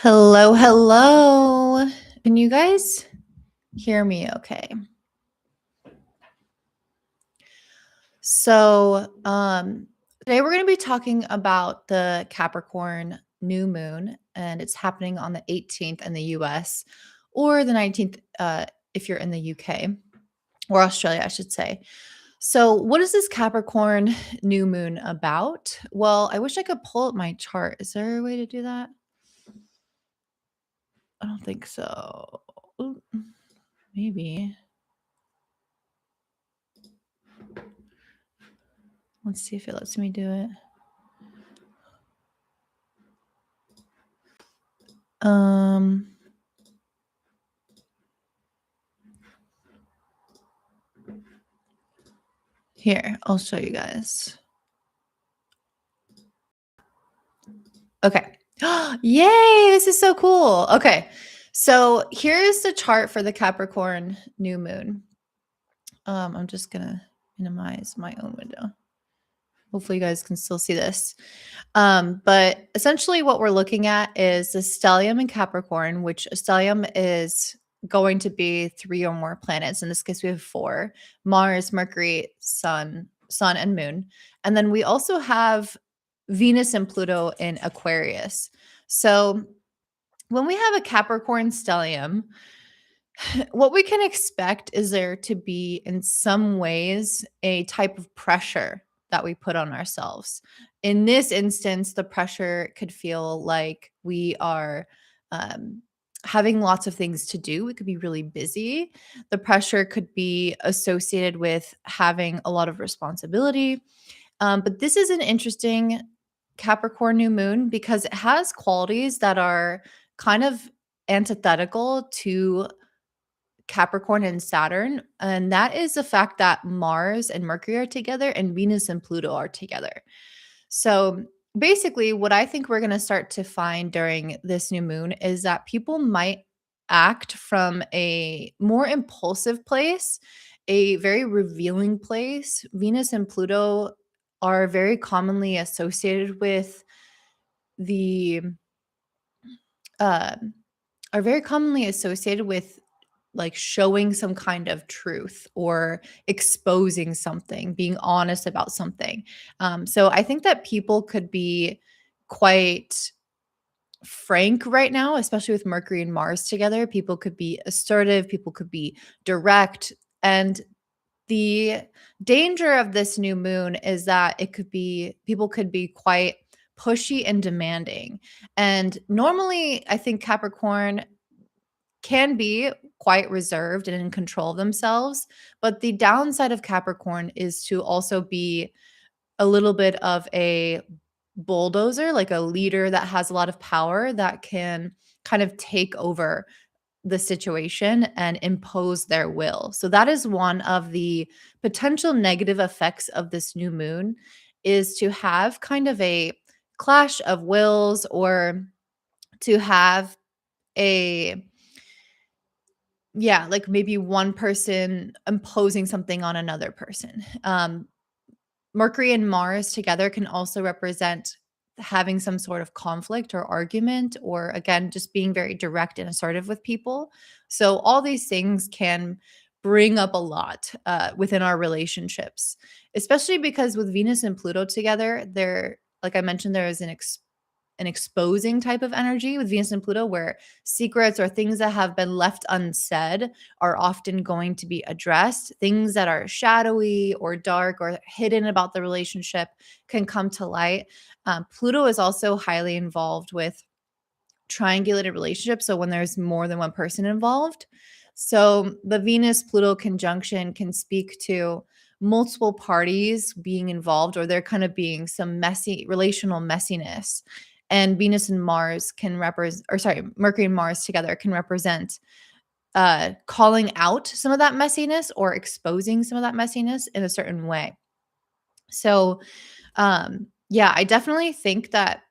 Hello, hello. Can you guys hear me okay? So, today we're going to be talking about the Capricorn new moon, and it's happening on the 18th in the US or the 19th if you're in the UK or Australia, I should say. So, what is this Capricorn new moon about? Well, I wish I could pull up my chart. Is there a way to do that? I don't think so. Ooh, maybe. Let's see if it lets me do it. Here, I'll show you guys. Okay. Yay, this is so cool. Okay. So here's the chart for the Capricorn new moon. I'm just gonna minimize my own window. Hopefully you guys can still see this. But essentially what we're looking at is the stellium in Capricorn, which a stellium is going to be 3 or more planets. In this case, we have 4: Mars, Mercury, Sun, and Moon. And then we also have Venus and Pluto in Aquarius. So when we have a Capricorn stellium, what we can expect is there to be, in some ways, a type of pressure that we put on ourselves. In this instance, the pressure could feel like we are having lots of things to do. We could be really busy. The pressure could be associated with having a lot of responsibility. But this is an interesting Capricorn new moon because it has qualities that are kind of antithetical to Capricorn and Saturn, and that is the fact that Mars and Mercury are together and Venus and Pluto are together. So basically, what I think we're going to start to find during this new moon is that people might act from a more impulsive place, a very revealing place. Venus and Pluto are very commonly associated with the uh, are very commonly associated with like showing some kind of truth or exposing something, being honest about something. So I think that people could be quite frank right now, especially with Mercury and Mars together. People could be assertive, people could be direct. And the danger of this new moon is that people could be quite pushy and demanding. And normally, I think Capricorn can be quite reserved and in control of themselves. But the downside of Capricorn is to also be a little bit of a bulldozer, like a leader that has a lot of power that can kind of take over the situation and impose their will. So that is one of the potential negative effects of this new moon, is to have kind of a clash of wills, or to have a like maybe one person imposing something on another person. Mercury and Mars together can also represent having some sort of conflict or argument, or again, just being very direct and assertive with people. So, all these things can bring up a lot within our relationships, especially because with Venus and Pluto together, like I mentioned, there is an exposing type of energy with Venus and Pluto, where secrets or things that have been left unsaid are often going to be addressed. Things that are shadowy or dark or hidden about the relationship can come to light. Pluto is also highly involved with triangulated relationships. So when there's more than one person involved. So the Venus Pluto conjunction can speak to multiple parties being involved, or there kind of being some messy relational messiness. And Venus and Mars can represent, or sorry, Mercury and Mars together can represent calling out some of that messiness or exposing some of that messiness in a certain way. So, yeah, I definitely think that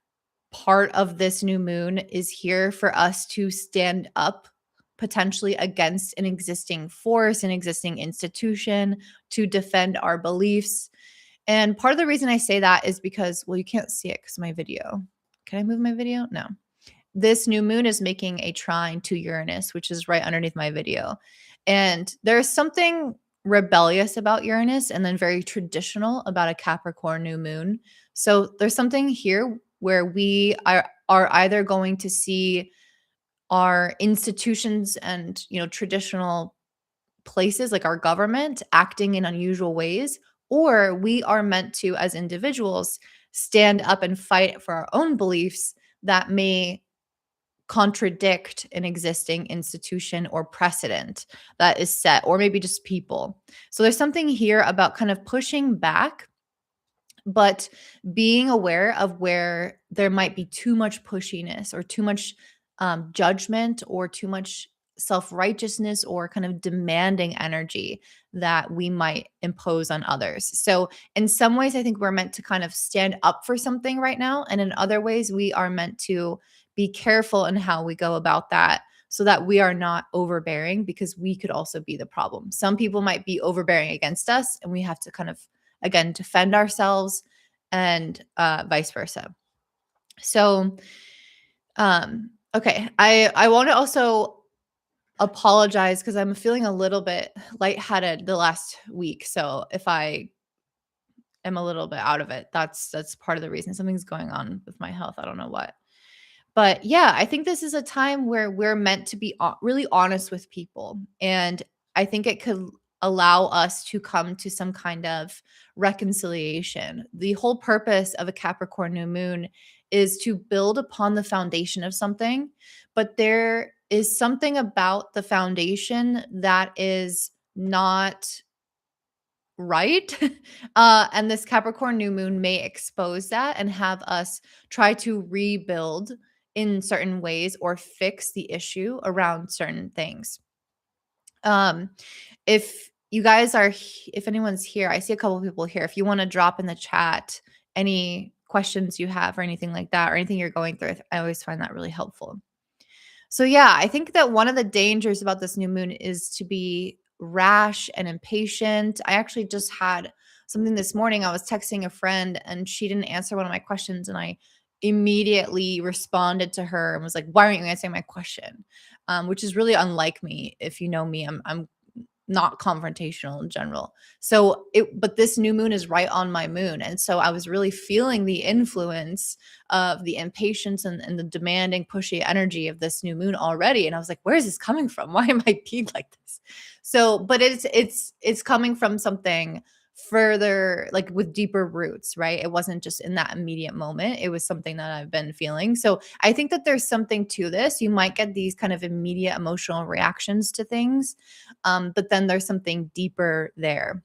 part of this new moon is here for us to stand up potentially against an existing force, an existing institution, to defend our beliefs. And part of the reason I say that is because, well, you can't see it because my video. Can I move my video? No. this new moon is making a trine to Uranus, which is right underneath my video. And there's something rebellious about Uranus and then very traditional about a Capricorn new moon. So there's something here where we are either going to see our institutions and, traditional places like our government acting in unusual ways, or we are meant to, as individuals, stand up and fight for our own beliefs that may contradict an existing institution or precedent that is set, or maybe just people. So there's something here about kind of pushing back, but being aware of where there might be too much pushiness or too much judgment or too much self-righteousness or kind of demanding energy that we might impose on others. So in some ways, I think we're meant to kind of stand up for something right now. And in other ways, we are meant to be careful in how we go about that so that we are not overbearing, because we could also be the problem. Some people might be overbearing against us, and we have to kind of, again, defend ourselves, and vice versa. So, okay, I want to also apologize because I'm feeling a little bit lightheaded the last week. So if I am a little bit out of it, that's part of the reason. Something's going on with my health. I don't know what. But yeah, I think this is a time where we're meant to be really honest with people. And I think it could allow us to come to some kind of reconciliation. The whole purpose of a Capricorn new moon is to build upon the foundation of something, but there is something about the foundation that is not right. And this Capricorn new moon may expose that and have us try to rebuild in certain ways or fix the issue around certain things. Um, if you guys are, if anyone's here, I see a couple of people here. If you want to drop in the chat any questions you have or anything like that, or anything you're going through, I always find that really helpful. So yeah, I think that one of the dangers about this new moon is to be rash and impatient. I actually just had something this morning. I was texting a friend and she didn't answer one of my questions, and I immediately responded to her and was like, "Why aren't you answering my question?" Which is really unlike me. If you know me, I'm not confrontational in general. But this new moon is right on my moon. And so I was really feeling the influence of the impatience and the demanding, pushy energy of this new moon already. And I was like, where is this coming from? Why am I being like this? So, but it's coming from something further, like with deeper roots, right? It wasn't just in that immediate moment. It was something that I've been feeling. So I think that there's something to this. You might get these kind of immediate emotional reactions to things, but then there's something deeper there.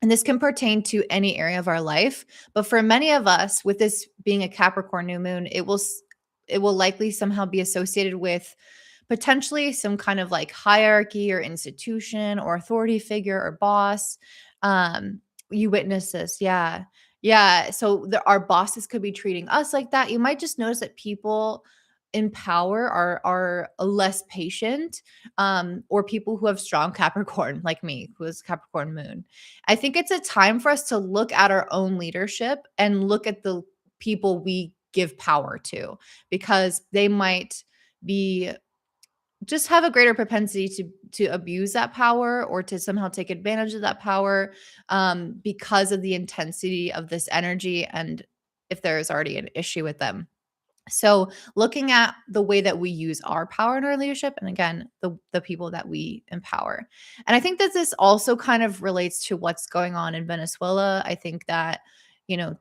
And this can pertain to any area of our life. But for many of us, with this being a Capricorn new moon, it will likely somehow be associated with potentially some kind of like hierarchy or institution or authority figure or boss. You witness this. Yeah. Yeah. So our bosses could be treating us like that. You might just notice that people in power are less patient, or people who have strong Capricorn, like me, who is Capricorn moon. I think it's a time for us to look at our own leadership and look at the people we give power to, because they might be just have a greater propensity to abuse that power or to somehow take advantage of that power, because of the intensity of this energy, and if there is already an issue with them. So looking at the way that we use our power in our leadership, and again, the people that we empower. And I think that this also kind of relates to what's going on in Venezuela. I think that, you know,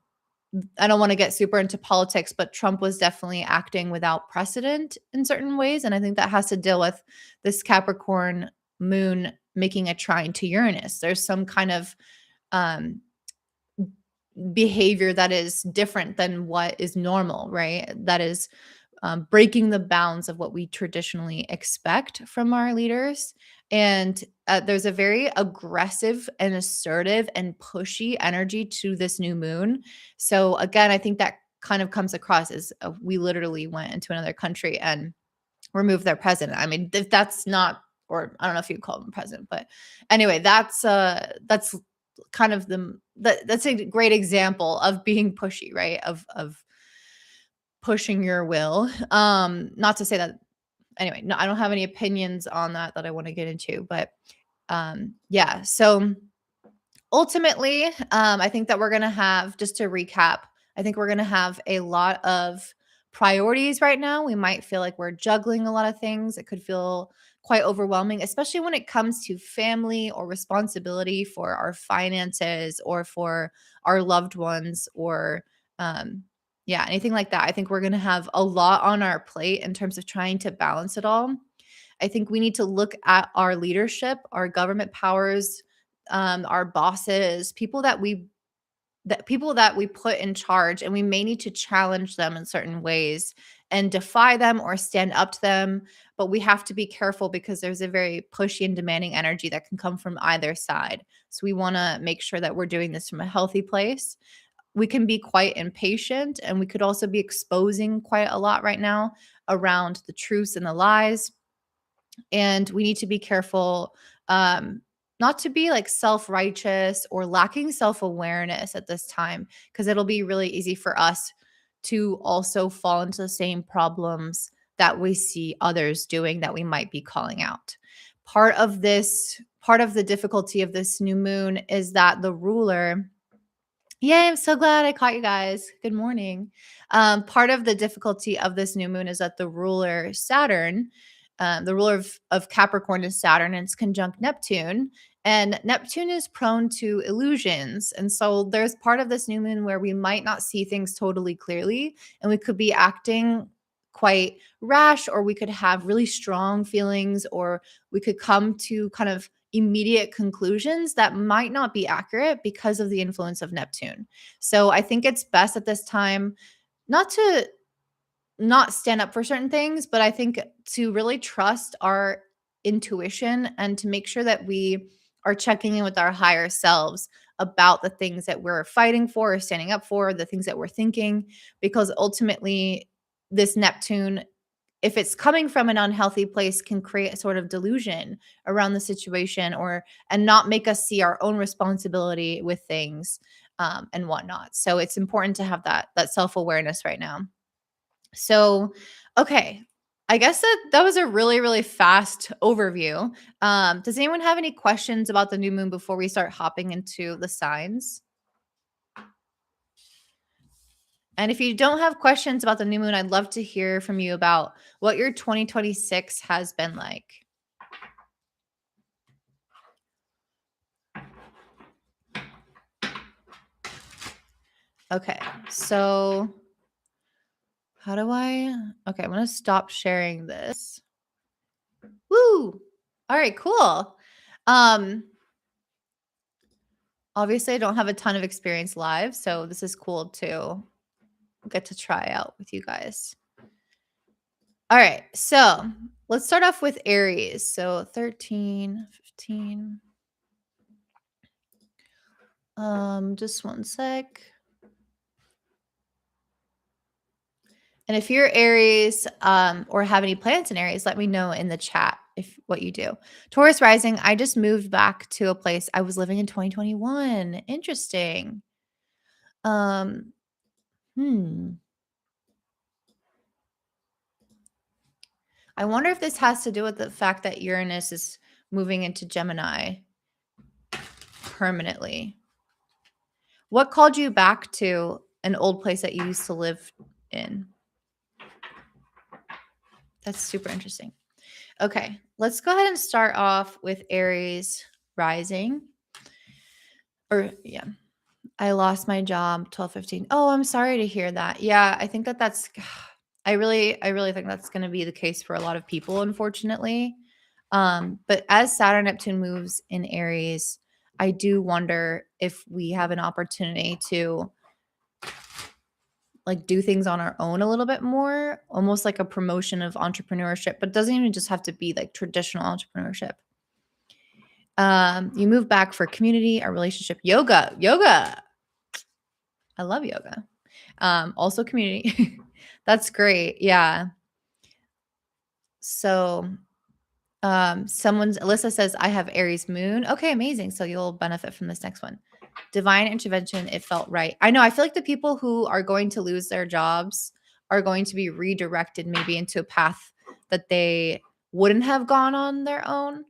I don't want to get super into politics, but Trump was definitely acting without precedent in certain ways. And I think that has to deal with this Capricorn moon making a trine to Uranus. There's some kind of um, behavior that is different than what is normal, right? That is breaking the bounds of what we traditionally expect from our leaders. And there's a very aggressive and assertive and pushy energy to this new moon. So, again, I think that kind of comes across as we literally went into another country and removed their president. I mean, if that's not, or I don't know if you call him president, but anyway, that's kind of that's a great example of being pushy, right? Of pushing your will. Not to say that anyway, no, I don't have any opinions on that I want to get into, but yeah. So ultimately, I think that we're going to have, just to recap, I think we're going to have a lot of priorities right now. We might feel like we're juggling a lot of things. It could feel quite overwhelming, especially when it comes to family or responsibility for our finances or for our loved ones or, yeah, anything like that. I think we're going to have a lot on our plate in terms of trying to balance it all. I think we need to look at our leadership, our government powers, our bosses, people that we put in charge, and we may need to challenge them in certain ways and defy them or stand up to them. But we have to be careful because there's a very pushy and demanding energy that can come from either side. So we want to make sure that we're doing this from a healthy place. We can be quite impatient, and we could also be exposing quite a lot right now around the truths and the lies. And we need to be careful, not to be like self-righteous or lacking self-awareness at this time, because it'll be really easy for us to also fall into the same problems that we see others doing that we might be calling out. Part of the difficulty of this new moon is that the ruler. Yay, I'm so glad I caught you guys. Good morning. Part of the difficulty of this new moon is that the ruler Saturn, the ruler of Capricorn is Saturn, and it's conjunct Neptune. And Neptune is prone to illusions. And so there's part of this new moon where we might not see things totally clearly, and we could be acting quite rash, or we could have really strong feelings, or we could come to kind of immediate conclusions that might not be accurate because of the influence of Neptune. So I think it's best at this time not to not stand up for certain things, but I think to really trust our intuition and to make sure that we are checking in with our higher selves about the things that we're fighting for or standing up for, the things that we're thinking, because ultimately this Neptune, if it's coming from an unhealthy place, can create a sort of delusion around the situation, or and not make us see our own responsibility with things, and whatnot. So it's important to have that self-awareness right now. So, okay, I guess that was a really, really fast overview. Does anyone have any questions about the new moon before we start hopping into the signs? And if you don't have questions about the new moon, I'd love to hear from you about what your 2026 has been like. Okay, so how do I? Okay, I'm going to stop sharing this. Woo! All right, cool. Obviously, I don't have a ton of experience live, so this is cool to get to try out with you guys. All right, so let's start off with Aries. So 13, 15. Just one sec. And if you're Aries, or have any planets in Aries, let me know in the chat if what you do. Taurus rising, I just moved back to a place I was living in 2021. Interesting. Hmm. I wonder if this has to do with the fact that Uranus is moving into Gemini permanently. What called you back to an old place that you used to live in? That's super interesting. Okay, let's go ahead and start off with Aries rising. Or yeah, I lost my job 12/15. Oh, I'm sorry to hear that. Yeah, I think that's I really think that's going to be the case for a lot of people, unfortunately. But as Saturn Neptune moves in Aries, I do wonder if we have an opportunity to like do things on our own a little bit more, almost like a promotion of entrepreneurship, but it doesn't even just have to be like traditional entrepreneurship. You move back for community, a relationship, yoga. I love yoga. Also community. That's great. Yeah. So Alyssa says, I have Aries moon. Okay, amazing. So you'll benefit from this next one. Divine intervention, it felt right. I know. I feel like the people who are going to lose their jobs are going to be redirected maybe into a path that they wouldn't have gone on their own.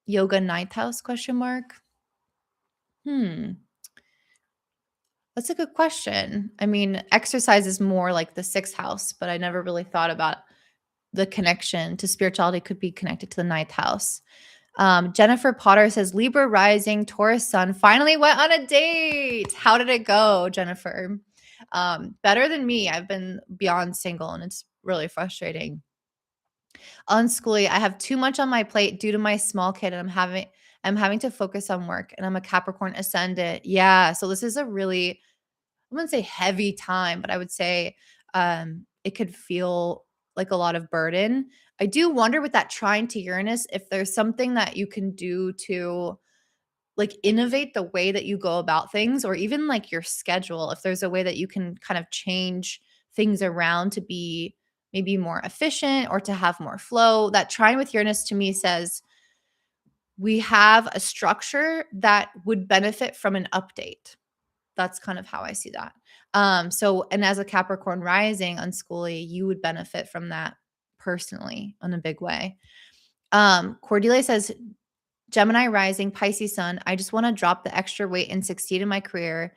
Yoga ninth house question mark. That's a good question. I mean, exercise is more like the sixth house, but I never really thought about the connection to spirituality could be connected to the ninth house. Jennifer Potter says Libra rising, Taurus sun finally went on a date. How did it go, Jennifer? Better than me. I've been beyond single and it's really frustrating. Unschooly, I have too much on my plate due to my small kid and I'm having to focus on work and I'm a Capricorn ascendant. Yeah, so this is a really, I wouldn't say heavy time, but I would say it could feel like a lot of burden. I do wonder with that trine to Uranus if there's something that you can do to like innovate the way that you go about things or even like your schedule. If there's a way that you can kind of change things around to be maybe more efficient or to have more flow. That trine with Uranus to me says we have a structure that would benefit from an update. That's kind of how I see that. And as a Capricorn rising unschooly, you would benefit from that personally in a big way. Cordelia says, Gemini rising, Pisces sun. I just want to drop the extra weight and succeed in my career.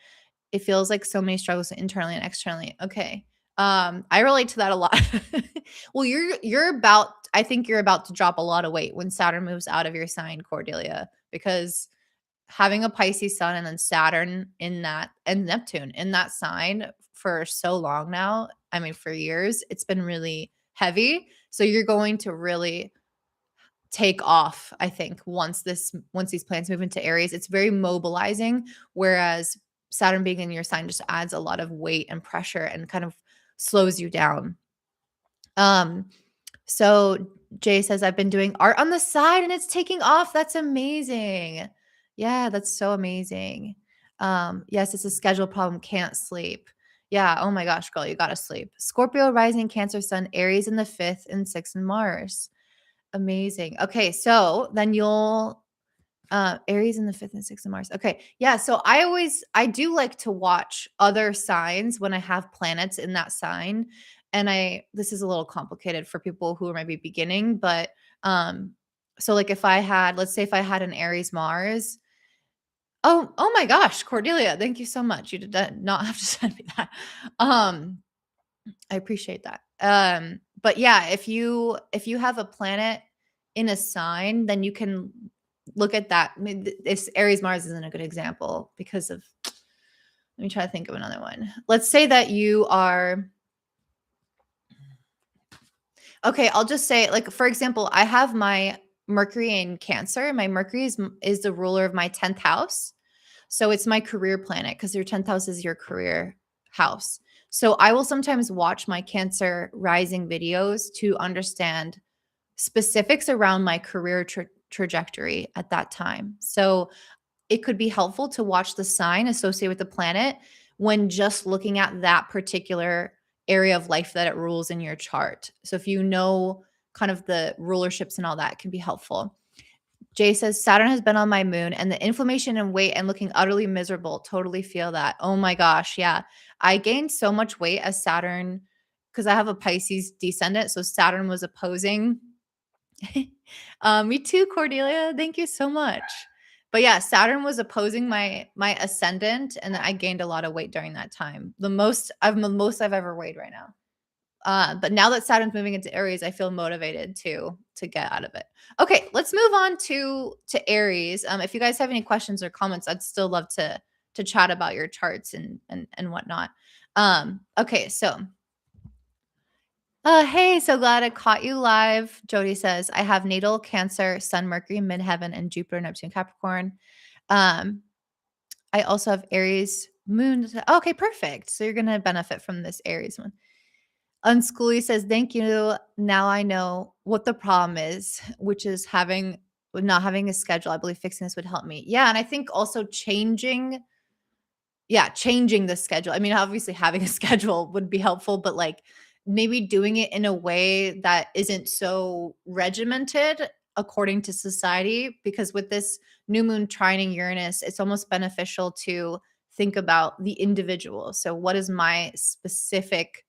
It feels like so many struggles internally and externally. Okay. I relate to that a lot. Well, I think you're about to drop a lot of weight when Saturn moves out of your sign, Cordelia, because having a Pisces sun and then Saturn in that and Neptune in that sign for so long now, I mean, for years, it's been really heavy. So you're going to really take off, I think, once these planets move into Aries. It's very mobilizing, whereas Saturn being in your sign just adds a lot of weight and pressure and kind of slows you down. So Jay says, I've been doing art on the side and it's taking off. That's amazing. Yeah, that's so amazing. Yes, it's a schedule problem. Can't sleep. Yeah. Oh my gosh, girl, you gotta sleep. Scorpio rising, Cancer sun, Aries in the 5th and 6th and Mars. Amazing. Okay, so then you'll Aries in the 5th and 6th of Mars. Okay. Yeah. So I do like to watch other signs when I have planets in that sign. And this is a little complicated for people who are maybe beginning, but so like let's say if I had an Aries Mars. Oh my gosh, Cordelia, thank you so much. You did not have to send me that. I appreciate that. But yeah, if you have a planet in a sign, then you can look at that. I mean, this Aries Mars isn't a good example because of, let me try to think of another one. Let's say that you are, okay, I'll just say, like, for example, I have my Mercury in Cancer. My Mercury is the ruler of my 10th house. So it's my career planet because your 10th house is your career house. So I will sometimes watch my Cancer rising videos to understand specifics around my career trajectory at that time. So it could be helpful to watch the sign associated with the planet when just looking at that particular area of life that it rules in your chart. So if you know kind of the rulerships and all that, it can be helpful. Jay says, Saturn has been on my moon and the inflammation and weight and looking utterly miserable. Totally feel that. Oh my gosh. Yeah. I gained so much weight as Saturn because I have a Pisces descendant. So Saturn was opposing. Me too, Cordelia. Thank you so much. But yeah, Saturn was opposing my ascendant and I gained a lot of weight during that time. The most I've ever weighed right now. But now that Saturn's moving into Aries, I feel motivated to get out of it. Okay, let's move on to Aries. If you guys have any questions or comments, I'd still love to chat about your charts and whatnot. Okay, so hey, so glad I caught you live. Jody says, I have natal Cancer, Sun, Mercury, midheaven, and Jupiter, Neptune, Capricorn. I also have Aries moon. Okay, perfect. So you're going to benefit from this Aries one. Unschooly says, thank you. Now I know what the problem is, which is not having a schedule. I believe fixing this would help me. Yeah. And I think also changing the schedule. I mean, obviously having a schedule would be helpful, but like maybe doing it in a way that isn't so regimented according to society, because with this new moon trining Uranus, it's almost beneficial to think about the individual. So what is my specific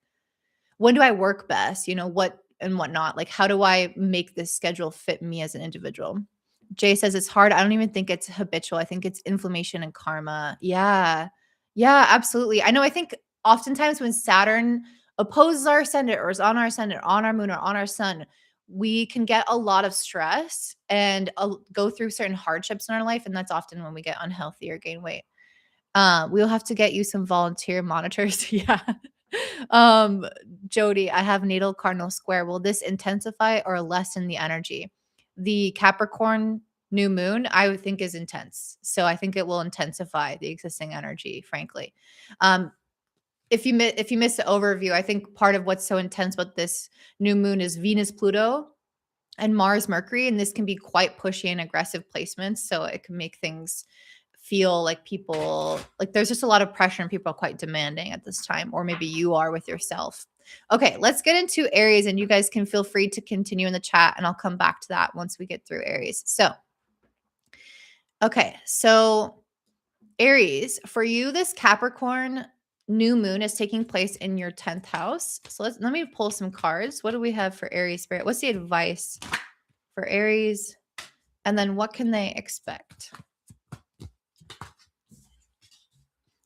when do I work best? What and whatnot. Like, how do I make this schedule fit me as an individual? Jay says it's hard. I don't even think it's habitual. I think it's inflammation and karma. Yeah. Yeah, absolutely. I know. I think oftentimes when Saturn opposes our ascendant or is on our ascendant, on our moon, or on our sun, we can get a lot of stress and go through certain hardships in our life. And that's often when we get unhealthy or gain weight. We'll have to get you some volunteer monitors. Yeah. Um, Jody, I have natal cardinal square. Will this intensify or lessen the energy? The Capricorn new moon, I would think is intense. So I think it will intensify the existing energy, frankly. Um, if you missed the overview, I think part of what's so intense about this new moon is Venus, Pluto, and Mars, Mercury, and this can be quite pushy and aggressive placements. So it can make things feel like people like there's just a lot of pressure and people are quite demanding at this time, or maybe you are with yourself. Okay, let's get into Aries, and you guys can feel free to continue in the chat, and I'll come back to that once we get through Aries. So Aries, for you, this Capricorn new moon is taking place in your 10th house. So let me pull some cards. What do we have for Aries spirit? What's the advice for Aries? And then what can they expect?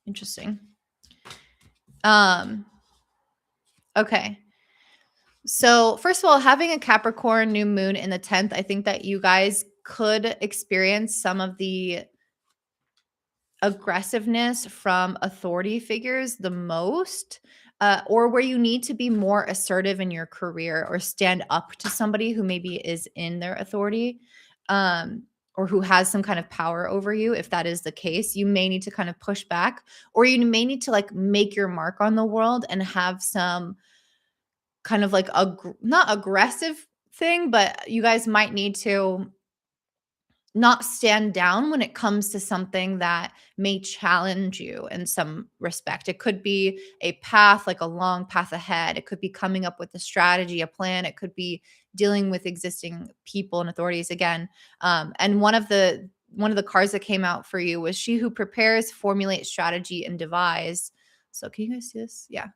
Interesting. Okay. So first of all, having a Capricorn new moon in the 10th, I think that you guys could experience some of the aggressiveness from authority figures the most, or where you need to be more assertive in your career or stand up to somebody who maybe is in their authority, or who has some kind of power over you. If that is the case, you may need to kind of push back, or you may need to like make your mark on the world and have some kind of like not aggressive thing, but you guys might need to not stand down when it comes to something that may challenge you in some respect. It could be a path, like a long path ahead. It could be coming up with a strategy, a plan. It could be dealing with existing people and authorities again. And one of the cards that came out for you was she who prepares, formulates strategy, and devise. So can you guys see this? Yeah.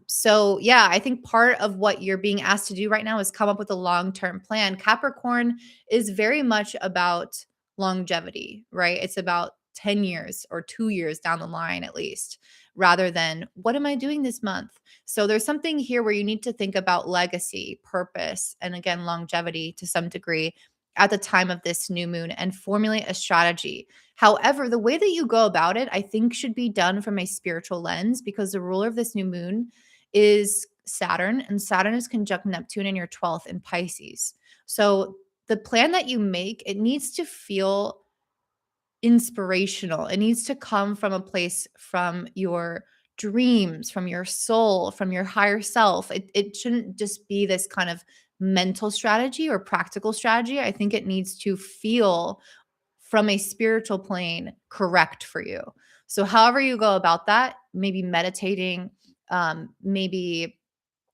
So yeah, I think part of what you're being asked to do right now is come up with a long-term plan. Capricorn is very much about longevity, right? It's about 10 years or 2 years down the line at least, rather than what am I doing this month? So there's something here where you need to think about legacy, purpose, and again, longevity to some degree at the time of this new moon and formulate a strategy. However, the way that you go about it, I think, should be done from a spiritual lens because the ruler of this new moon is Saturn, and Saturn is conjunct Neptune in your 12th in Pisces. So the plan that you make, it needs to feel inspirational. It needs to come from a place from your dreams, from your soul, from your higher self. It shouldn't just be this kind of mental strategy or practical strategy. I think it needs to feel from a spiritual plane correct for you. So however you go about that, maybe meditating, maybe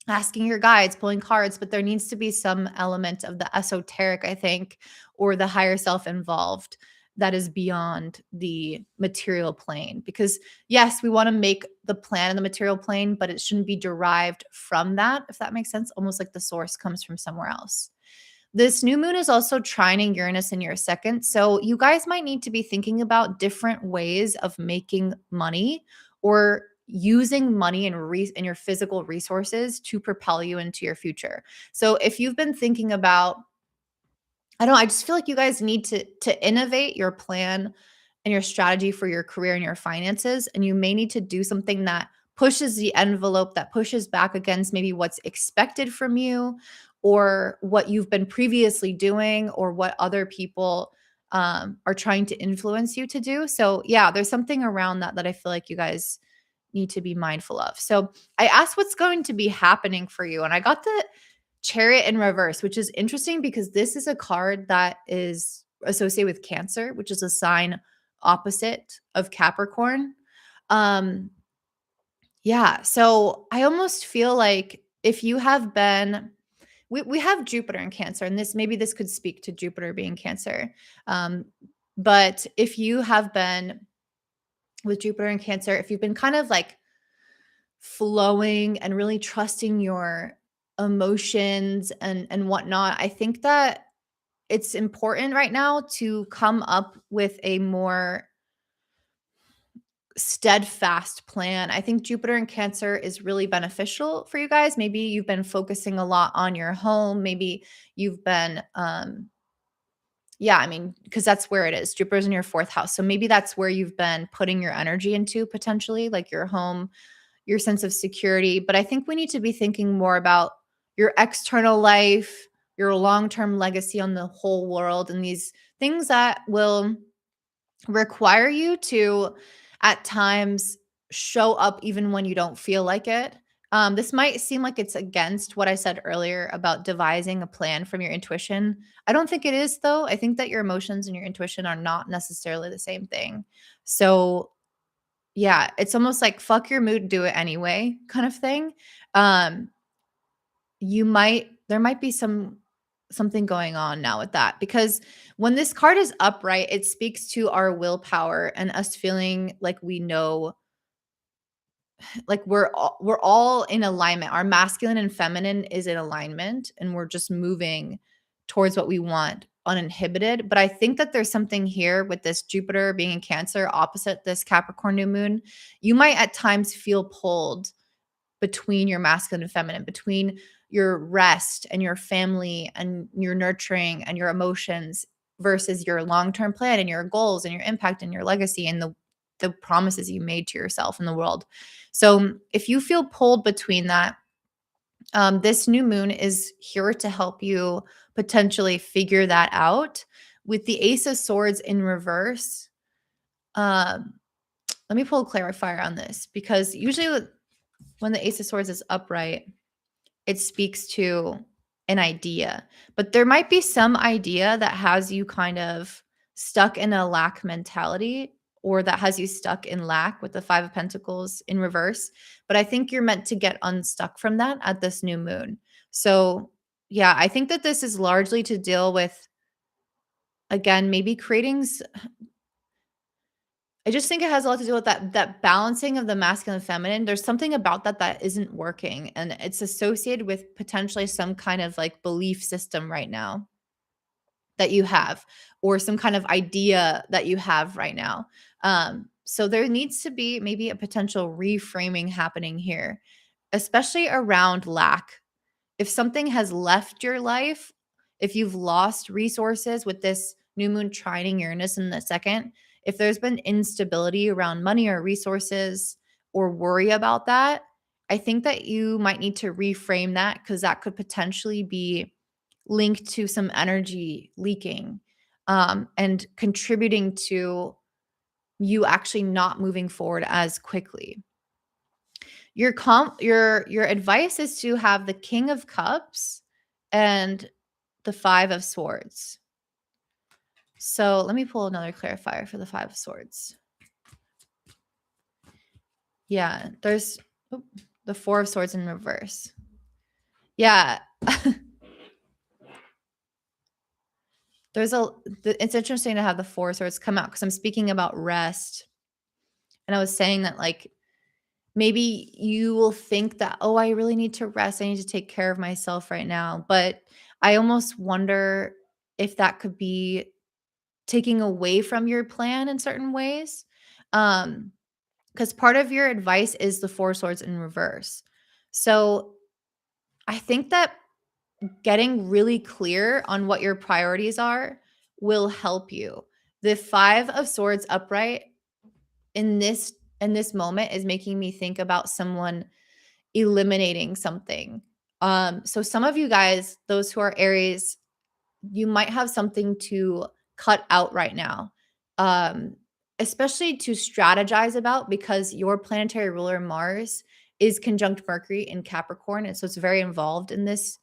asking your guides, pulling cards, but there needs to be some element of the esoteric, I think, or the higher self involved that is beyond the material plane. Because yes, we want to make the plan in the material plane, but it shouldn't be derived from that, if that makes sense, almost like the source comes from somewhere else. This new moon is also trining Uranus in your second. So you guys might need to be thinking about different ways of making money or using money and your physical resources to propel you into your future. So if you've been thinking about, I don't know, I just feel like you guys need to innovate your plan and your strategy for your career and your finances, and you may need to do something that pushes the envelope, that pushes back against maybe what's expected from you or what you've been previously doing or what other people are trying to influence you to do. So yeah, there's something around that I feel like you guys need to be mindful of. So I asked what's going to be happening for you, and I got the Chariot in reverse, which is interesting because this is a card that is associated with Cancer, which is a sign opposite of Capricorn. Um, yeah, so I almost feel like if you have been, we have Jupiter in Cancer, and this could speak to Jupiter being Cancer. Um, but if you have been with Jupiter in Cancer, if you've been kind of like flowing and really trusting your emotions and whatnot. I think that it's important right now to come up with a more steadfast plan. I think Jupiter in Cancer is really beneficial for you guys. Maybe you've been focusing a lot on your home. Maybe you've been yeah, I mean, because that's where it is. Jupiter's in your fourth house. So maybe that's where you've been putting your energy into potentially, like your home, your sense of security. But I think we need to be thinking more about your external life, your long-term legacy on the whole world, and these things that will require you to at times show up even when you don't feel like it. This might seem like it's against what I said earlier about devising a plan from your intuition. I don't think it is, though. I think that your emotions and your intuition are not necessarily the same thing. So, yeah, it's almost like fuck your mood, do it anyway kind of thing. Um, there might be something going on now with that because when this card is upright, it speaks to our willpower and us feeling like we know, like we're all in alignment. Our masculine and feminine is in alignment and we're just moving towards what we want uninhibited. But I think that there's something here with this Jupiter being in Cancer opposite this Capricorn new moon. You might at times feel pulled between your masculine and feminine, between your rest and your family and your nurturing and your emotions versus your long-term plan and your goals and your impact and your legacy and the promises you made to yourself in the world. So if you feel pulled between that, this new moon is here to help you potentially figure that out. With the Ace of Swords in reverse, um, let me pull a clarifier on this because usually when the Ace of Swords is upright, it speaks to an idea, but there might be some idea that has you kind of stuck in a lack mentality or that has you stuck in lack with the Five of Pentacles in reverse. But I think you're meant to get unstuck from that at this new moon. So, yeah, I think that this is largely to deal with, again, maybe creating I just think it has a lot to do with that balancing of the masculine and feminine. There's something about that that isn't working, and it's associated with potentially some kind of like belief system right now that you have, or some kind of idea that you have right now. So there needs to be maybe a potential reframing happening here, especially around lack. If something has left your life, if you've lost resources with this new moon trining Uranus in the second, if there's been instability around money or resources or worry about that, I think that you might need to reframe that because that could potentially be linked to some energy leaking and contributing to you actually not moving forward as quickly. Your advice is to have the King of Cups and the Five of Swords. So let me pull another clarifier for the Five of Swords. Yeah, there's the Four of Swords in reverse. Yeah. It's interesting to have the Four of Swords come out because I'm speaking about rest. And I was saying that like maybe you will think that, oh, I really need to rest. I need to take care of myself right now. But I almost wonder if that could be taking away from your plan in certain ways. Because part of your advice is the Four Swords in reverse. So I think that getting really clear on what your priorities are will help you. The Five of Swords upright in this moment is making me think about someone eliminating something. So some of you guys, those who are Aries, you might have something to cut out right now, especially to strategize about because your planetary ruler Mars is conjunct Mercury in Capricorn, and so it's very involved in this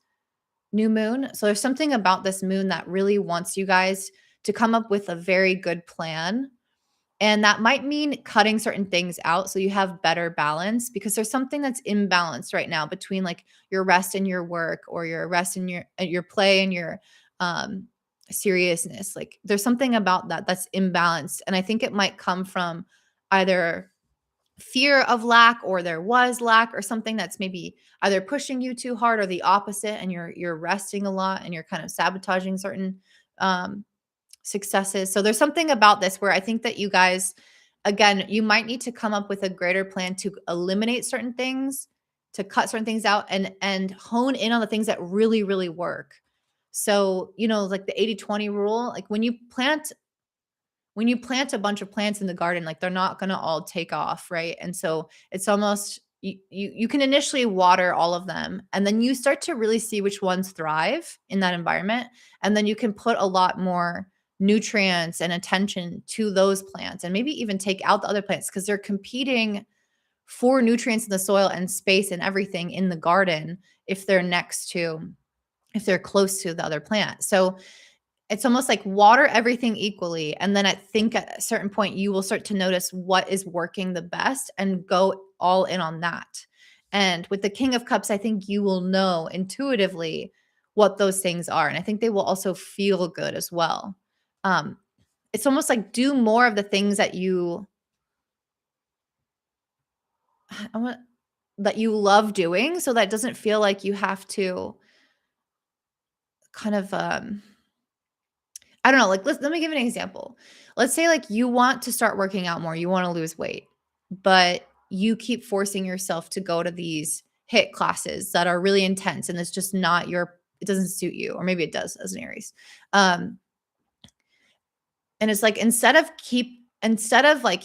new moon. So there's something about this moon that really wants you guys to come up with a very good plan. And that might mean cutting certain things out so you have better balance because there's something that's imbalanced right now between like your rest and your work or your rest and your play and your um seriousness. Like there's something about that that's imbalanced and I think it might come from either fear of lack, or there was lack or something that's maybe either pushing you too hard or the opposite, and you're resting a lot and you're kind of sabotaging certain um successes. So there's something about this where I think that you guys, again, you might need to come up with a greater plan to eliminate certain things, to cut certain things out, and hone in on the things that really, really work. So, like the 80-20 rule, like when you plant a bunch of plants in the garden, like they're not going to all take off, right? And so it's almost you can initially water all of them, and then you start to really see which ones thrive in that environment, and then you can put a lot more nutrients and attention to those plants, and maybe even take out the other plants because they're competing for nutrients in the soil and space and everything in the garden if they're close to the other plant. So it's almost like water everything equally. And then I think at a certain point, you will start to notice what is working the best and go all in on that. And with the King of Cups, I think you will know intuitively what those things are. And I think they will also feel good as well. Um, it's almost like do more of the things that I want that you love doing, so that it doesn't feel like you have to kind of I don't know, like let me give an example. Let's say like you want to start working out more, you want to lose weight, but you keep forcing yourself to go to these HIIT classes that are really intense, and it's just not it doesn't suit you, or maybe it does as an Aries. Um and it's like instead of like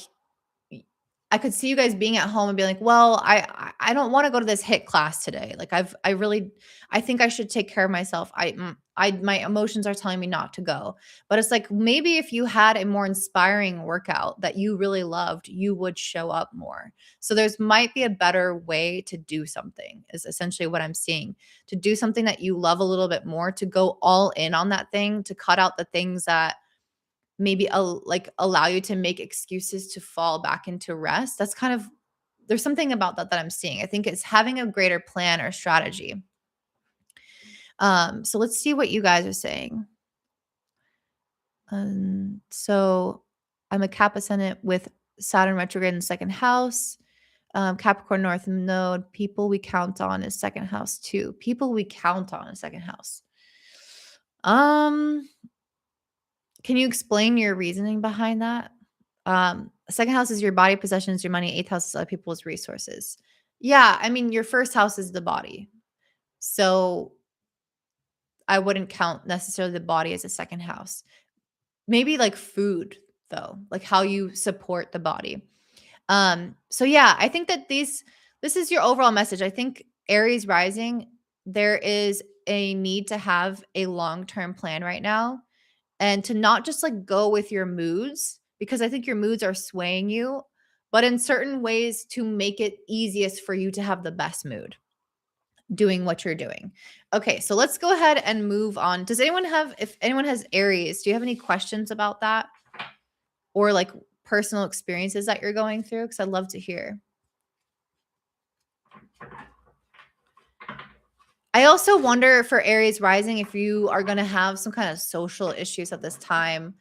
I could see you guys being at home and being like, "Well, I don't wanna go to this HIIT class today. Like, I think I should take care of myself. My emotions are telling me not to go." But it's like, maybe if you had a more inspiring workout that you really loved, you would show up more. So there's might be a better way to do something, is essentially what I'm seeing. To do something that you love a little bit more, to go all in on that thing, to cut out the things that maybe allow you to make excuses to fall back into rest. That's kind of there's something about that I'm seeing. I think it's having a greater plan or strategy. So let's see what you guys are saying. So I'm a Cap ascendant with Saturn retrograde in the second house. Capricorn North Node. People we count on is second house too. People we count on is second house. Can you explain your reasoning behind that? Second house is your body, possessions, your money. Eighth house is other people's resources. Yeah, I mean, your first house is the body. So I wouldn't count necessarily the body as a second house. Maybe like food, though, like how you support the body. So yeah, I think that this is your overall message. I think Aries rising, there is a need to have a long-term plan right now, and to not just like go with your moods, because I think your moods are swaying you, but in certain ways to make it easiest for you to have the best mood doing what you're doing. Okay, so let's go ahead and move on. If anyone has Aries, do you have any questions about that, or like personal experiences that you're going through? Because I'd love to hear. I also wonder for Aries rising if you are going to have some kind of social issues at this time,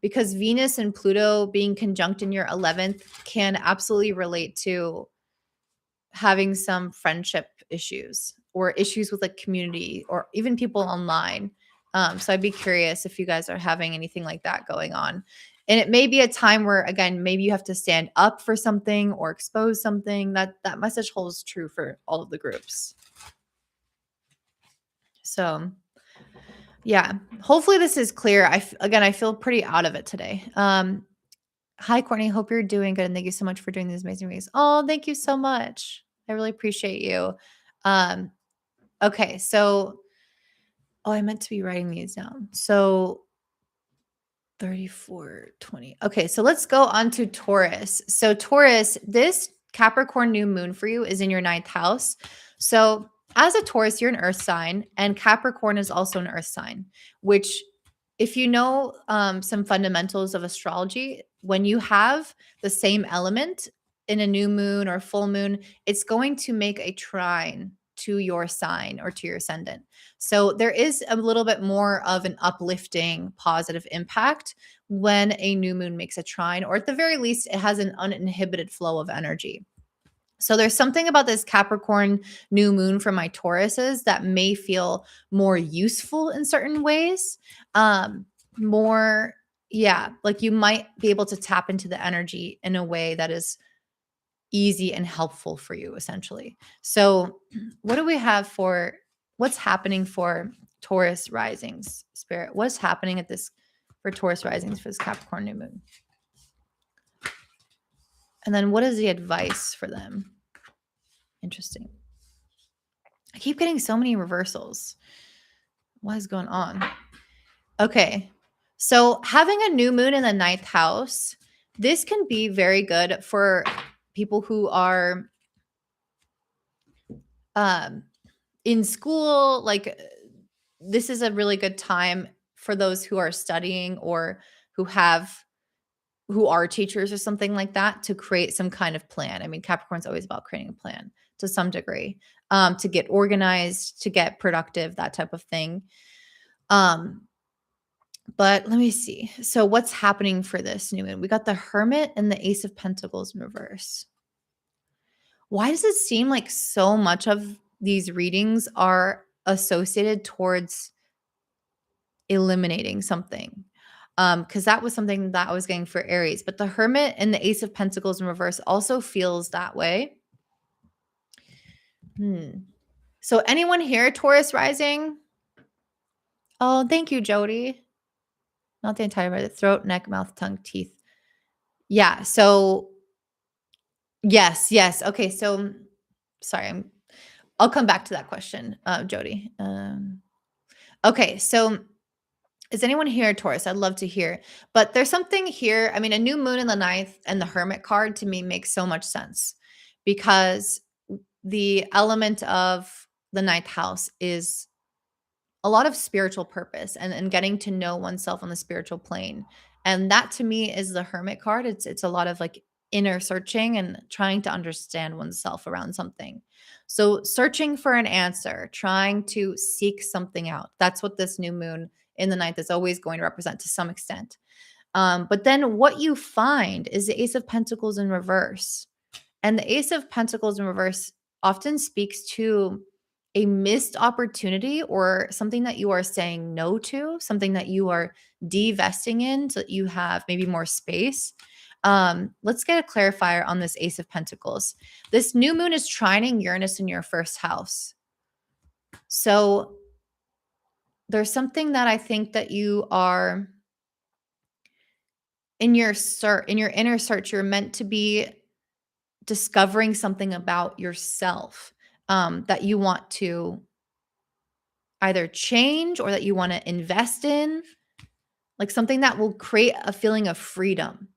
because Venus and Pluto being conjunct in your 11th can absolutely relate to having some friendship issues or issues with like community or even people online. So I'd be curious if you guys are having anything like that going on. And it may be a time where, again, maybe you have to stand up for something or expose something. That message holds true for all of the groups. So yeah, hopefully this is clear. I feel pretty out of it today. Hi, Courtney. Hope you're doing good. And thank you so much for doing these amazing reads. Oh, thank you so much. I really appreciate you. Okay. So, I meant to be writing these down. So 34, 20. Okay. So let's go on to Taurus. So Taurus, this Capricorn new moon for you is in your 9th house. So as a Taurus, you're an earth sign, and Capricorn is also an earth sign, which if you know some fundamentals of astrology, when you have the same element in a new moon or full moon, it's going to make a trine to your sign or to your ascendant. So there is a little bit more of an uplifting positive impact when a new moon makes a trine, or at the very least, it has an uninhibited flow of energy. So there's something about this Capricorn new moon for my Tauruses that may feel more useful in certain ways. More, yeah, like you might be able to tap into the energy in a way that is easy and helpful for you, essentially. So, what do we have for what's happening for Taurus risings, Spirit? What's happening at this for Taurus risings for this Capricorn new moon? And then what is the advice for them? Interesting. I keep getting so many reversals. What is going on? Okay. So having a new moon in the ninth house, this can be very good for people who are in school. Like this is a really good time for those who are studying or who are teachers or something like that to create some kind of plan. I mean, Capricorn's always about creating a plan to some degree, to get organized, to get productive, that type of thing. But let me see. So what's happening for this new moon? We got the Hermit and the Ace of Pentacles in reverse. Why does it seem like so much of these readings are associated towards eliminating something? Because that was something that I was getting for Aries. But the Hermit and the Ace of Pentacles in reverse also feels that way. So anyone here, Taurus rising? Oh, thank you, Jody. Not the entire body, throat, neck, mouth, tongue, teeth. Yeah. So yes. Okay. So sorry, I'll come back to that question, Jody. Okay. So is anyone here Taurus? I'd love to hear. But there's something here. I mean, a new moon in the ninth and the Hermit card to me makes so much sense because the element of the ninth house is a lot of spiritual purpose and getting to know oneself on the spiritual plane. And that to me is the Hermit card. It's a lot of like inner searching and trying to understand oneself around something. So searching for an answer, trying to seek something out. That's what this new moon in the ninth is always going to represent to some extent. But then what you find is the Ace of Pentacles in reverse. And the Ace of Pentacles in reverse often speaks to a missed opportunity or something that you are saying no to, something that you are divesting in so that you have maybe more space. Let's get a clarifier on this Ace of Pentacles. This new moon is trining Uranus in your first house. So there's something that I think that you are in your inner search, you're meant to be discovering something about yourself that you want to either change or that you want to invest in, like something that will create a feeling of freedom.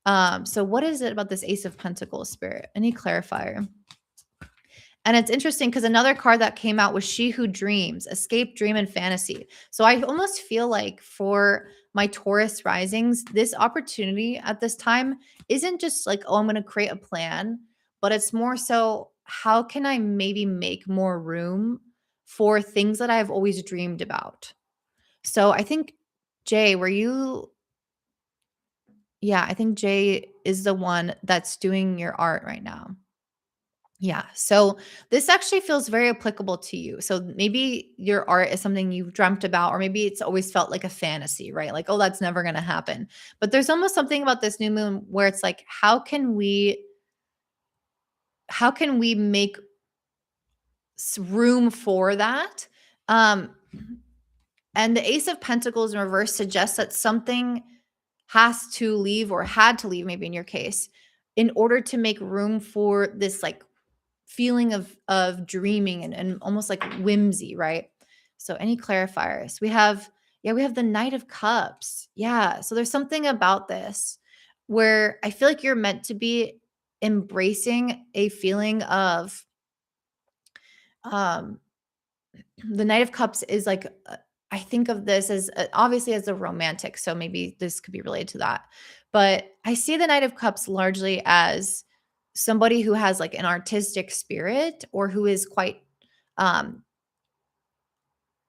So what is it about this Ace of Pentacles, Spirit? Any clarifier? And it's interesting because another card that came out was She Who Dreams, Escape, Dream, and Fantasy. So I almost feel like for my Taurus risings, this opportunity at this time isn't just like, oh, I'm going to create a plan, but it's more so, how can I maybe make more room for things that I've always dreamed about? So I think, Jay, I think Jay is the one that's doing your art right now. Yeah. So this actually feels very applicable to you. So maybe your art is something you've dreamt about, or maybe it's always felt like a fantasy, right? Like, oh, that's never going to happen. But there's almost something about this new moon where it's like, how can we make room for that? And the Ace of Pentacles in reverse suggests that something has to leave or had to leave, maybe in your case, in order to make room for this like feeling of dreaming and almost like whimsy, right? So any clarifiers? We have the Knight of Cups. Yeah. So there's something about this where I feel like you're meant to be embracing a feeling of the Knight of Cups is like I think of this as obviously as a romantic, so maybe this could be related to that. But I see the Knight of Cups largely as somebody who has like an artistic spirit or who is quite um,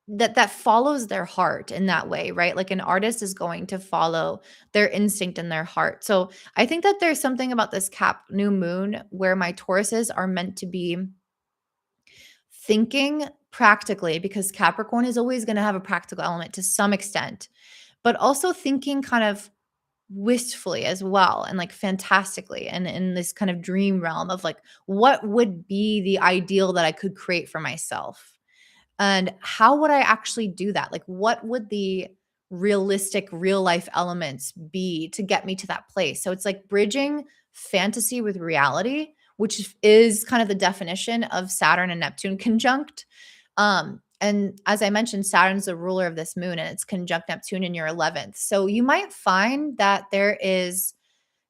that follows their heart in that way, right? Like an artist is going to follow their instinct and their heart. So I think that there's something about this Cap new moon where my Tauruses are meant to be thinking practically, because Capricorn is always going to have a practical element to some extent, but also thinking kind of wistfully as well, and like fantastically, and in this kind of dream realm of like, what would be the ideal that I could create for myself? And how would I actually do that? Like, what would the realistic real life elements be to get me to that place? So it's like bridging fantasy with reality, which is kind of the definition of Saturn and Neptune conjunct. And as I mentioned, Saturn's the ruler of this moon and it's conjunct Neptune in your 11th. So you might find that there is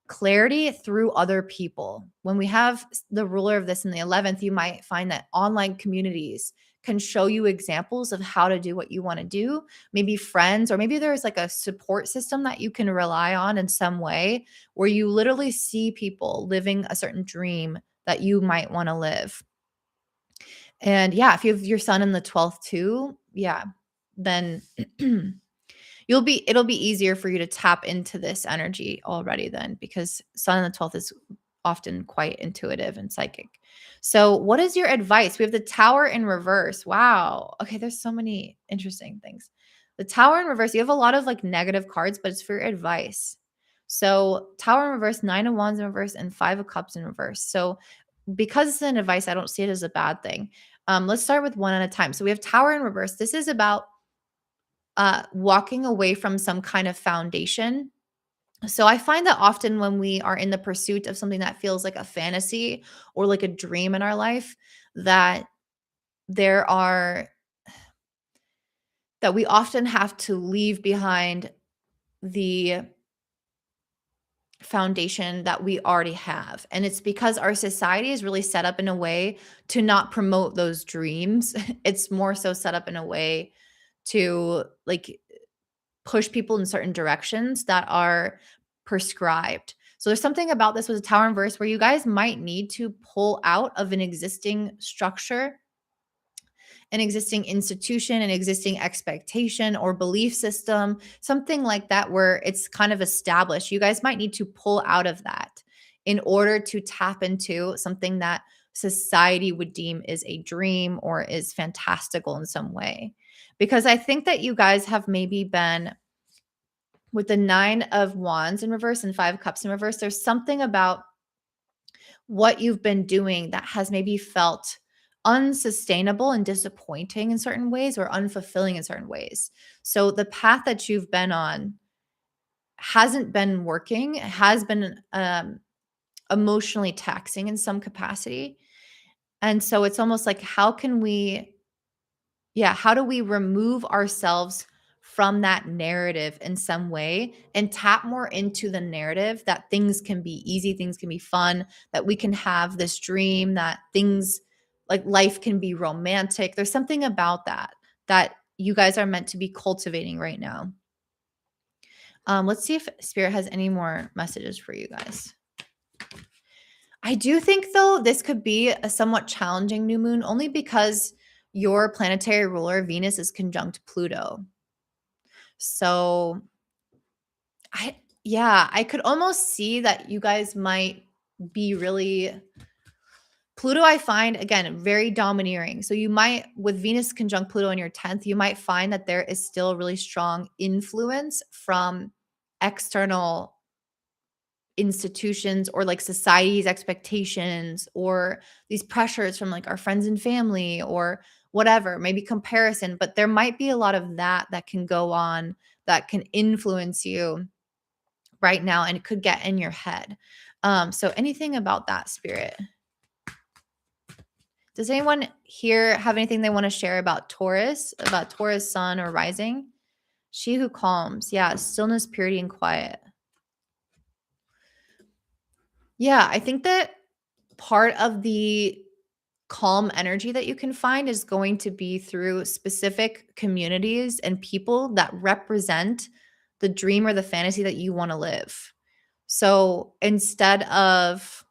clarity through other people. When we have the ruler of this in the 11th, you might find that online communities can show you examples of how to do what you want to do. Maybe friends, or maybe there's like a support system that you can rely on in some way where you literally see people living a certain dream that you might want to live. And yeah, if you have your sun in the 12th too, yeah, then it'll be easier for you to tap into this energy already then, because sun in the 12th is often quite intuitive and psychic. So what is your advice? We have the tower in reverse. Wow. Okay, there's so many interesting things. The tower in reverse, you have a lot of like negative cards, but it's for your advice. So tower in reverse, 9 of wands in reverse, and 5 of cups in reverse. So because it's an advice, I don't see it as a bad thing. Let's start with one at a time. So we have tower in reverse. This is about walking away from some kind of foundation. So I find that often when we are in the pursuit of something that feels like a fantasy or like a dream in our life, that there are that we often have to leave behind the foundation that we already have. And it's because our society is really set up in a way to not promote those dreams. It's more so set up in a way to like push people in certain directions that are prescribed. So there's something about this with a tower in verse where you guys might need to pull out of an existing structure, an existing institution, an existing expectation or belief system, something like that where it's kind of established. You guys might need to pull out of that in order to tap into something that society would deem is a dream or is fantastical in some way. Because I think that you guys have maybe been with the 9 of wands in reverse and 5 cups in reverse, there's something about what you've been doing that has maybe felt unsustainable and disappointing in certain ways or unfulfilling in certain ways. So the path that you've been on hasn't been working, it has been emotionally taxing in some capacity. And so it's almost like, how do we remove ourselves from that narrative in some way and tap more into the narrative that things can be easy, things can be fun, that we can have this dream, that things like life can be romantic. There's something about that you guys are meant to be cultivating right now. Let's see if Spirit has any more messages for you guys. I do think, though, this could be a somewhat challenging new moon only because your planetary ruler, Venus, is conjunct Pluto. So I could almost see that you guys might be really Pluto, I find, again, very domineering. So you might, with Venus conjunct Pluto in your 10th, you might find that there is still really strong influence from external institutions or like society's expectations or these pressures from like our friends and family or whatever, maybe comparison, but there might be a lot of that can go on that can influence you right now and it could get in your head. So anything about that, Spirit? Does anyone here have anything they want to share about Taurus sun or rising? She who calms. Yeah, stillness, purity, and quiet. Yeah, I think that part of the calm energy that you can find is going to be through specific communities and people that represent the dream or the fantasy that you want to live. So instead of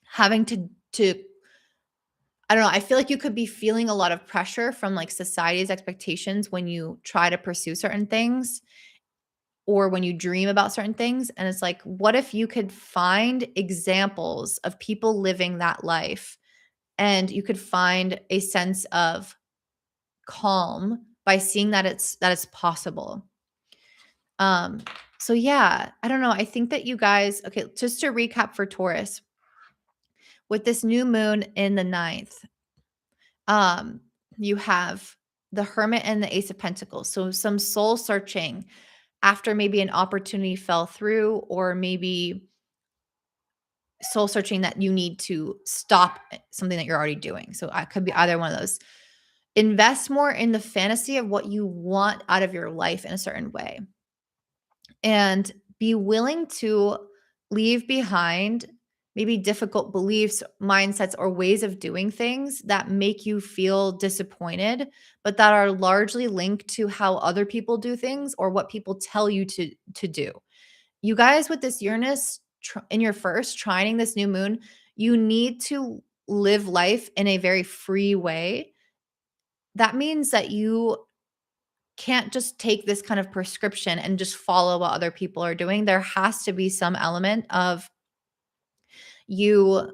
having to I don't know. I feel like you could be feeling a lot of pressure from like society's expectations when you try to pursue certain things or when you dream about certain things. And it's like, what if you could find examples of people living that life and you could find a sense of calm by seeing that it's possible. Um, so yeah, I don't know. I think that you guys, okay, just to recap for Taurus, with this new moon in the ninth, um, you have the Hermit and the Ace of Pentacles. So some soul searching after maybe an opportunity fell through, or maybe soul searching that you need to stop something that you're already doing. So I could be either one of those. Invest more in the fantasy of what you want out of your life in a certain way, and be willing to leave behind maybe difficult beliefs, mindsets, or ways of doing things that make you feel disappointed, but that are largely linked to how other people do things or what people tell you to do. You guys, with this Uranus in your first trining this new moon, you need to live life in a very free way. That means that you can't just take this kind of prescription and just follow what other people are doing. There has to be some element of you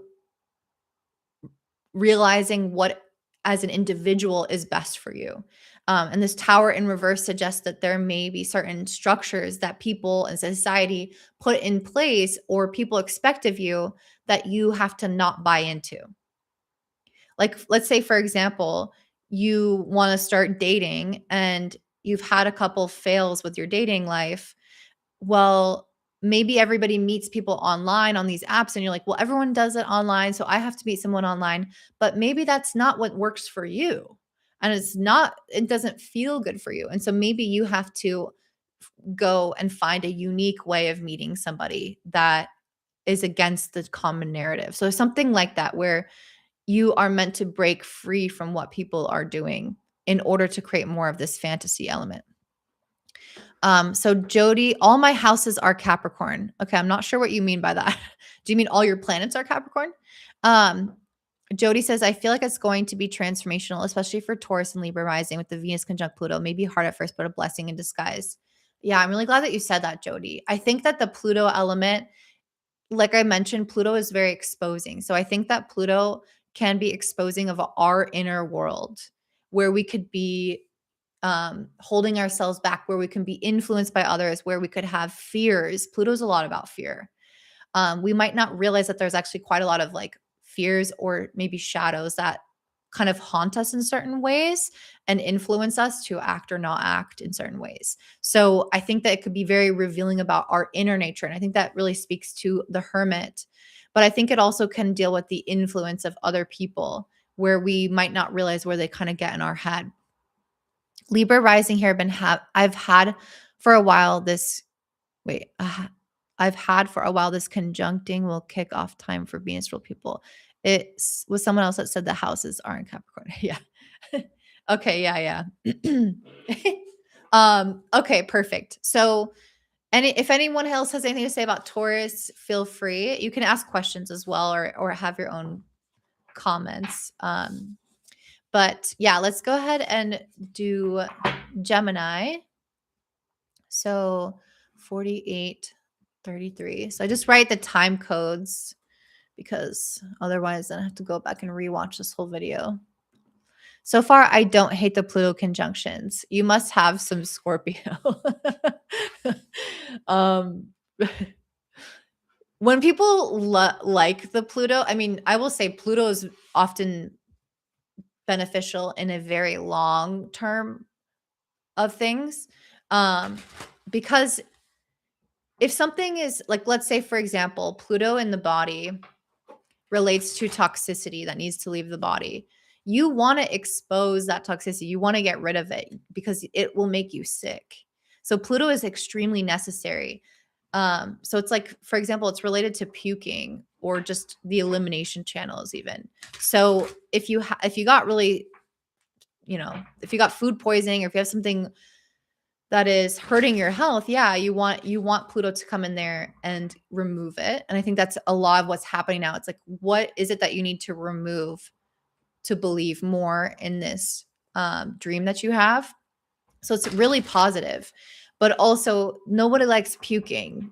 realizing what as an individual is best for you. And this tower in reverse suggests that there may be certain structures that people and society put in place or people expect of you that you have to not buy into. Like, let's say, for example, you want to start dating and you've had a couple fails with your dating life. Well, maybe everybody meets people online on these apps and you're like, well, everyone does it online, so I have to meet someone online. But maybe that's not what works for you. And it doesn't feel good for you. And so maybe you have to go and find a unique way of meeting somebody that is against the common narrative. So something like that, where you are meant to break free from what people are doing in order to create more of this fantasy element. So Jody, all my houses are Capricorn. Okay, I'm not sure what you mean by that. Do you mean all your planets are Capricorn? Um, Jody says, I feel like it's going to be transformational, especially for Taurus and Libra rising with the Venus conjunct Pluto. Maybe hard at first, but a blessing in disguise. Yeah, I'm really glad that you said that, Jody. I think that the Pluto element, like I mentioned, Pluto is very exposing. So I think that Pluto can be exposing of our inner world where we could be holding ourselves back, where we can be influenced by others, where we could have fears. Pluto's a lot about fear. We might not realize that there's actually quite a lot of like fears or maybe shadows that kind of haunt us in certain ways and influence us to act or not act in certain ways. So I think that it could be very revealing about our inner nature. And I think that really speaks to the Hermit. But I think it also can deal with the influence of other people where we might not realize where they kind of get in our head. Libra rising here, I've had for a while this wait, I've had for a while this conjuncting will kick off time for Venus rule people. It was someone else that said the houses are in Capricorn. Yeah. Okay, yeah. Okay, perfect. So if anyone else has anything to say about Taurus, feel free. You can ask questions as well or have your own comments. But yeah, let's go ahead and do Gemini. So 48:33. So I just write the time codes because otherwise I have to go back and rewatch this whole video. So far, I don't hate the Pluto conjunctions. You must have some Scorpio. um, when people like the Pluto, I mean, I will say Pluto is often beneficial in a very long term of things. Because if something is like, let's say, for example, Pluto in the body relates to toxicity that needs to leave the body. You want to expose that toxicity. You want to get rid of it because it will make you sick. So Pluto is extremely necessary. So it's like, for example, it's related to puking or just the elimination channels even. So if you got really, if you got food poisoning or if you have something that is hurting your health, yeah, you want Pluto to come in there and remove it. And I think that's a lot of what's happening now. It's like, what is it that you need to remove to believe more in this dream that you have. So it's really positive, but also nobody likes puking,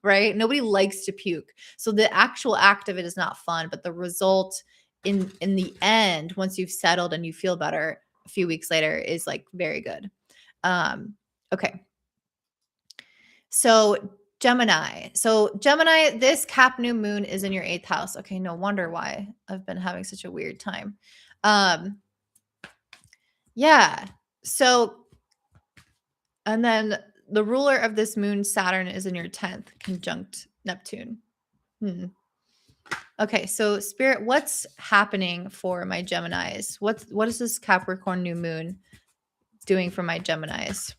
right? Nobody likes to puke. So the actual act of it is not fun, but the result in the end, once you've settled and you feel better a few weeks later, is like very good. Okay. So Gemini. So Gemini, this Cap new moon is in your 8th house. Okay, no wonder why I've been having such a weird time. Yeah. So, and then the ruler of this moon, Saturn, is in your 10th, conjunct Neptune. Okay, so Spirit, what's happening for my Geminis? What is this Capricorn new moon doing for my Geminis?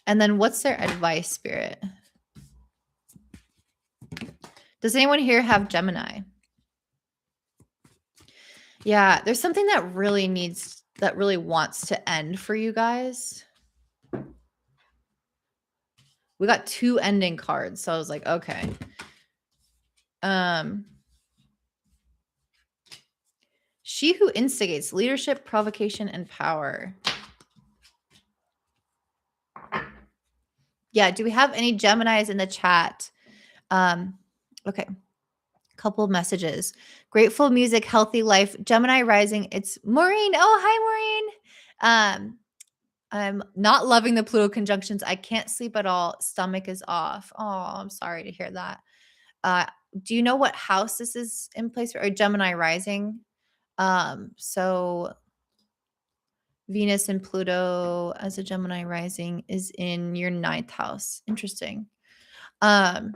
And then what's their advice, Spirit? Does anyone here have Gemini? Yeah, there's something that really wants to end for you guys. We got 2 ending cards, so I was like, okay. She who instigates leadership, provocation, and power. Yeah, do we have any Geminis in the chat? Okay. Couple of messages. Grateful music, healthy life. Gemini rising. It's Maureen. Oh, hi, Maureen. I'm not loving the Pluto conjunctions. I can't sleep at all. Stomach is off. Oh, I'm sorry to hear that. Do you know what house this is in place for? Or Gemini rising? So Venus and Pluto as a Gemini rising is in your 9th house. Interesting. I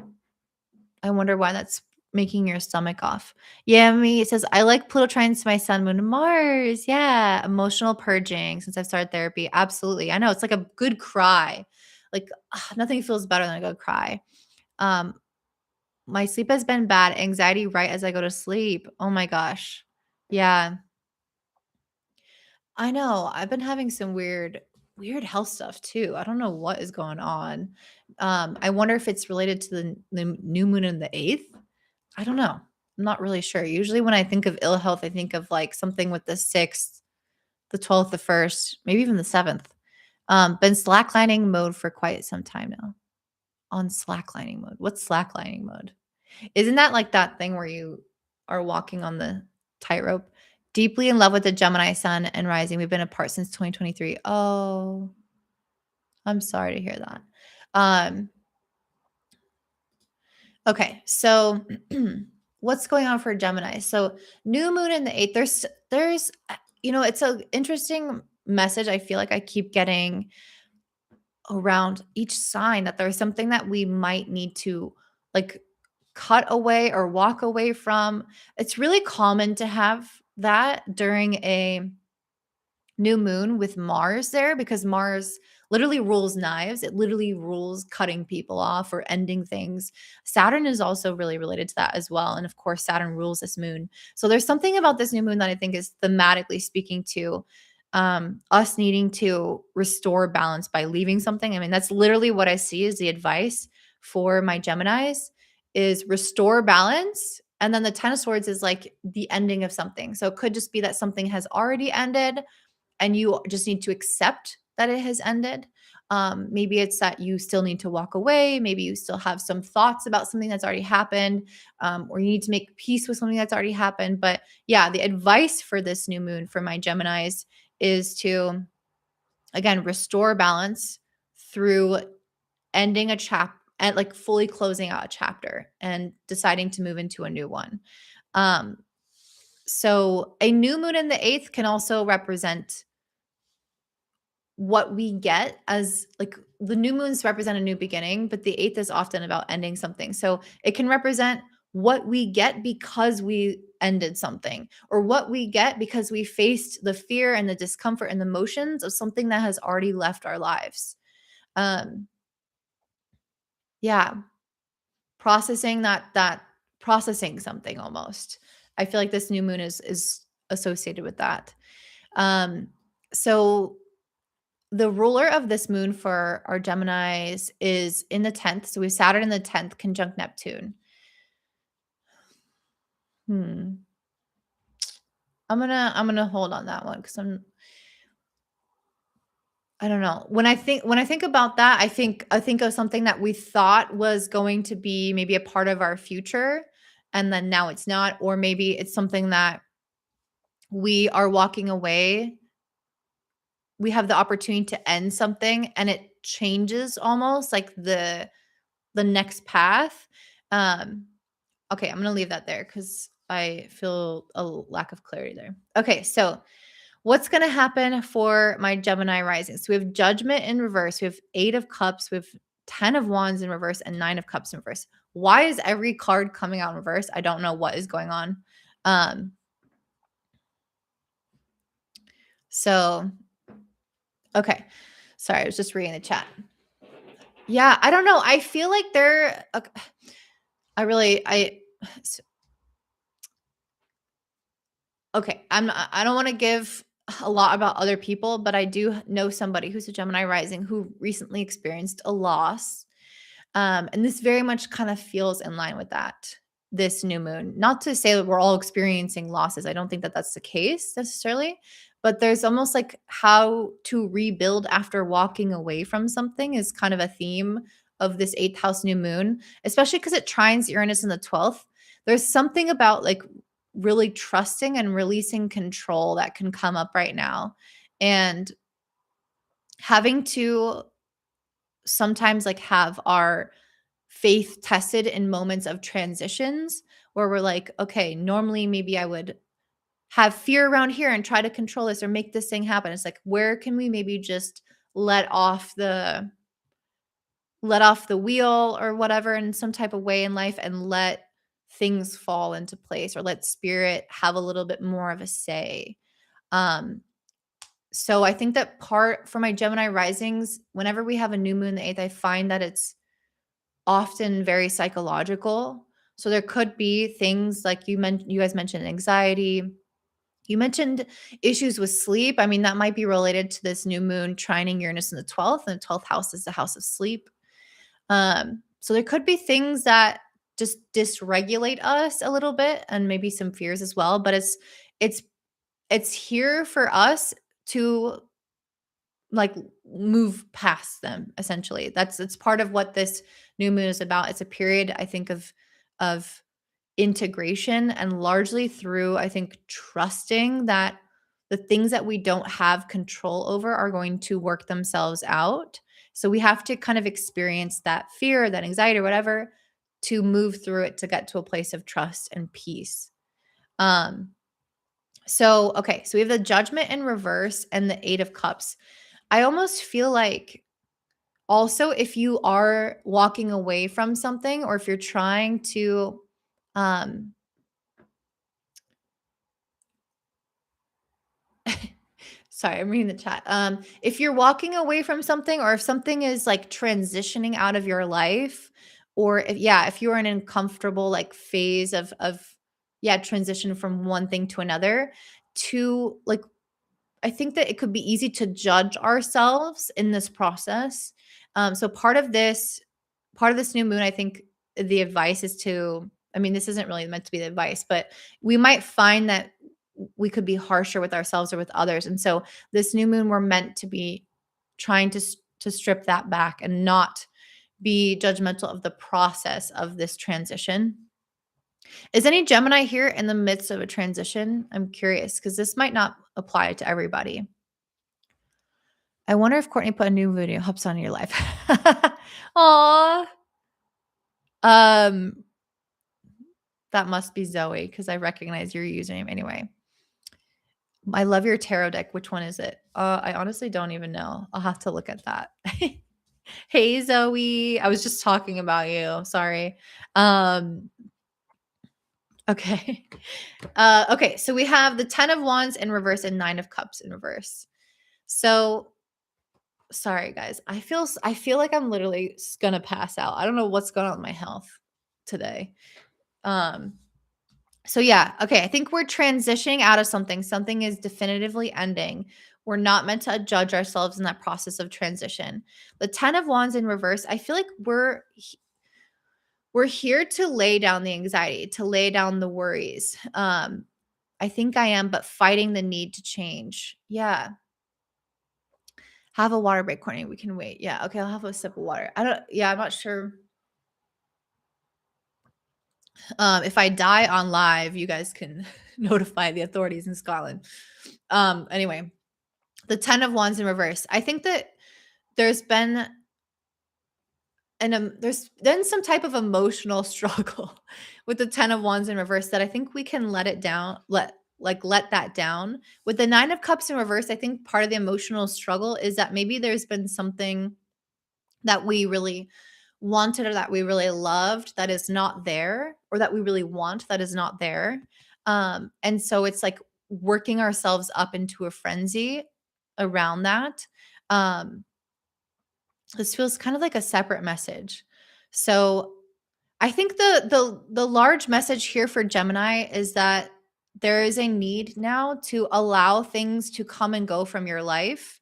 wonder why that's making your stomach off. Yeah, me, it says, I like Pluto trines my sun, moon, and Mars. Yeah. Emotional purging since I've started therapy. Absolutely. I know. It's like a good cry. Like nothing feels better than a good cry. My sleep has been bad. Anxiety right as I go to sleep. Oh my gosh. Yeah. I know. I've been having some weird health stuff too. I don't know what is going on. I wonder if it's related to the new moon in the 8th. I don't know. I'm not really sure. Usually when I think of ill health, I think of like something with the 6th, the 12th, the 1st, maybe even the 7th. Been slacklining mode for quite some time now. On slacklining mode. What's slacklining mode? Isn't that like that thing where you are walking on the tightrope? Deeply in love with the Gemini sun and rising. We've been apart since 2023. Oh, I'm sorry to hear that. Okay, so what's going on for Gemini? So new moon in the 8th. There's it's an interesting message. I feel like I keep getting around each sign that there's something that we might need to like cut away or walk away from. It's really common to have that during a new moon with Mars there because Mars literally rules knives. It literally rules cutting people off or ending things. Saturn is also really related to that as well. And of course, Saturn rules this moon. So there's something about this new moon that I think is thematically speaking to us needing to restore balance by leaving something. I mean, that's literally what I see as the advice for my Geminis is restore balance. And then the 10 of swords is like the ending of something. So it could just be that something has already ended and you just need to accept that it has ended. Maybe it's that you still need to walk away. Maybe you still have some thoughts about something that's already happened, or you need to make peace with something that's already happened. But yeah, the advice for this new moon for my Geminis is to, again, restore balance through ending a chapter and like fully closing out a chapter and deciding to move into a new one. So a new moon in the 8th can also represent what we get as like the new moons represent a new beginning, but the 8th is often about ending something. So it can represent what we get because we ended something or what we get because we faced the fear and the discomfort and the emotions of something that has already left our lives. Yeah, processing that processing something almost. I feel like this new moon is associated with that. So the ruler of this moon for our Geminis is in the 10th. So we have Saturn in the 10th conjunct Neptune. I'm gonna hold on that one because I don't know. When I think about that, I think of something that we thought was going to be maybe a part of our future, and then now it's not, or maybe it's something that we are walking away. We have the opportunity to end something and it changes almost like the next path. Um, okay, I'm gonna leave that there because I feel a lack of clarity there. Okay, so what's going to happen for my Gemini rising? So we have Judgment in reverse. We have Eight of Cups. We have 10 of Wands in reverse and Nine of Cups in reverse. Why is every card coming out in reverse? I don't know what is going on. Um, so, okay. Sorry, I was just reading the chat. Yeah, I don't know. I feel like I okay, I don't want to give a lot about other people, but I do know somebody who's a Gemini rising who recently experienced a loss. And this very much kind of feels in line with that, this new moon. Not to say that we're all experiencing losses. I don't think that that's the case necessarily, but there's almost like how to rebuild after walking away from something is kind of a theme of this eighth house new moon, especially because it trines Uranus in the 12th. There's something about like really trusting and releasing control that can come up right now. And having to sometimes like have our faith tested in moments of transitions where we're like, okay, normally maybe I would have fear around here and try to control this or make this thing happen. It's like, where can we maybe just let off the let off the wheel or whatever in some type of way in life and let things fall into place or let spirit have a little bit more of a say. Um, so I think that part for my Gemini risings, whenever we have a new moon the 8th, I find that it's often very psychological. So there could be things like you guys mentioned anxiety. You mentioned issues with sleep. I mean, that might be related to this new moon trining Uranus in the 12th, and the 12th house is the house of sleep. So there could be things that just dysregulate us a little bit and maybe some fears as well, but it's it's here for us to like move past them essentially. It's part of what this new moon is about. It's a period I think of integration and largely through I think trusting that the things that we don't have control over are going to work themselves out. So we have to kind of experience that fear, that anxiety or whatever to move through it to get to a place of trust and peace. Um so okay, so we have the Judgment in reverse and the 8 of Cups. I almost feel like also if you are walking away from something or if you're trying to um sorry, I'm reading the chat. If you're walking away from something or if something is like transitioning out of your life or if you're in an uncomfortable like phase of transition from one thing to another to like I think that it could be easy to judge ourselves in this process. So part of this new moon, I think the advice is to, I mean, this isn't really meant to be the advice, but we might find that we could be harsher with ourselves or with others. And so this new moon, we're meant to be trying to strip that back and not be judgmental of the process of this transition. Is any Gemini here in the midst of a transition? I'm curious because this might not apply to everybody. I wonder if Courtney put a new video helps on your life. Aw. Um, that must be Zoe because I recognize your username anyway. I love your tarot deck. Which one is it? I honestly don't even know. I'll have to look at that. Hey Zoe, I was just talking about you. Sorry. Okay. Okay, so we have the 10 of Wands in reverse and 9 of Cups in reverse. So sorry guys. I feel like I'm literally gonna pass out. I don't know what's going on with my health today. Um so yeah, okay, I think we're transitioning out of something. Something is definitively ending. We're not meant to judge ourselves in that process of transition. The 10 of Wands in reverse, I feel like we're here to lay down the anxiety, to lay down the worries. I think I am, but fighting the need to change. Yeah. Have a water break, Courtney. We can wait. Yeah. Okay. I'll have a sip of water. I'm not sure. If I die on live, you guys can notify the authorities in Scotland. Anyway, the 10 of Wands in reverse. I think that there's been there's been some type of emotional struggle with the 10 of Wands in reverse that I think we can let it down, let that down. With the 9 of Cups in reverse, I think part of the emotional struggle is that maybe there's been something that we really wanted or that we really loved that is not there, or that we really want that is not there. And so it's like working ourselves up into a frenzy around that. Um, this feels kind of like a separate message. So I think the large message here for Gemini is that there is a need now to allow things to come and go from your life,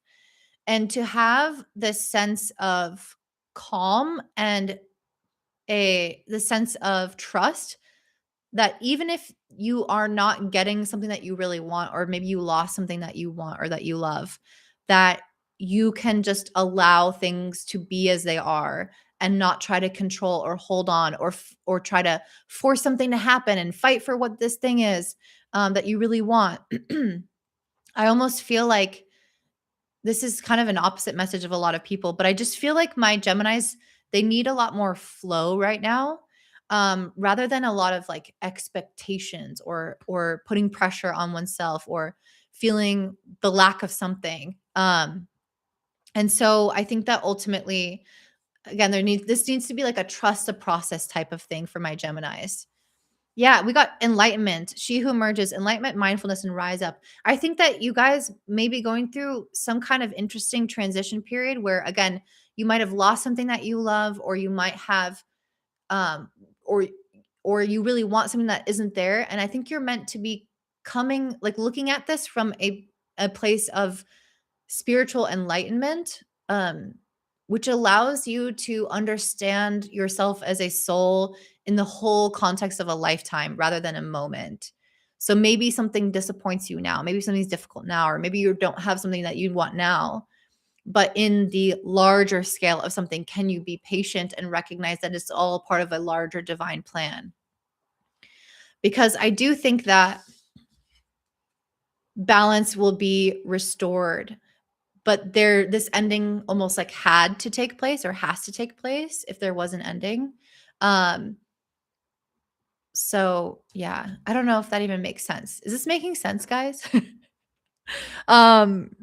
and to have this sense of calm and the sense of trust that even if you are not getting something that you really want, or maybe you lost something that you want or that you love, that you can just allow things to be as they are and not try to control or hold on, or try to force something to happen and fight for what this thing is, that you really want. I almost feel like this is kind of an opposite message of a lot of people, but I just feel like my Geminis, they need a lot more flow right now, rather than a lot of like expectations, or putting pressure on oneself, or feeling the lack of something. And so I think that ultimately, again, this needs to be like a trust the process type of thing for my Geminis. Yeah, we got enlightenment. She who emerges, enlightenment, mindfulness, and rise up. I think that you guys may be going through some kind of interesting transition period where, again, you might have lost something that you love, or you might have, um, or you really want something that isn't there. And I think you're meant to be looking at this from a place of spiritual enlightenment, which allows you to understand yourself as a soul in the whole context of a lifetime rather than a moment. So maybe something disappoints you now, maybe something's difficult now, or maybe you don't have something that you want now. But in the larger scale of something, can you be patient and recognize that it's all part of a larger divine plan? Because I do think that balance will be restored, but this ending almost like had to take place, or has to take place if there was an ending. Um, so yeah, I don't know if that even makes sense. Is this making sense, guys? um,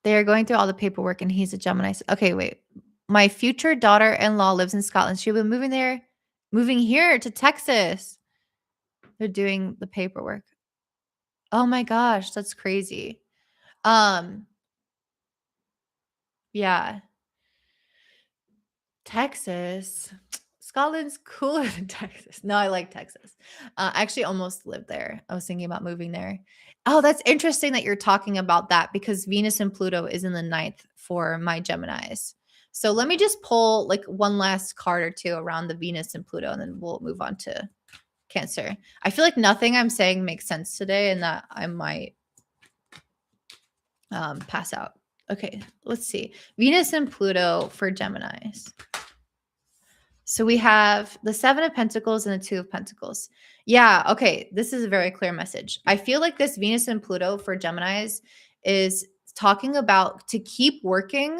they're going through all the paperwork, and he's a Gemini. Okay, wait. My future daughter-in-law lives in Scotland. She'll be moving here to Texas. They're doing the paperwork. Oh my gosh, that's crazy. Um, yeah. Texas. Scotland's cooler than Texas. No, I like Texas. I actually almost lived there. I was thinking about moving there. Oh, that's interesting that you're talking about that, because Venus and Pluto is in the ninth for my Geminis. So let me just pull like one last card or two around the Venus and Pluto, and then we'll move on to Cancer. I feel like nothing I'm saying makes sense today, and that I might pass out. Okay, let's see. Venus and Pluto for Geminis. So we have the 7 of Pentacles and the 2 of Pentacles. Yeah, okay. This is a very clear message. I feel like this Venus and Pluto for Geminis is talking about to keep working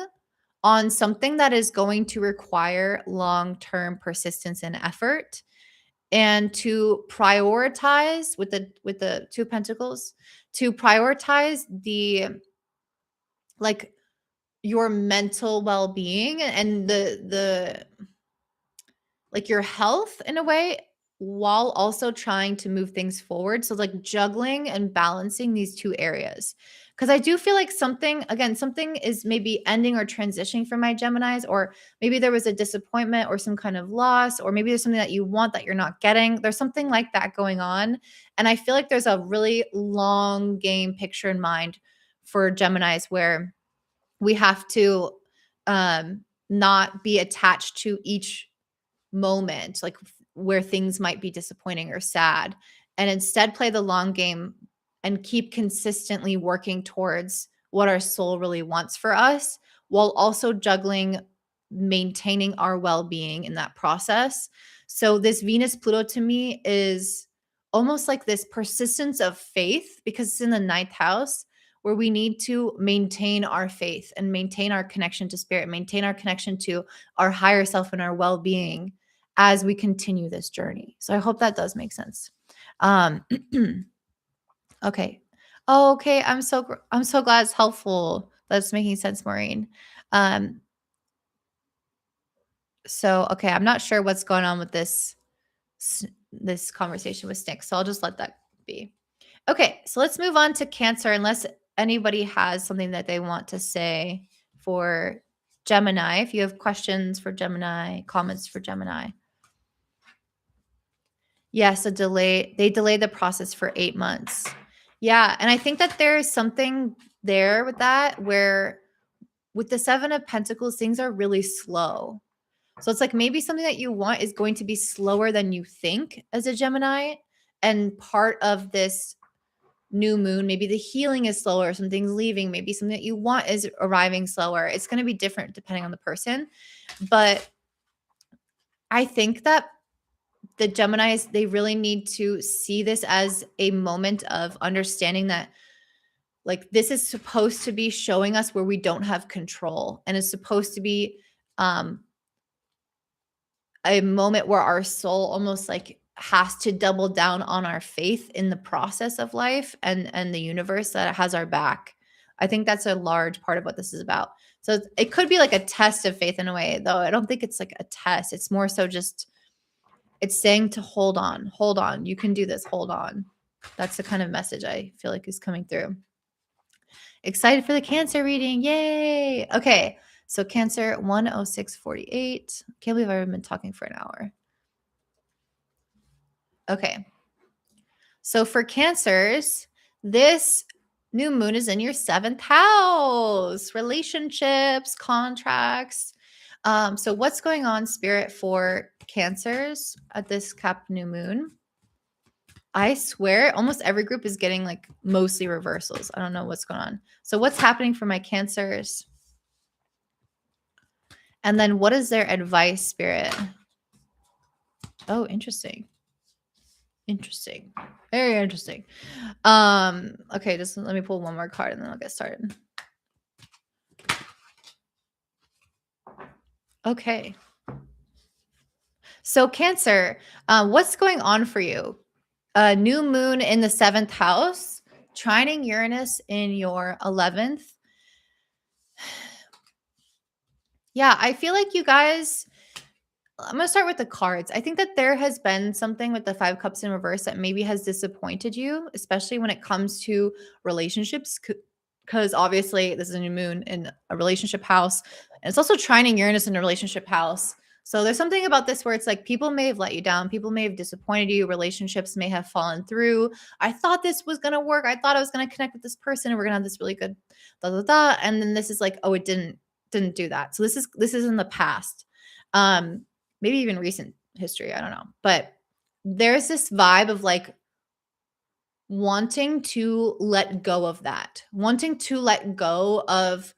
on something that is going to require long-term persistence and effort, and to prioritize with the 2 of Pentacles, to prioritize the like your mental well-being and the like your health in a way, while also trying to move things forward. So like juggling and balancing these two areas. Because I do feel like something is maybe ending or transitioning for my Geminis, or maybe there was a disappointment or some kind of loss, or maybe there's something that you want that you're not getting. There's something like that going on. And I feel like there's a really long game picture in mind for Geminis, where we have to not be attached to each moment, like where things might be disappointing or sad, and instead play the long game and keep consistently working towards what our soul really wants for us, while also juggling maintaining our well-being in that process. So this Venus Pluto to me is almost like this persistence of faith, because it's in the ninth house, where we need to maintain our faith and maintain our connection to spirit, maintain our connection to our higher self and our well-being as we continue this journey. So I hope that does make sense. Um, okay. Oh, okay. I'm so glad it's helpful. That's making sense, Maureen. Um, so okay, I'm not sure what's going on with this conversation with Snick, so I'll just let that be. Okay, so let's move on to Cancer, unless anybody has something that they want to say for Gemini. If you have questions for Gemini, comments for Gemini. Yes, they delayed the process for 8 months. Yeah, and I think that there's something there with that, where with the 7 of Pentacles, things are really slow. So it's like maybe something that you want is going to be slower than you think as a Gemini. And part of this new moon, maybe the healing is slower, something's leaving, maybe something that you want is arriving slower. It's going to be different depending on the person. But I think that the Geminis, they really need to see this as a moment of understanding that, like, this is supposed to be showing us where we don't have control, and it's supposed to be a moment where our soul almost like has to double down on our faith in the process of life and the universe that has our back. I think that's a large part of what this is about. So it could be like a test of faith in a way, though I don't think it's like a test. It's more so just, it's saying to hold on, you can do this, hold on. That's the kind of message I feel like is coming through. Excited for the Cancer reading. Yay. Okay. So Cancer 10648. Can't believe I've been talking for an hour. Okay. So for Cancers, this new moon is in your 7th house, relationships, contracts. So what's going on, Spirit, for Cancers at this Cap new moon? I swear almost every group is getting like mostly reversals. I don't know what's going on. So what's happening for my Cancers? And then what is their advice, Spirit? Oh, interesting. Interesting. Very interesting. Okay, just let me pull one more card and then I'll get started. Okay. So Cancer, what's going on for you? New moon in the 7th house, trining Uranus in your 11th. Yeah, I feel like you guys, I'm going to start with the cards. I think that there has been something with the 5 cups in reverse that maybe has disappointed you, especially when it comes to relationships, because obviously this is a new moon in a relationship house, and it's also trining Uranus in a relationship house. So there's something about this where it's like people may have let you down, people may have disappointed you, relationships may have fallen through. I thought this was going to work. I thought I was going to connect with this person and we're going to have this really good and then this is like, oh, it didn't do that. So this is in the past. Maybe even recent history, I don't know. But there's this vibe of like wanting to let go of that, wanting to let go of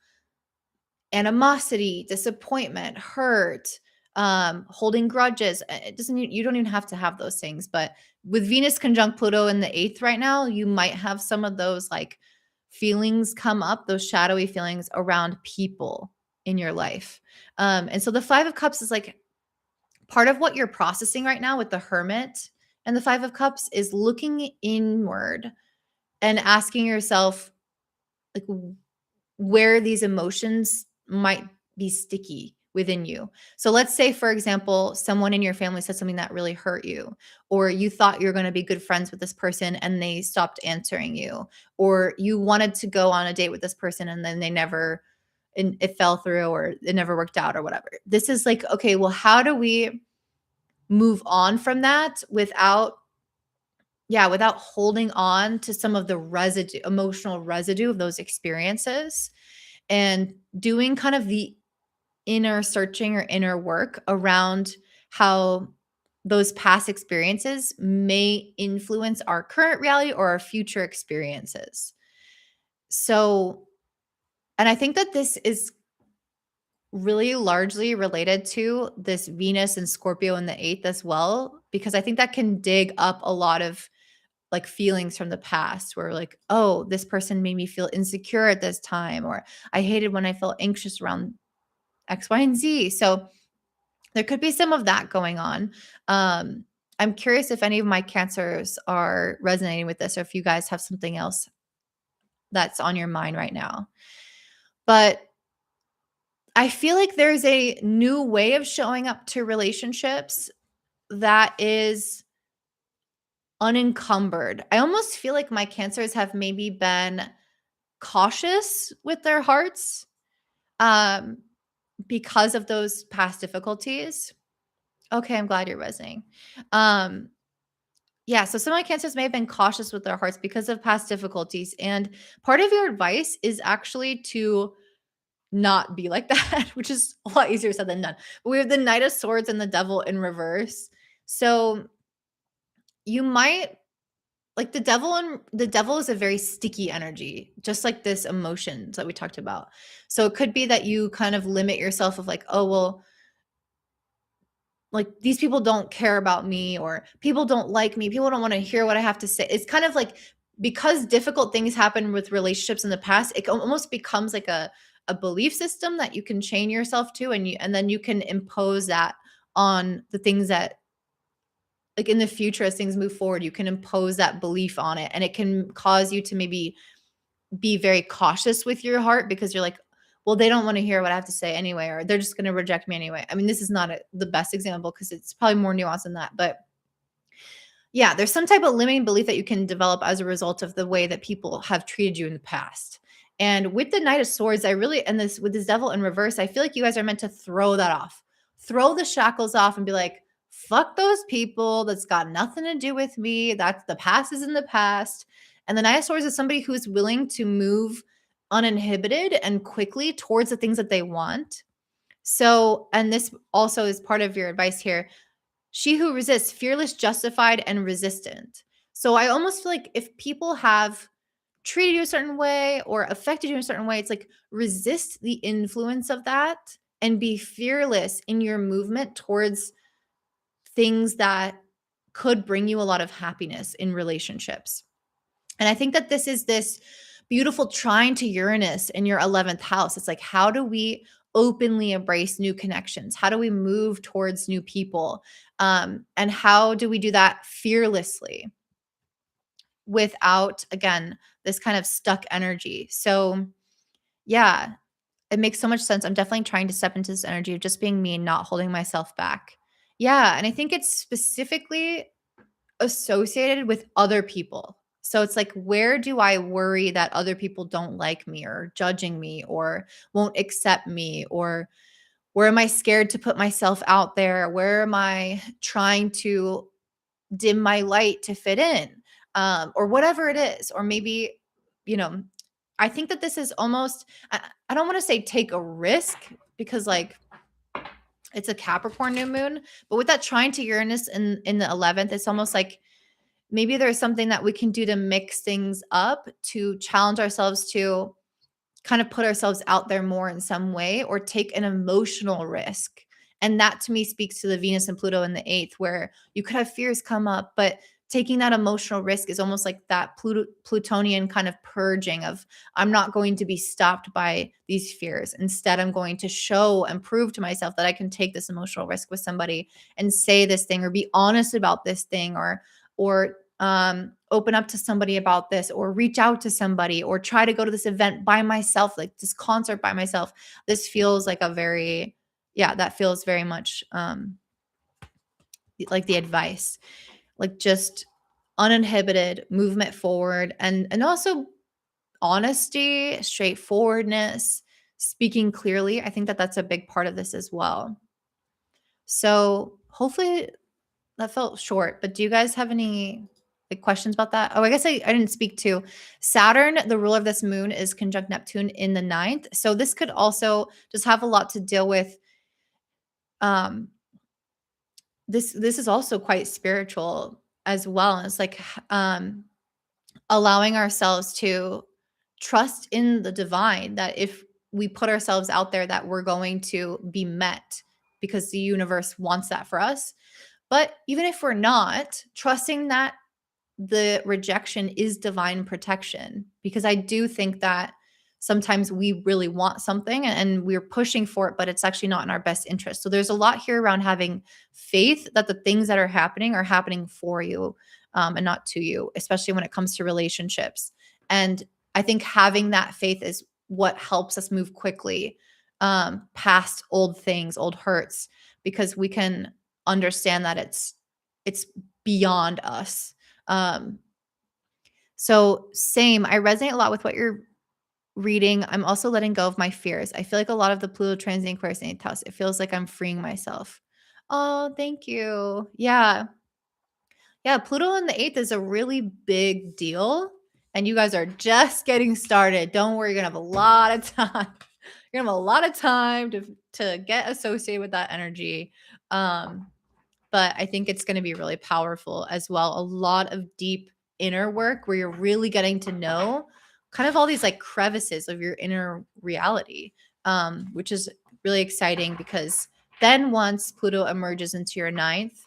animosity, disappointment, hurt, holding grudges. It doesn't, you don't even have to have those things. But with Venus conjunct Pluto in the 8th right now, you might have some of those like feelings come up, those shadowy feelings around people in your life. And so the 5 of Cups is like, part of what you're processing right now with the Hermit and the 5 of Cups is looking inward and asking yourself, like, where these emotions might be sticky within you. So let's say, for example, someone in your family said something that really hurt you, or you thought you were going to be good friends with this person and they stopped answering you, or you wanted to go on a date with this person and then and it fell through or it never worked out or whatever. This is like, okay, well, how do we move on from that without holding on to some of the emotional residue of those experiences, and doing kind of the inner searching or inner work around how those past experiences may influence our current reality or our future experiences. So, and I think that this is really largely related to this Venus and Scorpio in the 8th as well, because I think that can dig up a lot of like feelings from the past where like, oh, this person made me feel insecure at this time, or I hated when I felt anxious around X, Y, and Z. So there could be some of that going on. I'm curious if any of my cancers are resonating with this or if you guys have something else that's on your mind right now. But I feel like there's a new way of showing up to relationships that is unencumbered. I almost feel like my cancers have maybe been cautious with their hearts um, because of those past difficulties. Okay, I'm glad you're resonating. Um, yeah, so some of my cancers may have been cautious with their hearts because of past difficulties. And part of your advice is actually to not be like that, which is a lot easier said than done. But we have the Knight of Swords and the Devil in reverse. So you might like the devil is a very sticky energy, just like this emotions that we talked about. So it could be that you kind of limit yourself of like, oh, well, like these people don't care about me or people don't like me. People don't want to hear what I have to say. It's kind of like because difficult things happen with relationships in the past, it almost becomes like a belief system that you can chain yourself to and then you can impose that on the things that like in the future as things move forward, you can impose that belief on it and it can cause you to maybe be very cautious with your heart because you're like, well, they don't want to hear what I have to say anyway, or they're just going to reject me anyway. I mean, this is not the best example because it's probably more nuanced than that. But yeah, there's some type of limiting belief that you can develop as a result of the way that people have treated you in the past. And with the Knight of Swords, I really, and this with this Devil in reverse, I feel like you guys are meant to throw that off, throw the shackles off and be like, fuck those people. That's got nothing to do with me. That's the past is in the past. And the Knight of Swords is somebody who's willing to move uninhibited and quickly towards the things that they want. So, and this also is part of your advice here. She who resists, fearless, justified, and resistant. So I almost feel like if people have treated you a certain way or affected you in a certain way, it's like resist the influence of that and be fearless in your movement towards things that could bring you a lot of happiness in relationships. And I think that this is this beautiful trine to Uranus in your 11th house. It's like, how do we openly embrace new connections? How do we move towards new people? And how do we do that fearlessly without, again, this kind of stuck energy? So, yeah, it makes so much sense. I'm definitely trying to step into this energy of just being me and not holding myself back. Yeah. And I think it's specifically associated with other people. So it's like, where do I worry that other people don't like me or judging me or won't accept me? Or where am I scared to put myself out there? Where am I trying to dim my light to fit in? Or whatever it is. Or maybe, you know, I think that this is almost, I don't want to say take a risk because like it's a Capricorn new moon, but with that trine to Uranus in the 11th, it's almost like maybe there's something that we can do to mix things up, to challenge ourselves to kind of put ourselves out there more in some way or take an emotional risk. And that to me speaks to the Venus and Pluto in the 8th, where you could have fears come up, but taking that emotional risk is almost like that Plutonian kind of purging of, I'm not going to be stopped by these fears. Instead, I'm going to show and prove to myself that I can take this emotional risk with somebody and say this thing or be honest about this thing or open up to somebody about this or reach out to somebody or try to go to this event by myself, like this concert by myself. This feels like that feels very much like the advice, like just uninhibited movement forward and also honesty, straightforwardness, speaking clearly. I think that that's a big part of this as well. So hopefully that felt short, but do you guys have any like questions about that? Oh, I guess I didn't speak to Saturn. The ruler of this moon is conjunct Neptune in the 9th. So this could also just have a lot to deal with this is also quite spiritual as well. And it's like allowing ourselves to trust in the divine, that if we put ourselves out there, that we're going to be met because the universe wants that for us. But even if we're not, trusting that the rejection is divine protection, because I do think that sometimes we really want something and we're pushing for it, but it's actually not in our best interest. So there's a lot here around having faith that the things that are happening for you, and not to you, especially when it comes to relationships. And I think having that faith is what helps us move quickly past old things, old hurts, because we can understand that it's beyond us. So same, I resonate a lot with what you're reading. I'm also letting go of my fears. I feel like a lot of the Pluto transit Aquarius in 8th house, it feels like I'm freeing myself. Oh, thank you. Yeah. Yeah, Pluto in the 8th is a really big deal. And you guys are just getting started. Don't worry, you're gonna have a lot of time. You're gonna have a lot of time to get associated with that energy. But I think it's going to be really powerful as well. A lot of deep inner work where you're really getting to know kind of all these like crevices of your inner reality, which is really exciting, because then once Pluto emerges into your 9th,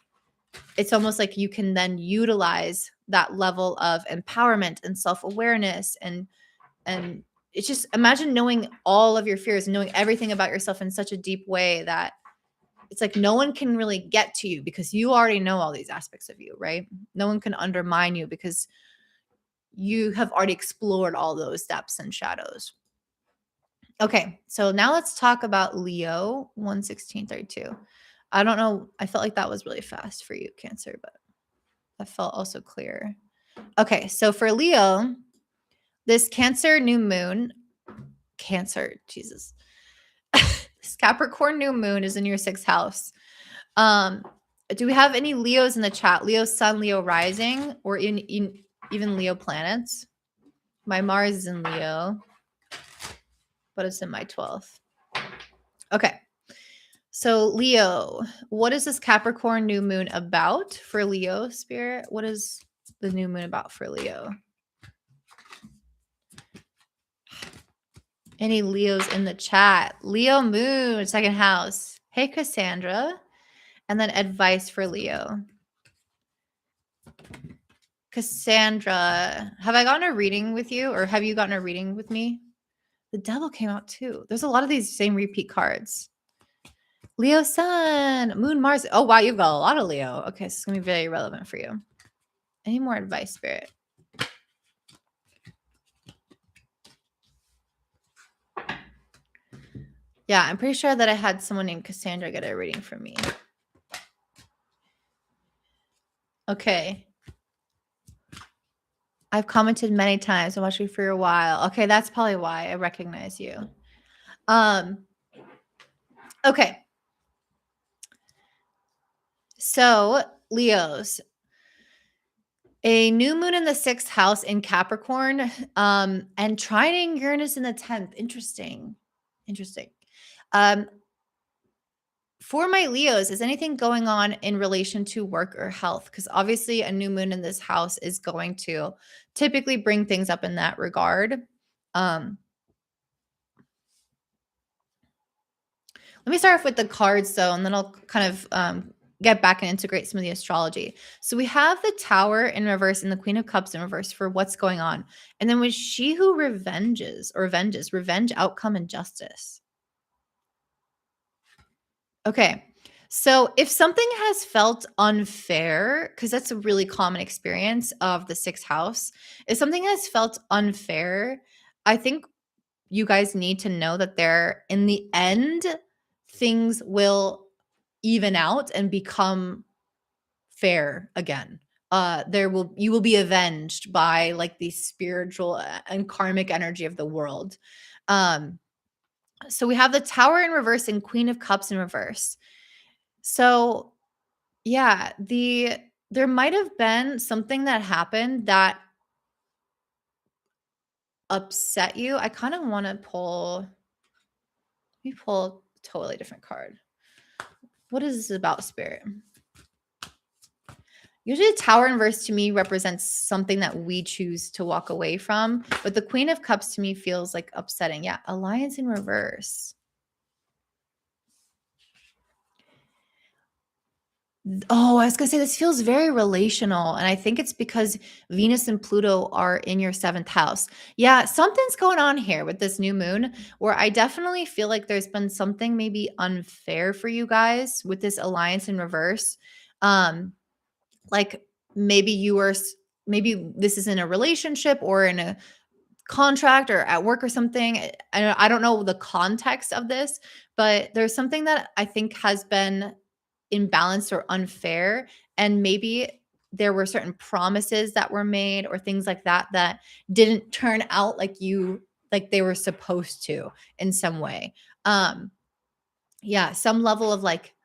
it's almost like you can then utilize that level of empowerment and self-awareness, and it's just, imagine knowing all of your fears and knowing everything about yourself in such a deep way that it's like no one can really get to you because you already know all these aspects of you, right? No one can undermine you because you have already explored all those depths and shadows. Okay, so now let's talk about Leo 11632. I don't know. I felt like that was really fast for you, Cancer, but that felt also clear. Okay, so for Leo, this Cancer new moon, Cancer, Jesus. This Capricorn new moon is in your 6th house. Do we have any Leos in the chat? Leo sun, Leo rising, or even Leo planets? My Mars is in Leo, but it's in my 12th. Okay. So Leo, what is this Capricorn new moon about for Leo spirit? What is the new moon about for Leo? Any Leos in the chat? Leo moon, 2nd house. Hey, Cassandra. And then advice for Leo. Cassandra, have I gotten a reading with you, or have you gotten a reading with me? The devil came out too. There's a lot of these same repeat cards. Leo sun, moon, Mars. Oh, wow. You've got a lot of Leo. Okay. So it's going to be very relevant for you. Any more advice, Spirit? Yeah. I'm pretty sure that I had someone named Cassandra get a reading from me. Okay. I've commented many times. I watched you for a while. Okay. That's probably why I recognize you. Okay. So Leos, a new moon in the 6th house in Capricorn, and trining Uranus in the 10th. Interesting. For my Leos, is anything going on in relation to work or health? Because obviously a new moon in this house is going to typically bring things up in that regard. Let me start off with the cards, though, and then I'll kind of get back and integrate some of the astrology. So we have the Tower in reverse and the Queen of Cups in reverse for what's going on. And then with she who revenges, revenge, outcome, and justice. Okay. So if something has felt unfair, because that's a really common experience of the 6th house, if something has felt unfair, I think you guys need to know that in the end, things will even out and become fair again. You will be avenged by like the spiritual and karmic energy of the world. So we have the Tower in reverse and Queen of Cups in reverse. So yeah, there might have been something that happened that upset you. I kind of want to let me pull a totally different card. What is this about, Spirit? Usually the Tower in reverse to me represents something that we choose to walk away from, but the Queen of Cups to me feels like upsetting. Yeah, Alliance in reverse. Oh, I was gonna say this feels very relational, and I think it's because Venus and Pluto are in your 7th house. Yeah, something's going on here with this new moon where I definitely feel like there's been something maybe unfair for you guys with this alliance in reverse. Um, like maybe maybe this is in a relationship or in a contract or at work or something. I don't know the context of this, but there's something that I think has been imbalanced or unfair, and maybe there were certain promises that were made or things like that that didn't turn out like they were supposed to in some way. Um yeah, some level of like,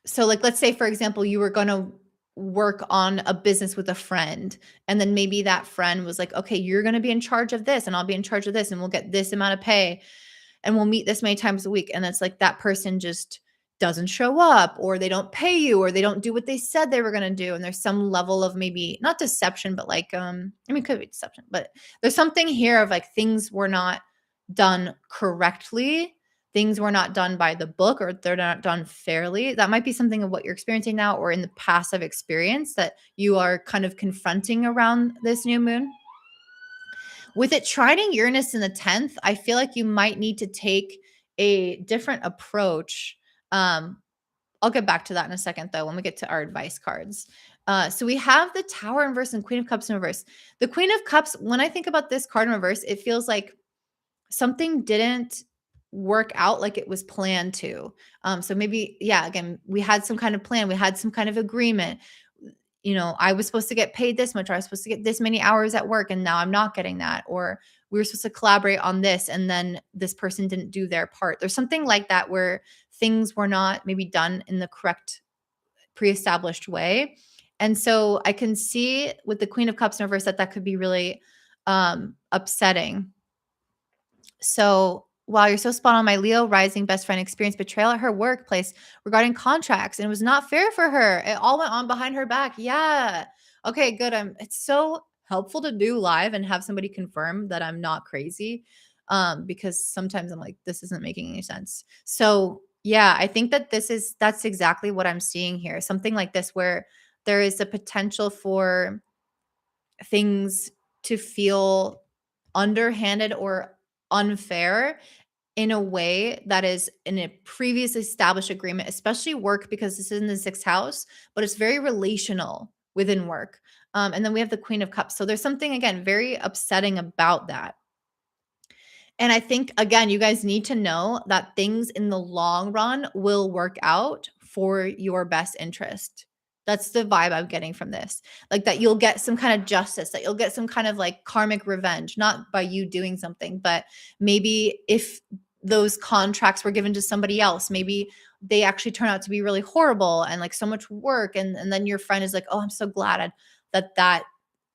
so like let's say for example you were going to work on a business with a friend, and then maybe that friend was like, okay, you're going to be in charge of this and I'll be in charge of this and we'll get this amount of pay and we'll meet this many times a week. And it's like that person just doesn't show up, or they don't pay you, or they don't do what they said they were going to do. And there's some level of maybe not deception, but like, I mean, it could be deception, but there's something here of like things were not done correctly. Things were not done by the book, or they're not done fairly. That might be something of what you're experiencing now, or in the past of experience that you are kind of confronting around this new moon. With it trining Uranus in the 10th, I feel like you might need to take a different approach. Um, I'll get back to that in a second, though, when we get to our advice cards. So we have the Tower in reverse and Queen of Cups in reverse. The Queen of Cups, when I think about this card in reverse, it feels like something didn't work out like it was planned to. So maybe, yeah, again, we had some kind of plan, we had some kind of agreement. You know, I was supposed to get paid this much, or I was supposed to get this many hours at work, and now I'm not getting that. Or we were supposed to collaborate on this, and then this person didn't do their part. There's something like that where things were not maybe done in the correct pre-established way. And so I can see with the Queen of Cups in reverse that that could be really upsetting. So while you're so spot on, my Leo rising best friend experienced betrayal at her workplace regarding contracts, and it was not fair for her. It all went on behind her back. Yeah. Okay, good. It's so helpful to do live and have somebody confirm that I'm not crazy. Because sometimes I'm like, this isn't making any sense. So yeah, I think that that's exactly what I'm seeing here. Something like this where there is a potential for things to feel underhanded or unfair in a way that is in a previous established agreement, especially work, because this is in the 6th house, but it's very relational within work. And then we have the Queen of Cups. So there's something, again, very upsetting about that. And I think, again, you guys need to know that things in the long run will work out for your best interest. That's the vibe I'm getting from this. Like that you'll get some kind of justice, that you'll get some kind of like karmic revenge, not by you doing something, but maybe if those contracts were given to somebody else, maybe they actually turn out to be really horrible and like so much work. And then your friend is like, oh, I'm so glad that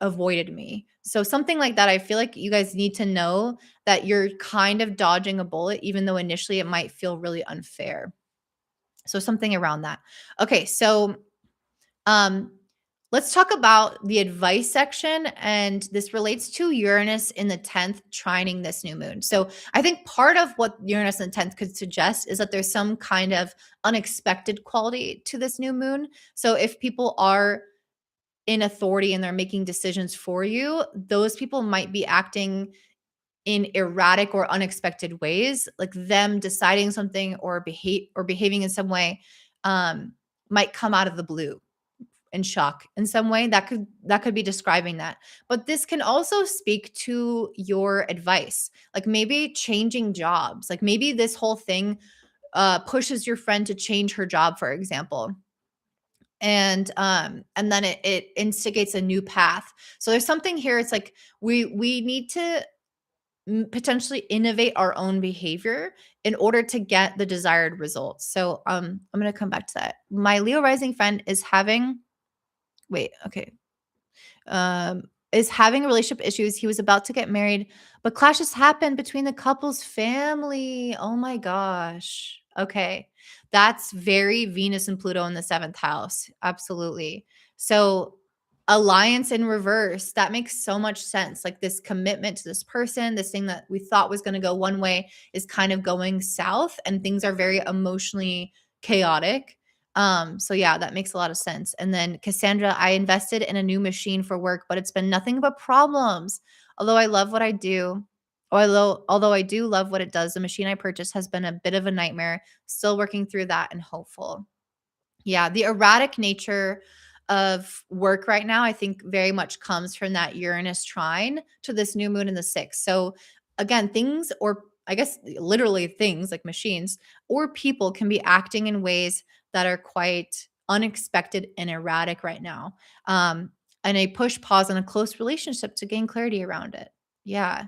avoided me. So something like that, I feel like you guys need to know that you're kind of dodging a bullet, even though initially it might feel really unfair. So something around that. Okay, so um, let's talk about the advice section, and this relates to Uranus in the 10th trining this new moon. So I think part of what Uranus in the 10th could suggest is that there's some kind of unexpected quality to this new moon. So if people are in authority and they're making decisions for you, those people might be acting in erratic or unexpected ways, like them deciding something or behaving in some way might come out of the blue and shock in some way. That could be describing that. But this can also speak to your advice, like maybe changing jobs. Like maybe this whole thing pushes your friend to change her job, for example, and then it instigates a new path. So there's something here. It's like we need to potentially innovate our own behavior in order to get the desired results. So I'm going to come back to that. My Leo rising friend is having wait, okay. Is having relationship issues. He was about to get married, but clashes happened between the couple's family. Oh my gosh. Okay. That's very Venus and Pluto in the 7th house. Absolutely. So, alliance in reverse, that makes so much sense. Like this commitment to this person, this thing that we thought was going to go one way is kind of going south and things are very emotionally chaotic. So yeah, that makes a lot of sense. And then Cassandra, I invested in a new machine for work, but it's been nothing but problems. Although I love what I do, although I do love what it does, the machine I purchased has been a bit of a nightmare. Still working through that and hopeful. Yeah, the erratic nature of work right now, I think very much comes from that Uranus trine to this new moon in the 6th. So again, things, or I guess literally things like machines or people, can be acting in ways that are quite unexpected and erratic right now. Um, and a push pause on a close relationship to gain clarity around it. Yeah.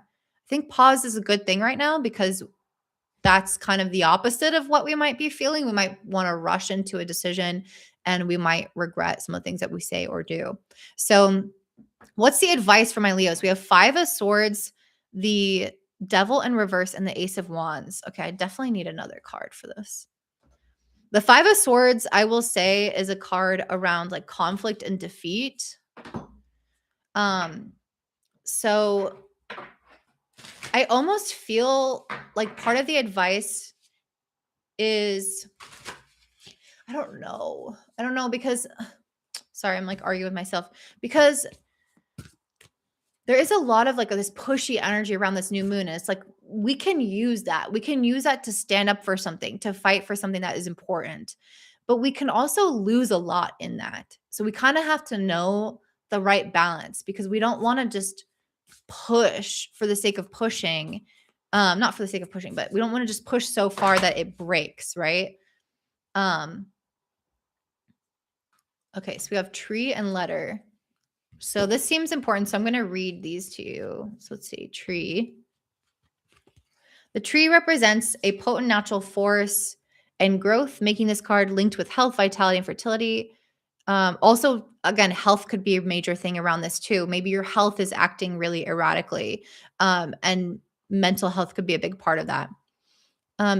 I think pause is a good thing right now because that's kind of the opposite of what we might be feeling. We might want to rush into a decision and we might regret some of the things that we say or do. So, what's the advice for my Leos? We have 5 of swords, the devil in reverse, and the ace of wands. Okay, I definitely need another card for this. The 5 of swords, I will say, is a card around like conflict and defeat. Um, so I almost feel like part of the advice is I don't know. I don't know because sorry, I'm like arguing with myself because there is a lot of like this pushy energy around this new moon. And it's like we can use that. We can use that to stand up for something, to fight for something that is important. But we can also lose a lot in that. So we kind of have to know the right balance because we don't want to just push for the sake of pushing. Not for the sake of pushing, but we don't want to just push so far that it breaks, right? Um, okay, so we have tree and letter. So this seems important. So I'm going to read these to you. So let's see, tree. The tree represents a potent natural force and growth, making this card linked with health, vitality, and fertility. Also, again, health could be a major thing around this too. Maybe your health is acting really erratically, and mental health could be a big part of that.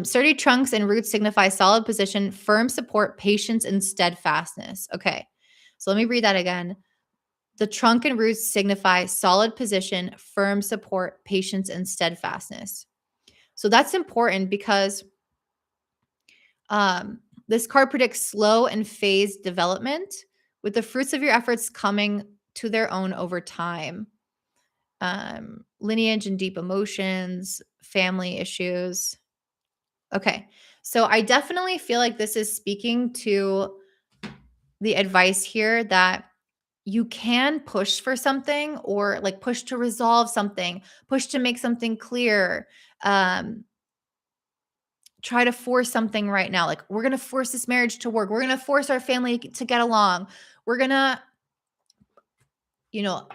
Sturdy trunks and roots signify solid position, firm support, patience, and steadfastness. Okay, so let me read that again. The trunk and roots signify solid position, firm support, patience, and steadfastness. So that's important because this card predicts slow and phased development with the fruits of your efforts coming to their own over time. Lineage and deep emotions, family issues. Okay. So I definitely feel like this is speaking to the advice here that you can push for something or like push to resolve something, push to make something clear. Um, Try to force something right now. Like, we're going to force this marriage to work. We're going to force our family to get along. We're going to, you know,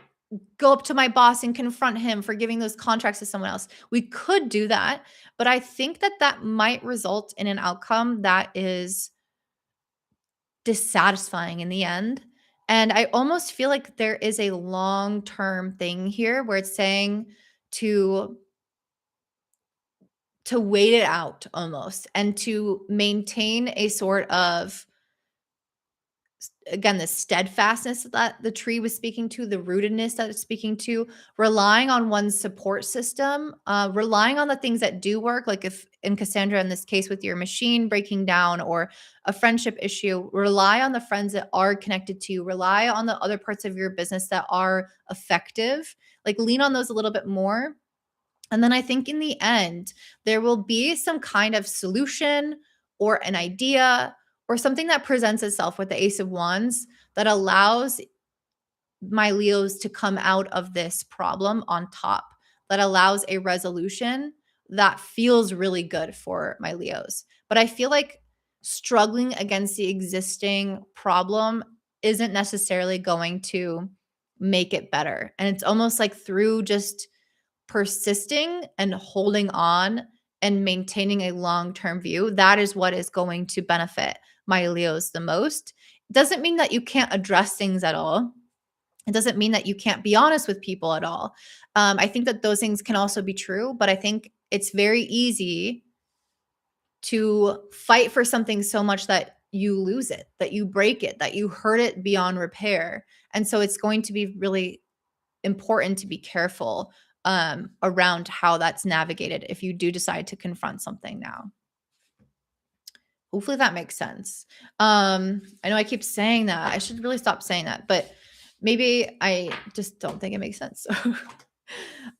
go up to my boss and confront him for giving those contracts to someone else. We could do that, but I think that that might result in an outcome that is dissatisfying in the end. And I almost feel like there is a long-term thing here where it's saying to wait it out almost and to maintain a sort of, again, the steadfastness that the tree was speaking to, the rootedness that it's speaking to, relying on one's support system, relying on the things that do work. Like if in Cassandra, in this case, with your machine breaking down or a friendship issue, rely on the friends that are connected to you, rely on the other parts of your business that are effective, like lean on those a little bit more. And then I think in the end, there will be some kind of solution or an idea or something that presents itself with the Ace of Wands that allows my Leos to come out of this problem on top, that allows a resolution that feels really good for my Leos. But I feel like struggling against the existing problem isn't necessarily going to make it better. And it's almost like through just persisting and holding on and maintaining a long-term view, that is what is going to benefit my Leos the most. It doesn't mean that you can't address things at all. It doesn't mean that you can't be honest with people at all. I think that those things can also be true, but I think it's very easy to fight for something so much that you lose it, that you break it, that you hurt it beyond repair. And so it's going to be really important to be careful around how that's navigated if you do decide to confront something now. Hopefully that makes sense. I know I keep saying that. I should really stop saying that, but maybe I just don't think it makes sense.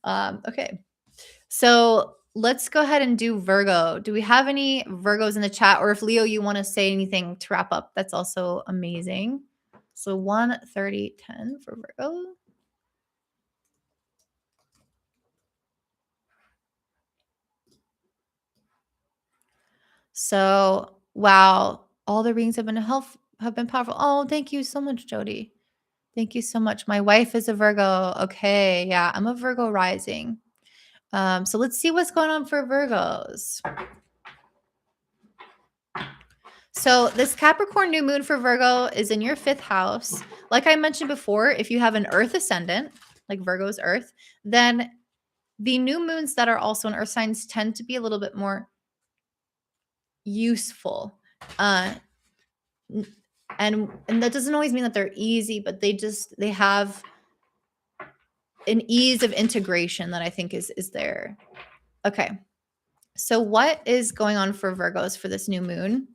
Okay. So let's go ahead and do Virgo. Do we have any Virgos in the chat? Or if Leo, you want to say anything to wrap up, that's also amazing. So 1:30:10 for Virgo. So wow, all the readings have been powerful. Oh, thank you so much, Jody. Thank you so much. My wife is a Virgo. Okay, yeah, I'm a Virgo rising. So let's see what's going on for Virgos. So this Capricorn new moon for Virgo is in your 5th house. Like I mentioned before, if you have an Earth ascendant, like Virgo's Earth, then the new moons that are also in Earth signs tend to be a little bit more useful. And that doesn't always mean that they're easy, but they have an ease of integration that I think is there. Okay. So what is going on for Virgos for this new moon?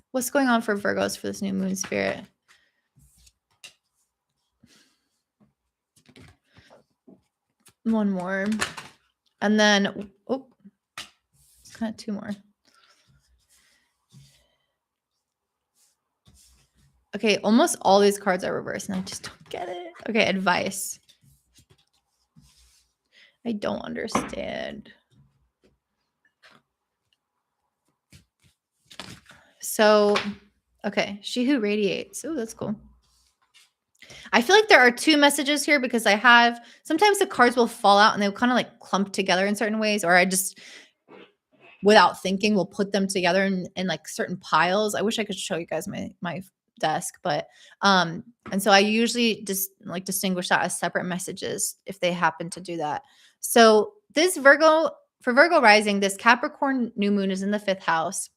What's going on for Virgos for this new moon, Spirit? One more. And then, oh, kind of 2 more. Okay, almost all these cards are reversed and I just don't get it. Okay, advice. I don't understand. So, okay, she who radiates. Oh, that's cool. I feel like there are 2 messages here because I have sometimes the cards will fall out and they'll kind of like clump together in certain ways, or I just without thinking will put them together in like certain piles. I wish I could show you guys my desk, but and so I usually just like distinguish that as separate messages if they happen to do that. So this Virgo for Virgo rising, this Capricorn new moon is in the 5th house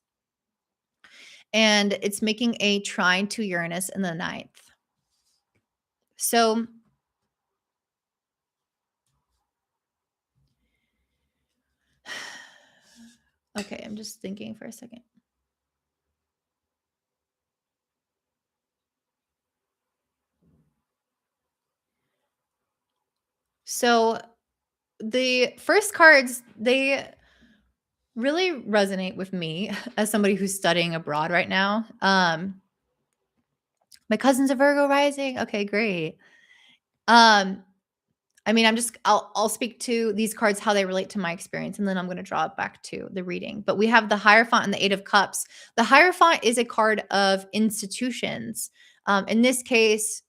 and it's making a trine to Uranus in the 9th. So okay, I'm just thinking for a second. So the first cards, they really resonate with me as somebody who's studying abroad right now. My cousin's a Virgo rising. Okay, great. I mean, I'll speak to these cards how they relate to my experience, and then I'm going to draw it back to the reading. But we have the Hierophant and the 8 of Cups. The Hierophant is a card of institutions. In this case,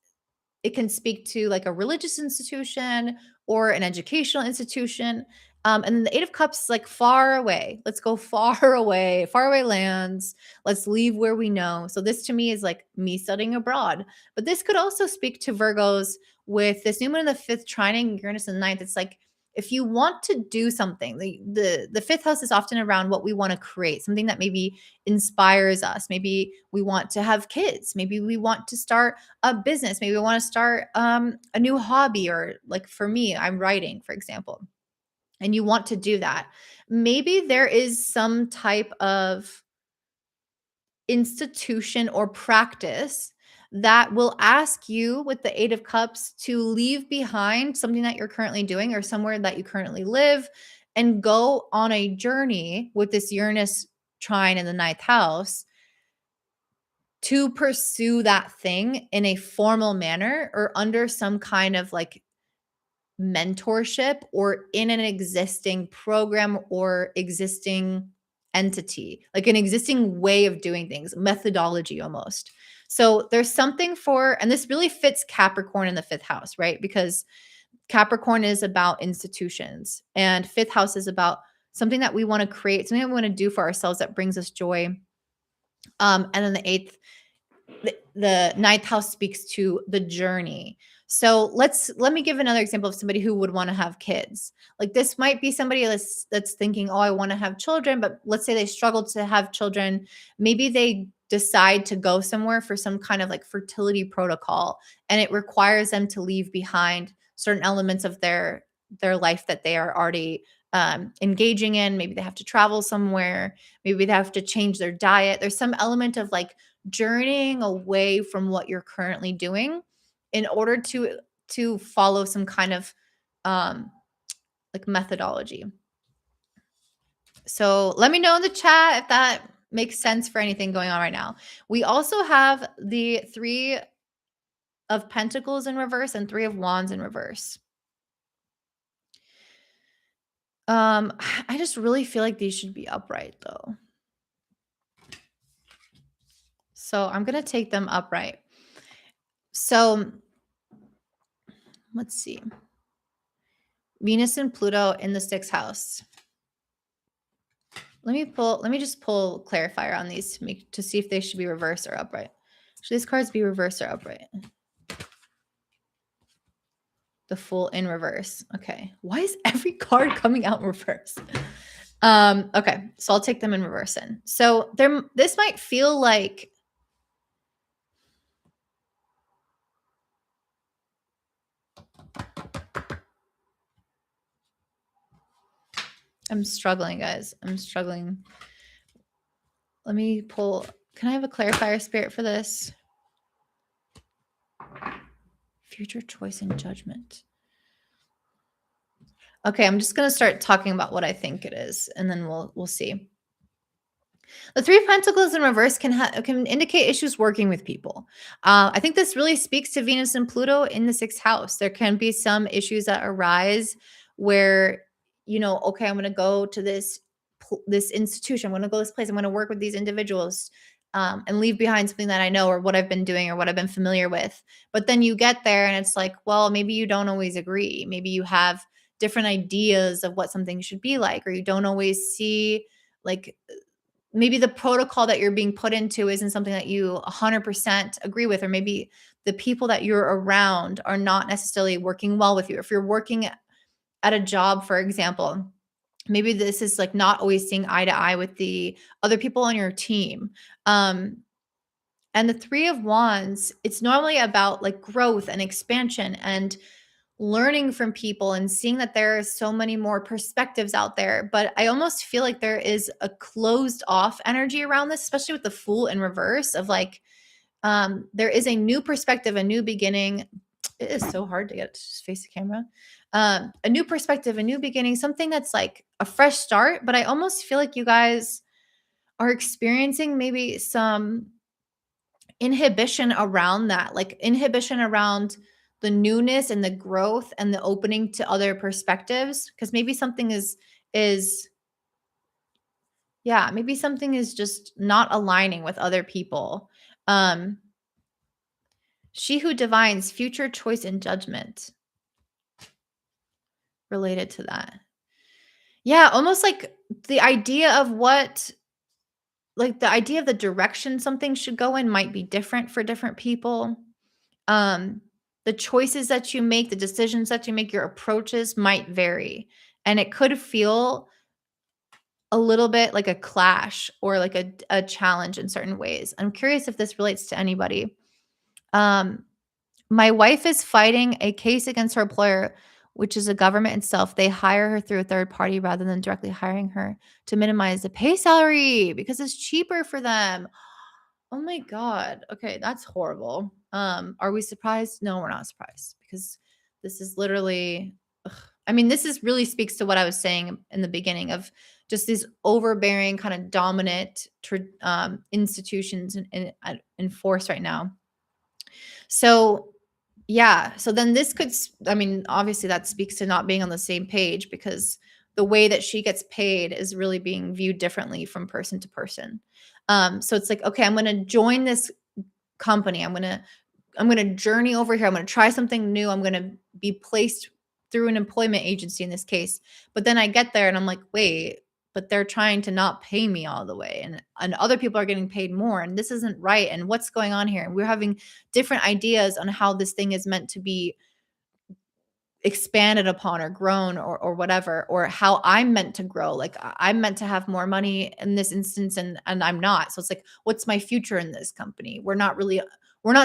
it can speak to like a religious institution or an educational institution. And then the 8 of Cups is like far away. Let's go far away lands. Let's leave where we know. So this to me is like me studying abroad. But this could also speak to Virgos with this new moon in the 5th trining Uranus in the 9th. It's like if you want to do something, the 5th house is often around what we want to create, something that maybe inspires us. Maybe we want to have kids. Maybe we want to start a business. Maybe we want to start a new hobby, or like for me, I'm writing, for example, and you want to do that. Maybe there is some type of institution or practice that will ask you with the 8 of Cups to leave behind something that you're currently doing or somewhere that you currently live and go on a journey with this Uranus trine in the 9th house to pursue that thing in a formal manner or under some kind of like mentorship or in an existing program or existing entity, like an existing way of doing things, methodology almost. So there's something for, and this really fits Capricorn in the 5th house, right? Because Capricorn is about institutions and 5th house is about something that we want to create, something that we want to do for ourselves that brings us joy. And then the 8th the ninth house speaks to the journey. So let me give another example of somebody who would want to have kids. Like this might be somebody that's thinking, oh, I want to have children, but let's say they struggle to have children. Maybe they decide to go somewhere for some kind of like fertility protocol, and it requires them to leave behind certain elements of their life that they are already engaging in. Maybe they have to travel somewhere. Maybe they have to change their diet. There's some element of like journeying away from what you're currently doing in order to follow some kind of um like methodology. So let me know in the chat if that makes sense for anything going on right now. We also have the 3 of Pentacles in reverse and 3 of Wands in reverse. I just really feel like these should be upright though. So I'm going to take them upright. So let's see. Venus and Pluto in the 6th house. Let me just pull clarifier on these to see if they should be reversed or upright. Should these cards be reversed or upright? The Fool in reverse. Okay. Why is every card coming out in reverse? Okay. So I'll take them in reverse then. So this might feel like I'm struggling, guys. I'm struggling. Let me pull. Can I have a clarifier spirit for this? Future choice and judgment. Okay, I'm just going to start talking about what I think it is, and then we'll see. The 3 of Pentacles in reverse can indicate issues working with people. I think this really speaks to Venus and Pluto in the 6th house. There can be some issues that arise where, okay, I'm going to go to this institution. I'm going to go to this place. I'm going to work with these individuals and leave behind something that I know or what I've been doing or what I've been familiar with. But then you get there and it's like, well, maybe you don't always agree. Maybe you have different ideas of what something should be like, or you don't always see like maybe the protocol that you're being put into isn't something that you 100% agree with, or maybe the people that you're around are not necessarily working well with you. If you're working at a job, for example, maybe this is like not always seeing eye to eye with the other people on your team. And the 3 of Wands, it's normally about like growth and expansion and learning from people and seeing that there are so many more perspectives out there. But I almost feel like there is a closed off energy around this, especially with the Fool in reverse of like, there is a new perspective, a new beginning. It is so hard to get to just face the camera. A new perspective, a new beginning, something that's like a fresh start. But I almost feel like you guys are experiencing maybe some inhibition around that, like inhibition around the newness and the growth and the opening to other perspectives, because maybe something is yeah, maybe something is just not aligning with other people. um she who divines, future choice and judgment related to that. Yeah, almost like the idea of the idea of the direction something should go in might be different for different people. um the choices that you make, the decisions that you make, your approaches might vary, and it could feel a little bit like a clash or like a challenge in certain ways. I'm curious if this relates to anybody. um my wife is fighting a case against her employer, which is a government itself. They hire her through a third party rather than directly hiring her to minimize the pay salary because it's cheaper for them. Oh my God. Okay, that's horrible. Are we surprised? No, we're not surprised because this is literally ugh. I mean, this is really speaks to what I was saying in the beginning of just these overbearing, kind of dominant institutions in force right now. So, yeah. So then this could, I mean, obviously that speaks to not being on the same page because the way that she gets paid is really being viewed differently from person to person. So it's like, okay, I'm going to join this company. I'm going to journey over here. I'm going to try something new. I'm going to be placed through an employment agency in this case. But then I get there and I'm like, wait, but they're trying to not pay me all the way, and other people are getting paid more, and this isn't right, and what's going on here? And we're having different ideas on how this thing is meant to be expanded upon or grown or whatever, or how I'm meant to grow. Like I'm meant to have more money in this instance, and I'm not. So it's like, what's my future in this company? We're not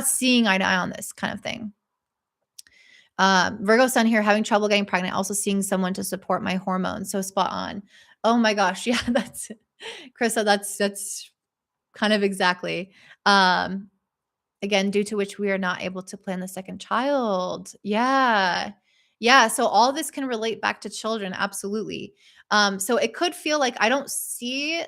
seeing eye to eye on this kind of thing. Virgo sun here, having trouble getting pregnant, also seeing someone to support my hormones. So spot on. Oh my gosh. Yeah, that's Krista, that's kind of exactly. Again, due to which we are not able to plan the second child. Yeah. Yeah. So all this can relate back to children. Absolutely. So it could feel like I don't see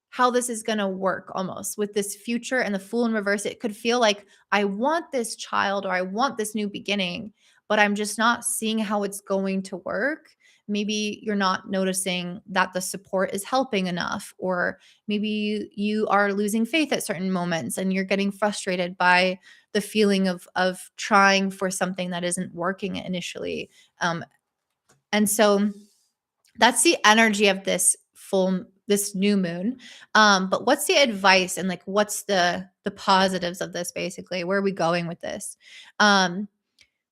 how this is going to work almost with this future and the Fool in reverse. It could feel like I want this child or I want this new beginning, but I'm just not seeing how it's going to work. Maybe you're not noticing that the support is helping enough, or maybe you are losing faith at certain moments and you're getting frustrated by the feeling of trying for something that isn't working initially. And so that's the energy of this new moon. But what's the advice, and like what's the positives of this basically? Where are we going with this?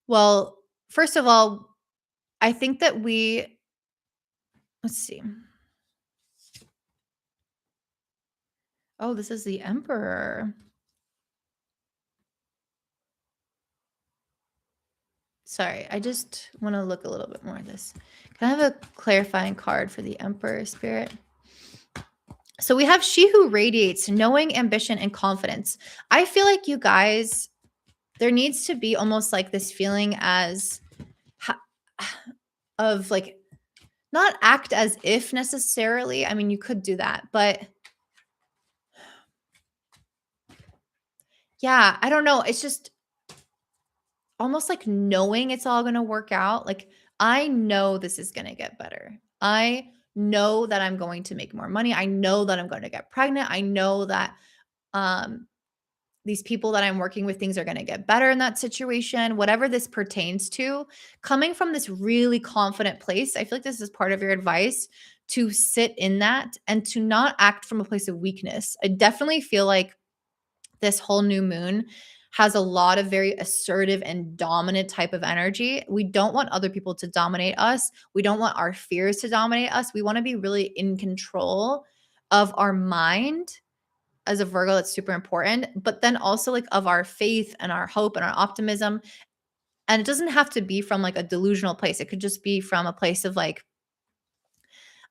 Well, first of all, I think that let's see. Oh, this is the Emperor. Sorry, I just want to look a little bit more at this. Can I have a clarifying card for the Emperor spirit? So we have she who radiates knowing, ambition, and confidence. I feel like you guys, there needs to be almost like this feeling of like, not act as if necessarily. I mean, you could do that, but yeah, I don't know. It's just almost like knowing it's all going to work out. Like, I know this is going to get better. I know that I'm going to make more money. I know that I'm going to get pregnant. I know that um these people that I'm working with, things are going to get better in that situation, whatever this pertains to. Coming from this really confident place, I feel like this is part of your advice, to sit in that and to not act from a place of weakness. I definitely feel like this whole new moon has a lot of very assertive and dominant type of energy. We don't want other people to dominate us. We don't want our fears to dominate us. We want to be really in control of our mind. As a Virgo, that's super important, but then also like of our faith and our hope and our optimism. And it doesn't have to be from like a delusional place. It could just be from a place of like,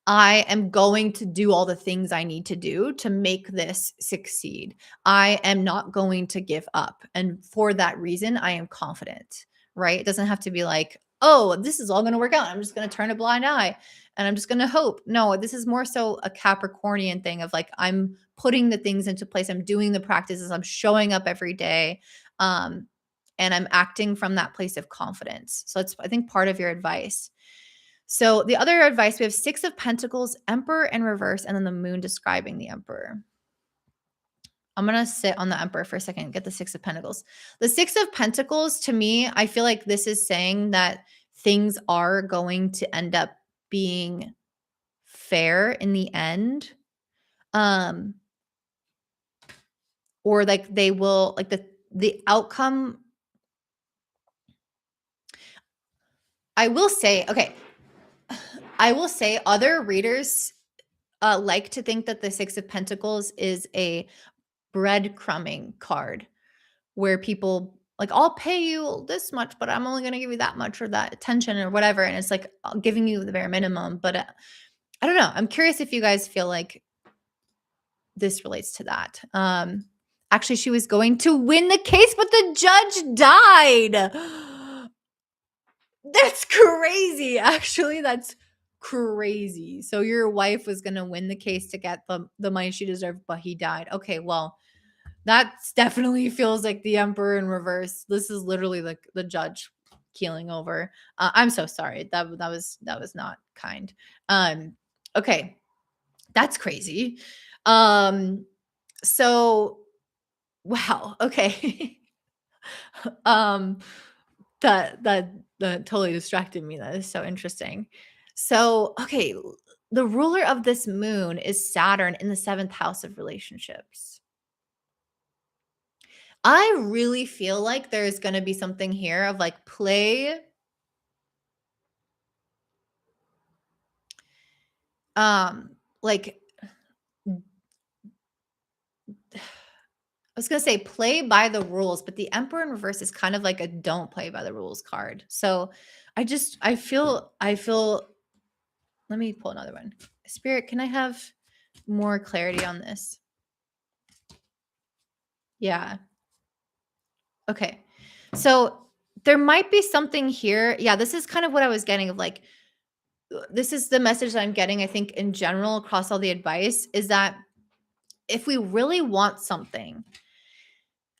I am going to do all the things I need to do to make this succeed. I am not going to give up. And for that reason, I am confident, right? It doesn't have to be like, oh, this is all going to work out. I'm just going to turn a blind eye and I'm just going to hope. No, this is more so a Capricornian thing of like, I'm putting the things into place. I'm doing the practices. I'm showing up every day. Um, and I'm acting from that place of confidence. So it's, I think, part of your advice. So the other advice, we have Six of Pentacles, Emperor in reverse, and then the moon describing the Emperor. I'm going to sit on the Emperor for a second, get the Six of Pentacles. The Six of Pentacles, to me, I feel like this is saying that things are going to end up being fair in the end. Or like they will, like the outcome. I will say, okay, I will say other readers like to think that the Six of Pentacles is a breadcrumbing card where people like, I'll pay you this much, but I'm only going to give you that much or that attention or whatever. And it's like giving you the bare minimum. But I don't know. I'm curious if you guys feel like this relates to that. Actually, she was going to win the case, but the judge died. That's crazy. Actually, that's crazy. So your wife was going to win the case to get the money she deserved, but he died. Okay, well, that definitely feels like the Emperor in reverse. This is literally like the judge keeling over. I'm so sorry. That was not kind. Okay, that's crazy. So wow. Okay. um, that totally distracted me. That is so interesting. So okay, the ruler of this moon is Saturn in the 7th house of relationships. I really feel like there's going to be something here of like play like I was going to say play by the rules, but the Emperor in reverse is kind of like a don't play by the rules card. So I feel let me pull another one. Spirit, can I have more clarity on this? Yeah. Okay. So there might be something here. Yeah, this is kind of what I was getting of like this is the message that I'm getting, I think, in general across all the advice is that if we really want something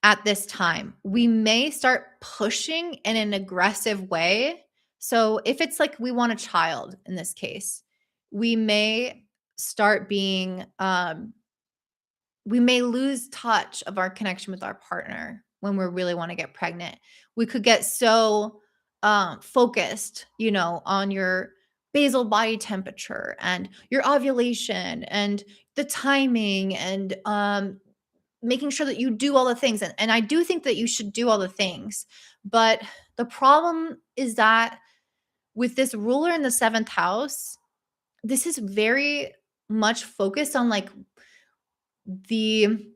at this time, we may start pushing in an aggressive way. So if it's like we want a child in this case, we may start being we may lose touch of our connection with our partner when we really want to get pregnant. We could get so focused, on your basal body temperature and your ovulation and the timing and making sure that you do all the things. And I do think that you should do all the things. But the problem is that with this ruler in the 7th house, this is very much focused on like the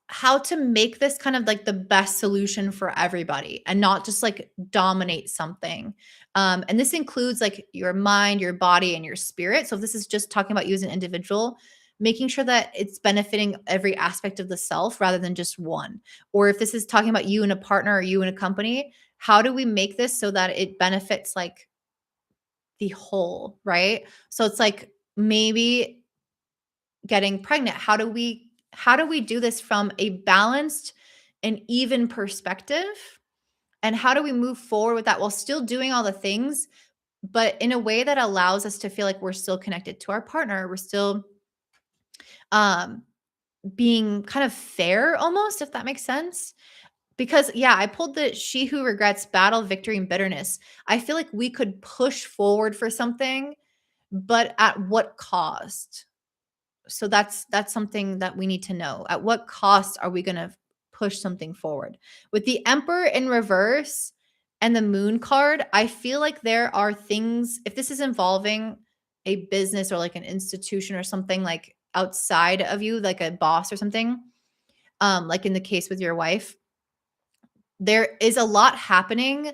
how to make this kind of like the best solution for everybody and not just like dominate something. And this includes like your mind, your body, and your spirit. So if this is just talking about you as an individual, making sure that it's benefiting every aspect of the self rather than just one. Or if this is talking about you and a partner or you and a company, how do we make this so that it benefits like the whole, right? So it's like maybe getting pregnant, how do we do this from a balanced and even perspective, and how do we move forward with that while still doing all the things but in a way that allows us to feel like we're still connected to our partner, we're still um being kind of fair almost, if that makes sense. Because yeah, I pulled the she who regrets battle, victory, and bitterness. I feel like we could push forward for something, but at what cost? So that's something that we need to know. At what cost are we going to push something forward? With the Emperor in reverse and the Moon card, I feel like there are things, if this is involving a business or like an institution or something like outside of you, like a boss or something, like in the case with your wife, there is a lot happening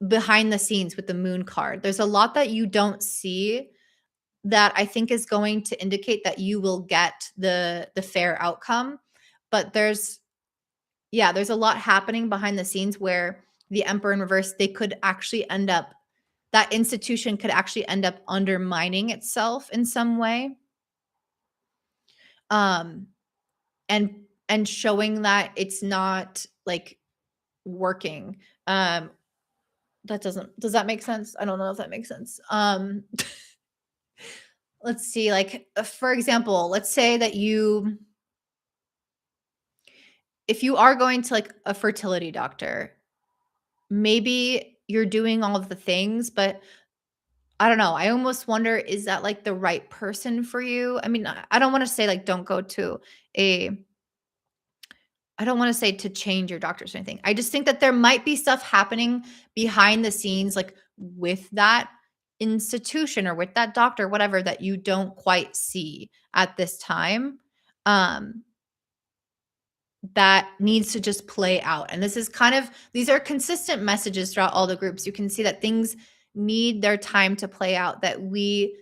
behind the scenes with the Moon card. There's a lot that you don't see that I think is going to indicate that you will get the fair outcome. But there's a lot happening behind the scenes where the Emperor in reverse, they could actually end up that institution could actually end up undermining itself in some way. Um and and showing that it's not like working. That does that make sense? I don't know if that makes sense. Let's see, like for example, let's say that if you are going to like a fertility doctor, maybe you're doing all of the things, but I don't know. I almost wonder, is that like the right person for you? I mean, I don't want to say like don't go to a, I don't want to say to change your doctors or anything. I just think that there might be stuff happening behind the scenes, like with that institution or with that doctor, whatever, that you don't quite see at this time. Um, that needs to just play out. And this is kind of, these are consistent messages throughout all the groups. You can see that things need their time to play out, that we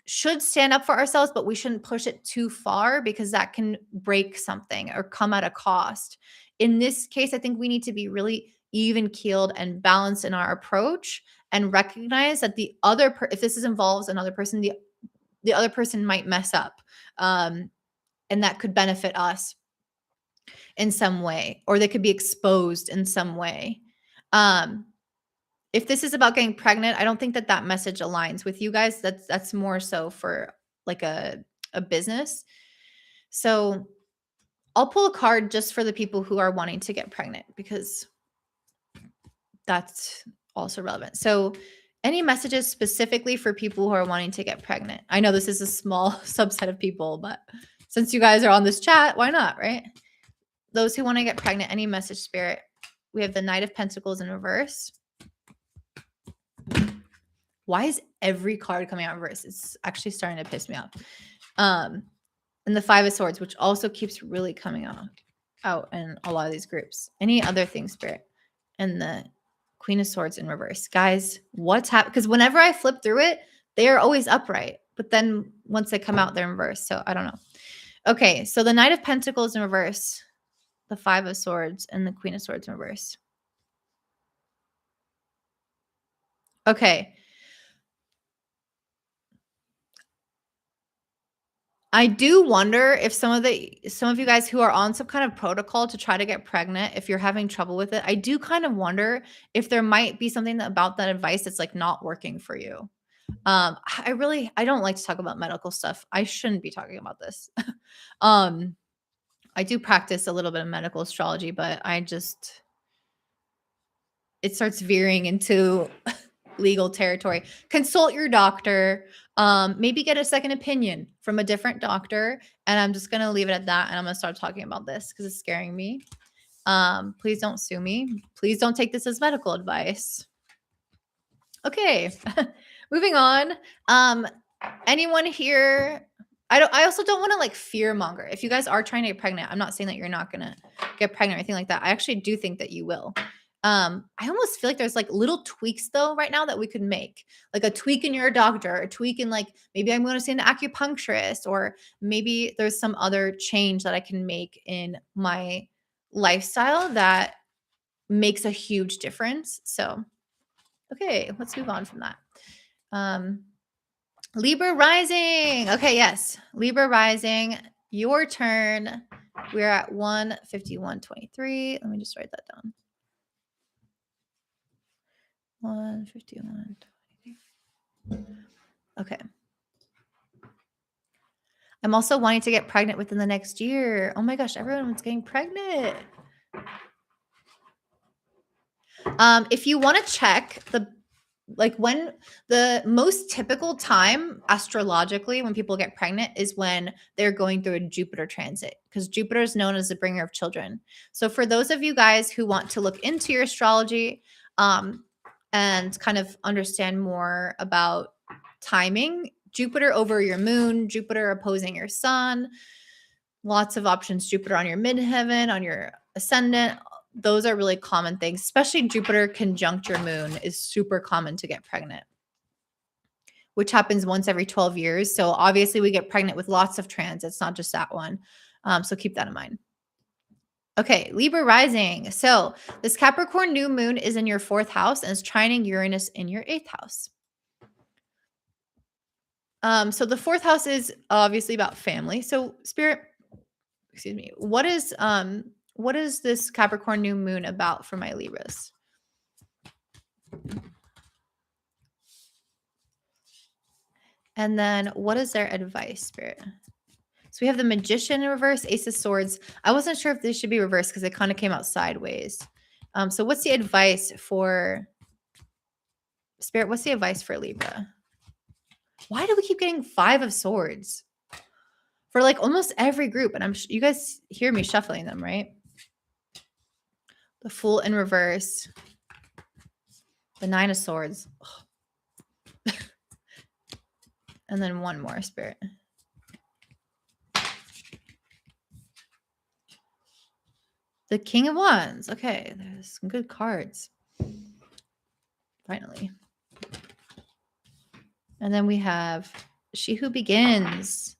should stand up for ourselves, but we shouldn't push it too far because that can break something or come at a cost. In this case, I think we need to be really even keeled and balanced in our approach and recognize that if this involves another person, the other person might mess up. And that could benefit us in some way, or they could be exposed in some way. Um, if this is about getting pregnant, I don't think that message aligns with you guys. That's more so for like a business. So I'll pull a card just for the people who are wanting to get pregnant because that's also relevant. So Any messages specifically for people who are wanting to get pregnant? I know this is a small subset of people, but since you guys are on this chat, why not, right? Those who want to get pregnant, any message, Spirit? We have the Knight of Pentacles in reverse. Why is every card coming out in reverse? It's actually starting to piss me off. And the Five of Swords, which also keeps really coming out in a lot of these groups. Any other thing, Spirit? And the Queen of Swords in reverse. Guys, what's happening? Because whenever I flip through it, they are always upright. But then once they come out, they're in reverse. So I don't know. Okay, so the Knight of Pentacles in reverse, the Five of Swords, and the Queen of Swords in reverse. Okay. I do wonder if some of you guys who are on some kind of protocol to try to get pregnant, if you're having trouble with it, I do kind of wonder if there might be something about that advice that's like not working for you. I don't like to talk about medical stuff. I shouldn't be talking about this. I do practice a little bit of medical astrology, but it starts veering into legal territory. Consult your doctor. Maybe get a second opinion from a different doctor. And I'm just going to leave it at that. And I'm going to start talking about this because it's scaring me. Please don't sue me. Please don't take this as medical advice. Okay. Moving on. Anyone here? I also don't want to like fear monger. If you guys are trying to get pregnant, I'm not saying that you're not going to get pregnant or anything like that. I actually do think that you will. I almost feel like there's like little tweaks though right now that we could make, like a tweak in your doctor, a tweak in like maybe I'm going to see an acupuncturist, or maybe there's some other change that I can make in my lifestyle that makes a huge difference. So, okay, let's move on from that. Libra rising. Okay, yes, Libra rising. Your turn. We're at 151.23. Let me just write that down. 151.23. Okay. I'm also wanting to get pregnant within the next year. Oh my gosh, everyone's getting pregnant. If you want to check when the most typical time astrologically when people get pregnant is when they're going through a Jupiter transit, because Jupiter is known as the bringer of children. So for those of you guys who want to look into your astrology, and kind of understand more about timing, Jupiter over your moon, Jupiter opposing your sun, lots of options, Jupiter on your midheaven, on your ascendant. Those are really common things, especially Jupiter conjunct your moon is super common to get pregnant, which happens once every 12 years. So obviously we get pregnant with lots of transits, not just that one. So keep that in mind. Okay, Libra rising. So this Capricorn new moon is in your 4th house and is trining Uranus in your 8th house. So the 4th house is obviously about family. So Spirit, excuse me, what is this Capricorn new moon about for my Libras? And then what is their advice, Spirit? So we have the Magician in reverse, Ace of Swords. I wasn't sure if this should be reversed because it kind of came out sideways. So what's the advice for Spirit? What's the advice for Libra? Why do we keep getting 5 of Swords for like almost every group? And you guys hear me shuffling them, right? The Fool in reverse, the 9 of Swords, and then one more, Spirit. The King of Wands. Okay, there's some good cards. Finally. And then we have She Who Begins.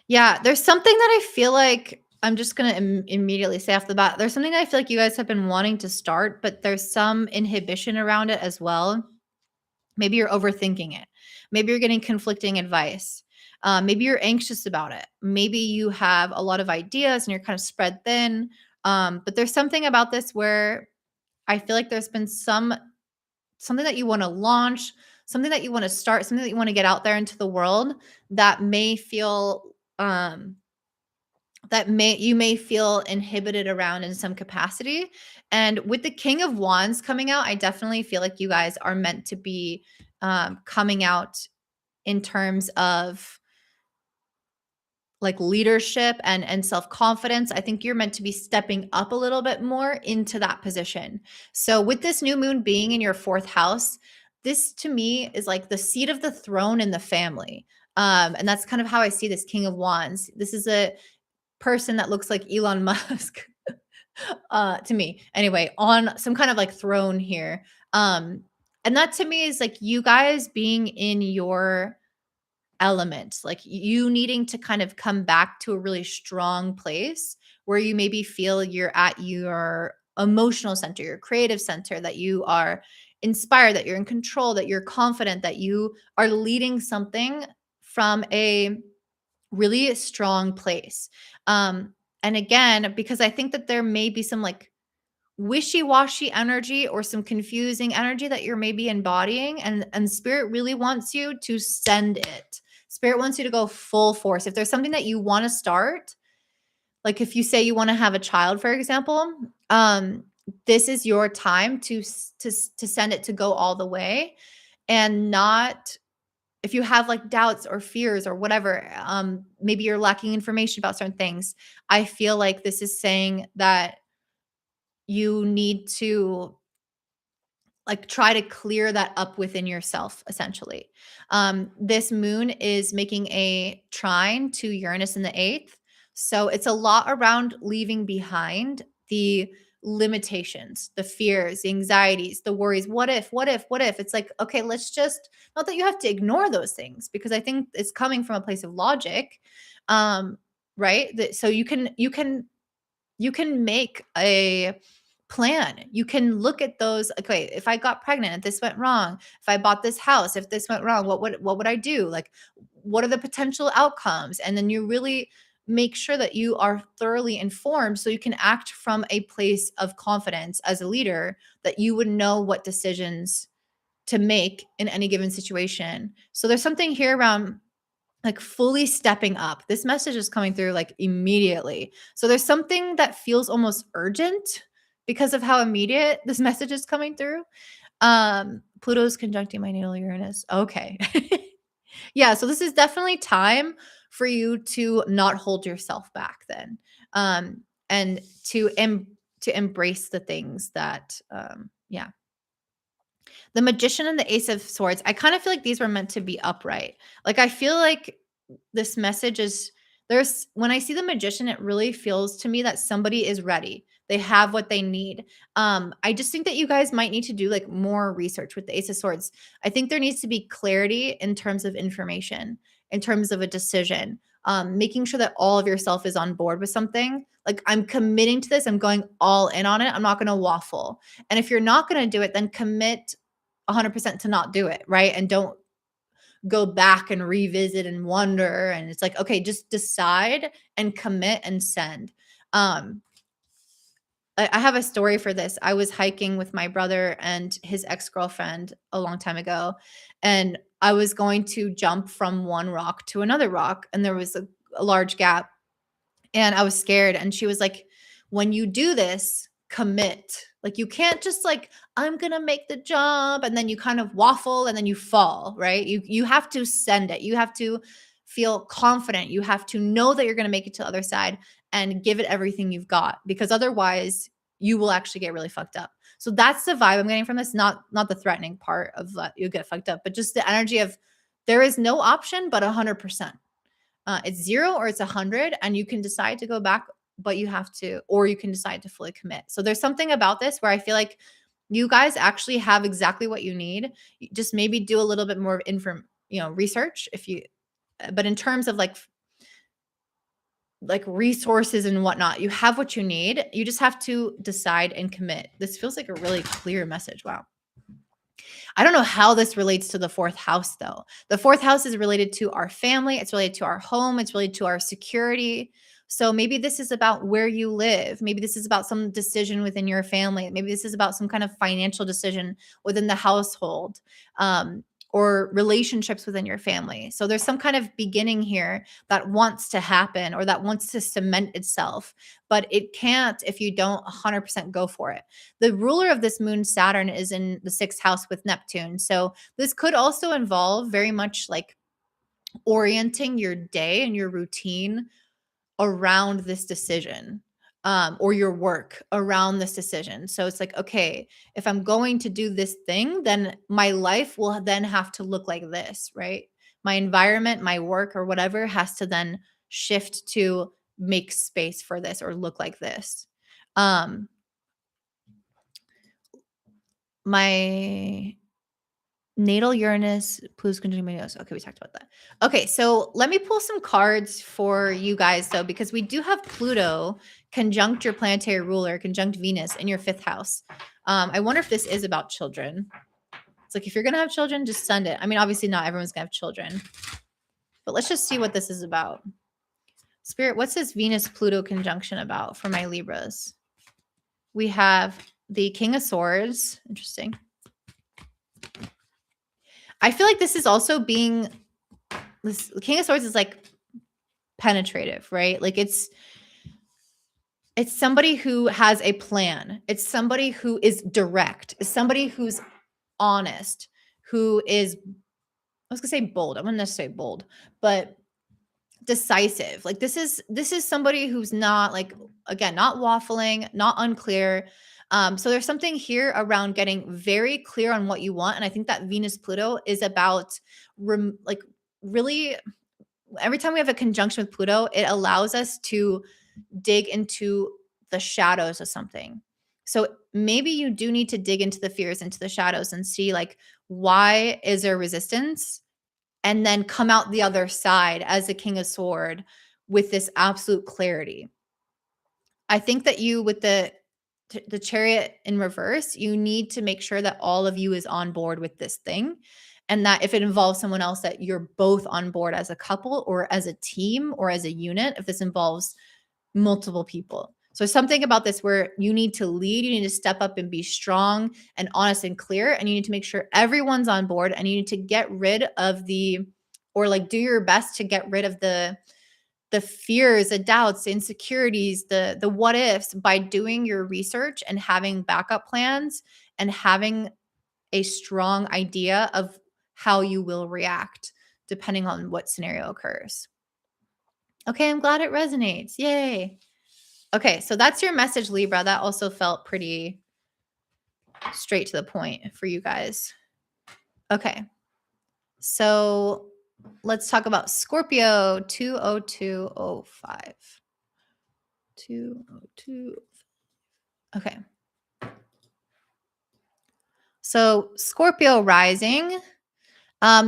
Yeah, there's something that I feel like I'm just going to immediately say off the bat. There's something that I feel like you guys have been wanting to start, but there's some inhibition around it as well. Maybe you're overthinking it. Maybe you're getting conflicting advice. Maybe you're anxious about it. Maybe you have a lot of ideas and you're kind of spread thin. But there's something about this where I feel like there's been something that you want to launch, something that you want to start, something that you want to get out there into the world that may feel that you may feel inhibited around in some capacity. And with the King of Wands coming out, I definitely feel like you guys are meant to be coming out in terms of like leadership and self-confidence. I think you're meant to be stepping up a little bit more into that position. So with this new moon being in your fourth house, this to me is like the seat of the throne in the family. And that's kind of how I see this King of Wands. This is a person that looks like Elon Musk to me. Anyway, on some kind of like throne here. And that to me is like you guys being in your element, like you needing to kind of come back to a really strong place where you maybe feel you're at your emotional center, your creative center, that you are inspired, that you're in control, that you're confident, that you are leading something from a really strong place. And again, because I think that there may be some like wishy-washy energy or some confusing energy that you're maybe embodying, and spirit really wants you to send it. Spirit wants you to go full force. If there's something that you want to start, like if you say you want to have a child, for example, this is your time to send it to go all the way, and not if you have like doubts or fears or whatever, maybe you're lacking information about certain things. I feel like this is saying that you need to like try to clear that up within yourself, essentially. This moon is making a trine to Uranus in the eighth. So it's a lot around leaving behind the limitations, the fears, the anxieties, the worries. What if, what if, what if? It's like, okay, let's just, not that you have to ignore those things, because I think it's coming from a place of logic. Right. So you can make a plan. You can look at those. Okay, if I got pregnant, if this went wrong, if I bought this house, if this went wrong, what would I do? Like, what are the potential outcomes? And then you really make sure that you are thoroughly informed so you can act from a place of confidence as a leader, that you would know what decisions to make in any given situation. So there's something here around like fully stepping up. This message is coming through like immediately. So there's something that feels almost urgent because of how immediate this message is coming through. Pluto's conjuncting my natal Uranus. Okay. Yeah, so this is definitely time for you to not hold yourself back then. And to embrace the things that yeah. The Magician and the Ace of Swords, I kind of feel like these were meant to be upright. Like, I feel like this message is there's when I see the Magician, it really feels to me that somebody is ready. They have what they need. I just think that you guys might need to do like more research with the Ace of Swords. I think there needs to be clarity in terms of information, in terms of a decision, making sure that all of yourself is on board with something. Like, I'm committing to this, I'm going all in on it. I'm not going to waffle. And if you're not going to do it, then commit 100% to not do it, right? And don't go back and revisit and wonder. And it's like, okay, just decide and commit and send. Um, I have a story for this. I was hiking with my brother and his ex-girlfriend a long time ago, and I was going to jump from one rock to another rock, and there was a large gap, and I was scared. And she was like, when you do this, commit. Like, you can't just like, I'm gonna make the jump, and then you kind of waffle and then you fall, right? You have to send it. You have to feel confident. You have to know that you're gonna make it to the other side and give it everything you've got, because otherwise you will actually get really fucked up. So that's the vibe I'm getting from this, not the threatening part of that you'll get fucked up, but just the energy of there is no option but 100%. It's 0 or it's 100, and you can decide to go back, but you have to, or you can decide to fully commit. So there's something about this where I feel like you guys actually have exactly what you need. You just maybe do a little bit more of research if you, but in terms of like resources and whatnot, you have what you need. You just have to decide and commit. This feels like a really clear message. Wow. I don't know how this relates to the fourth house, though. The fourth house is related to our family. It's related to our home. It's related to our security. So maybe this is about where you live. Maybe this is about some decision within your family. Maybe this is about some kind of financial decision within the household. or relationships within your family. So there's some kind of beginning here that wants to happen or that wants to cement itself, but it can't if you don't 100% go for it. The ruler of this moon, Saturn, is in the 6th house with Neptune. So this could also involve very much like orienting your day and your routine around this decision, or your work around this decision. So it's like, okay, if I'm going to do this thing, then my life will then have to look like this, right? My environment, my work, or whatever has to then shift to make space for this or look like this. Um, my natal Uranus, Pluto's conjunct Venus. Okay, we talked about that. Okay, so let me pull some cards for you guys, though, because we do have Pluto conjunct your planetary ruler, conjunct Venus in your 5th house. I wonder if this is about children. It's like if you're gonna have children, just send it. I mean, obviously not everyone's gonna have children, but let's just see what this is about. Spirit, what's this Venus Pluto conjunction about for my Libras? We have the King of Swords. Interesting. I feel like this is also being this King of Swords is like penetrative, right? Like it's somebody who has a plan. It's somebody who is direct. It's somebody who's honest, who is, I was gonna say bold. I'm not necessarily bold, but decisive. Like this is somebody who's not like, again, not waffling, not unclear. So there's something here around getting very clear on what you want. And I think that Venus Pluto is about like really every time we have a conjunction with Pluto, it allows us to dig into the shadows of something. So maybe you do need to dig into the fears, into the shadows and see like, why is there resistance? And then come out the other side as a King of Sword with this absolute clarity. I think that you, with the Chariot in reverse, you need to make sure that all of you is on board with this thing. And that if it involves someone else, that you're both on board as a couple or as a team or as a unit, if this involves multiple people. So something about this where you need to lead, you need to step up and be strong and honest and clear. And you need to make sure everyone's on board and you need to get rid of or like do your best to get rid of the fears, the doubts, the insecurities, the what ifs by doing your research and having backup plans and having a strong idea of how you will react depending on what scenario occurs. Okay, I'm glad it resonates. Yay. Okay, so that's your message, Libra. That also felt pretty straight to the point for you guys. Okay, so let's talk about Scorpio 20205. 202. Okay. So Scorpio rising.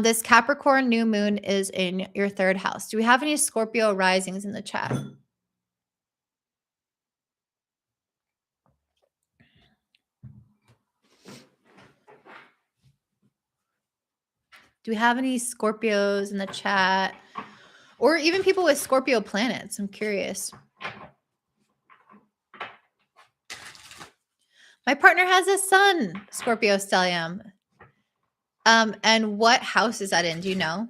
This Capricorn new moon is in your 3rd house. Do we have any Scorpio risings in the chat? Do we have any Scorpios in the chat? Or even people with Scorpio planets? I'm curious. My partner has a sun, Scorpio stellium. And what house is that in? Do you know?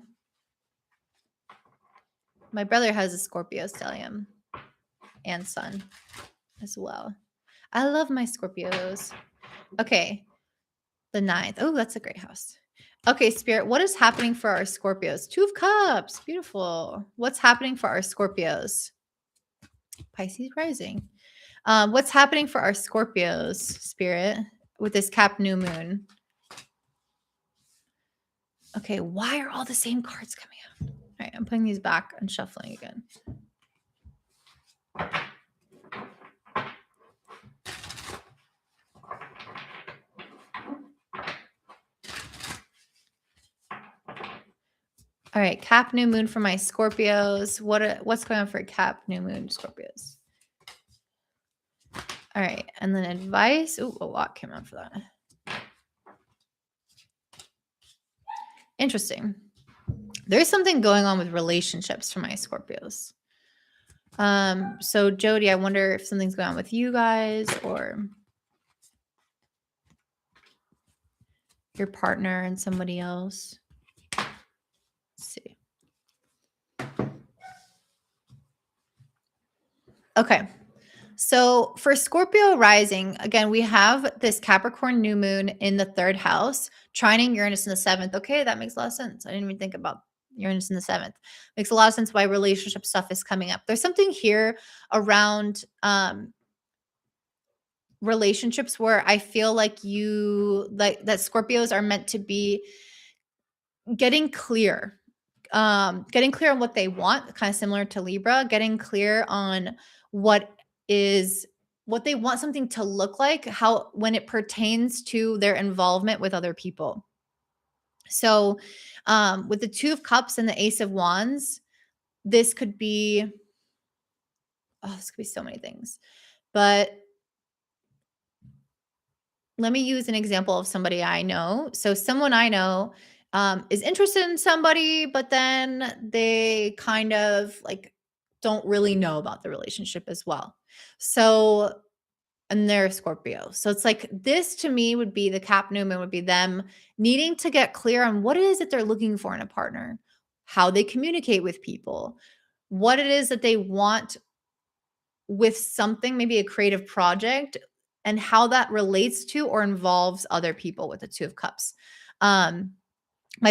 My brother has a Scorpio stellium and sun as well. I love my Scorpios. Okay. The 9th. Oh, that's a great house. Okay, Spirit, what is happening for our Scorpios? 2 of Cups. Beautiful. What's happening for our Scorpios? Pisces rising. What's happening for our Scorpios, Spirit, with this Cap new moon? Okay, why are all the same cards coming out? All right, I'm putting these back and shuffling again. All right, Cap new moon for my Scorpios. What's going on for Cap new moon Scorpios? All right, and then advice. Oh, a lot came out for that. Interesting. There's something going on with relationships for my Scorpios. So Jody, I wonder if something's going on with you guys or your partner and somebody else. Let's see. Okay. So for Scorpio rising, again, we have this Capricorn new moon in the third house, trining Uranus in the seventh. Okay, that makes a lot of sense. I didn't even think about Uranus in the seventh. Makes a lot of sense why relationship stuff is coming up. There's something here around relationships where I feel like that Scorpios are meant to be getting clear. Getting clear on what they want, kind of similar to Libra, getting clear on what they want something to look like, how when it pertains to their involvement with other people. So, with the Two of Cups and the Ace of Wands, this could be so many things. But let me use an example of somebody I know. So someone I know is interested in somebody, but then they kind of like don't really know about the relationship as well. So, and they're Scorpio. So it's like this to me would be the Cap Newman would be them needing to get clear on what it is that they're looking for in a partner, how they communicate with people, what it is that they want with something, maybe a creative project, and how that relates to or involves other people with the Two of Cups. Um, my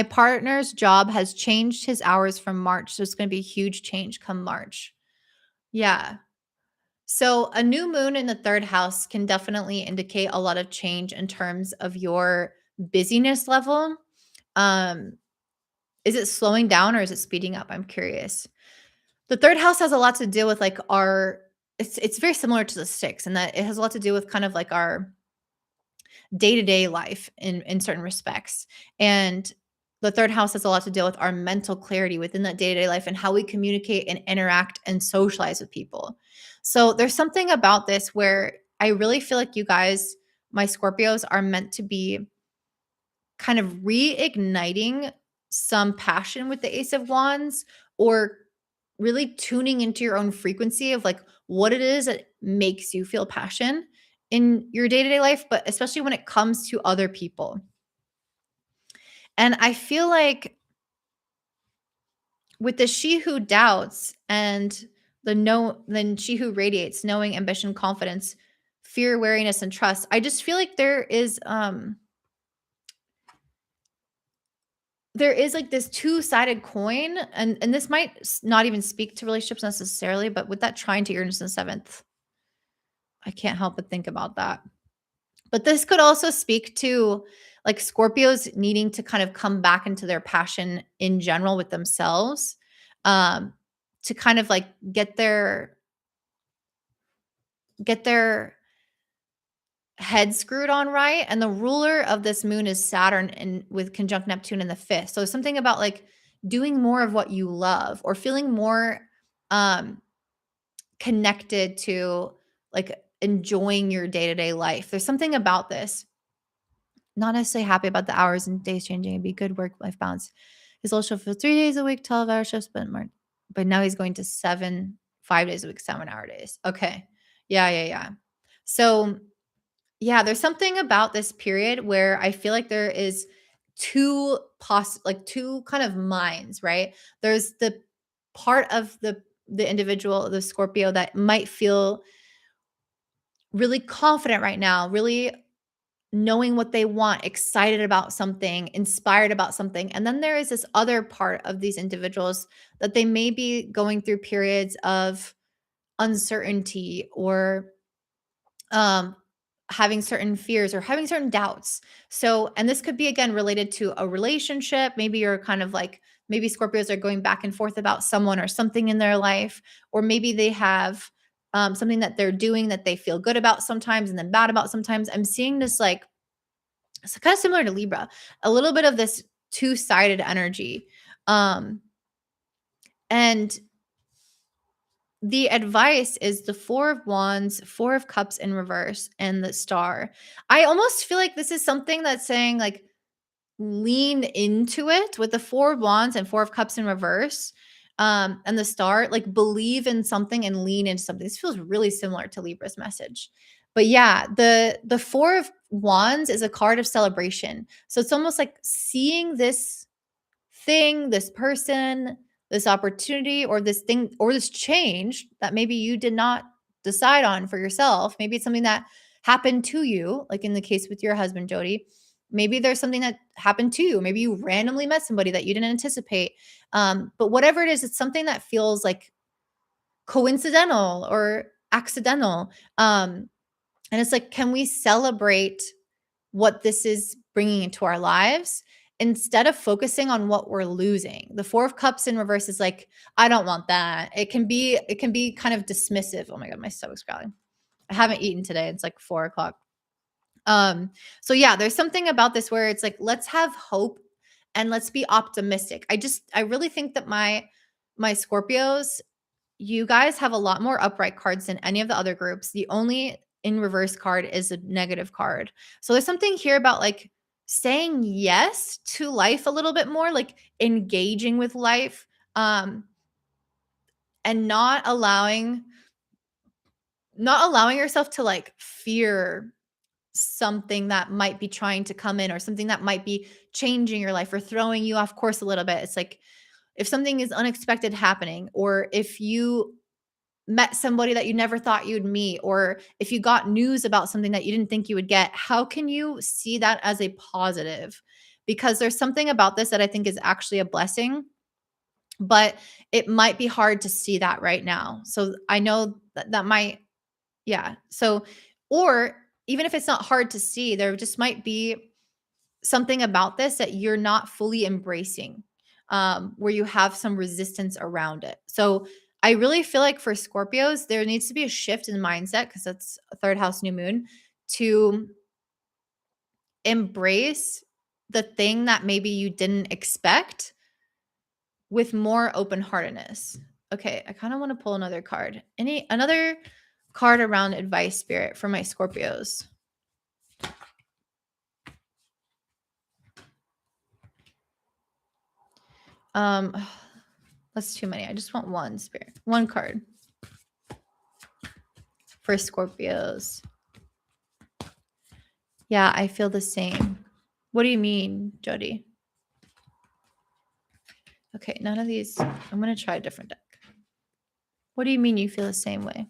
partner's job has changed his hours from March, so it's going to be a huge change come March. Yeah. So a new moon in the third house can definitely indicate a lot of change in terms of your busyness level. Is it slowing down or is it speeding up? I'm curious. The third house has a lot to do with like it's very similar to the sixth, and that it has a lot to do with kind of like our day-to-day life in certain respects. And the third house has a lot to do with our mental clarity within that day-to-day life and how we communicate and interact and socialize with people. So there's something about this where I really feel like you guys, my Scorpios, are meant to be kind of reigniting some passion with the Ace of Wands, or really tuning into your own frequency of like what it is that makes you feel passion in your day-to-day life, but especially when it comes to other people. And I feel like with the she who doubts and then she who radiates knowing, ambition, confidence, fear, wariness, and trust, I just feel like there is like this two-sided coin, and this might not even speak to relationships necessarily, but with that trine to Uranus in the seventh, I can't help but think about that. But this could also speak to like Scorpios needing to kind of come back into their passion in general with themselves, um, to kind of like get their head screwed on right. And the ruler of this moon is Saturn and with conjunct Neptune in the fifth. So something about like doing more of what you love or feeling more um connected to like enjoying your day-to-day life. There's something about this. Not necessarily happy about the hours and days changing. It'd be good work-life balance. His old shift for 3 days a week, 12-hour shifts, but now he's going to 5 days a week, 7-hour days. Okay. Yeah. So yeah, there's something about this period where I feel like there is two kind of minds, right? There's the part of the individual, the Scorpio, that might feel really confident right now, really knowing what they want, excited about something, inspired about something. And then there is this other part of these individuals that they may be going through periods of uncertainty or um having certain fears or having certain doubts. So, and this could be again related to a relationship. Maybe you're kind of like, maybe Scorpios are going back and forth about someone or something in their life, or maybe they have something that they're doing that they feel good about sometimes and then bad about sometimes. I'm seeing this like, it's kind of similar to Libra, a little bit of this two-sided energy. And the advice is the Four of Wands, Four of Cups in reverse, and the Star. I almost feel like this is something that's saying like lean into it with the Four of Wands and Four of Cups in reverse, and the Star. Like believe in something and lean into something. This feels really similar to Libra's message, But yeah, the Four of Wands is a card of celebration. So it's almost like seeing this thing, this person, this opportunity, or this thing, or this change that maybe you did not decide on for yourself. Maybe it's something that happened to you, like in the case with your husband, Jody. Maybe there's something that happened to you. Maybe you randomly met somebody that you didn't anticipate. But whatever it is, it's something that feels like coincidental or accidental. And it's like, can we celebrate what this is bringing into our lives instead of focusing on what we're losing? The Four of Cups in reverse is like, I don't want that. It can be kind of dismissive. Oh my God, my stomach's growling. I haven't eaten today. It's like 4 o'clock. So yeah, there's something about this where it's like, let's have hope and let's be optimistic. I really think that my Scorpios, you guys have a lot more upright cards than any of the other groups. The only in reverse card is a negative card. So there's something here about like saying yes to life a little bit more, like engaging with life, and not allowing yourself to like fear something that might be trying to come in, or something that might be changing your life or throwing you off course a little bit. It's like if something is unexpected happening, or if you met somebody that you never thought you'd meet, or if you got news about something that you didn't think you would get, how can you see that as a positive? Because there's something about this that I think is actually a blessing, but it might be hard to see that right now. So I know that might, yeah. So, or even if it's not hard to see, there just might be something about this that you're not fully embracing, where you have some resistance around it. So I really feel like for Scorpios, there needs to be a shift in mindset, because that's a third house new moon, to embrace the thing that maybe you didn't expect with more open heartedness. Okay, I kind of want to pull another card. Another card around advice, spirit, for my Scorpios. That's too many. I just want one, spirit. One card for Scorpios. Yeah, I feel the same. What do you mean, Jody? Okay, none of these. I'm going to try a different deck. What do you mean you feel the same way?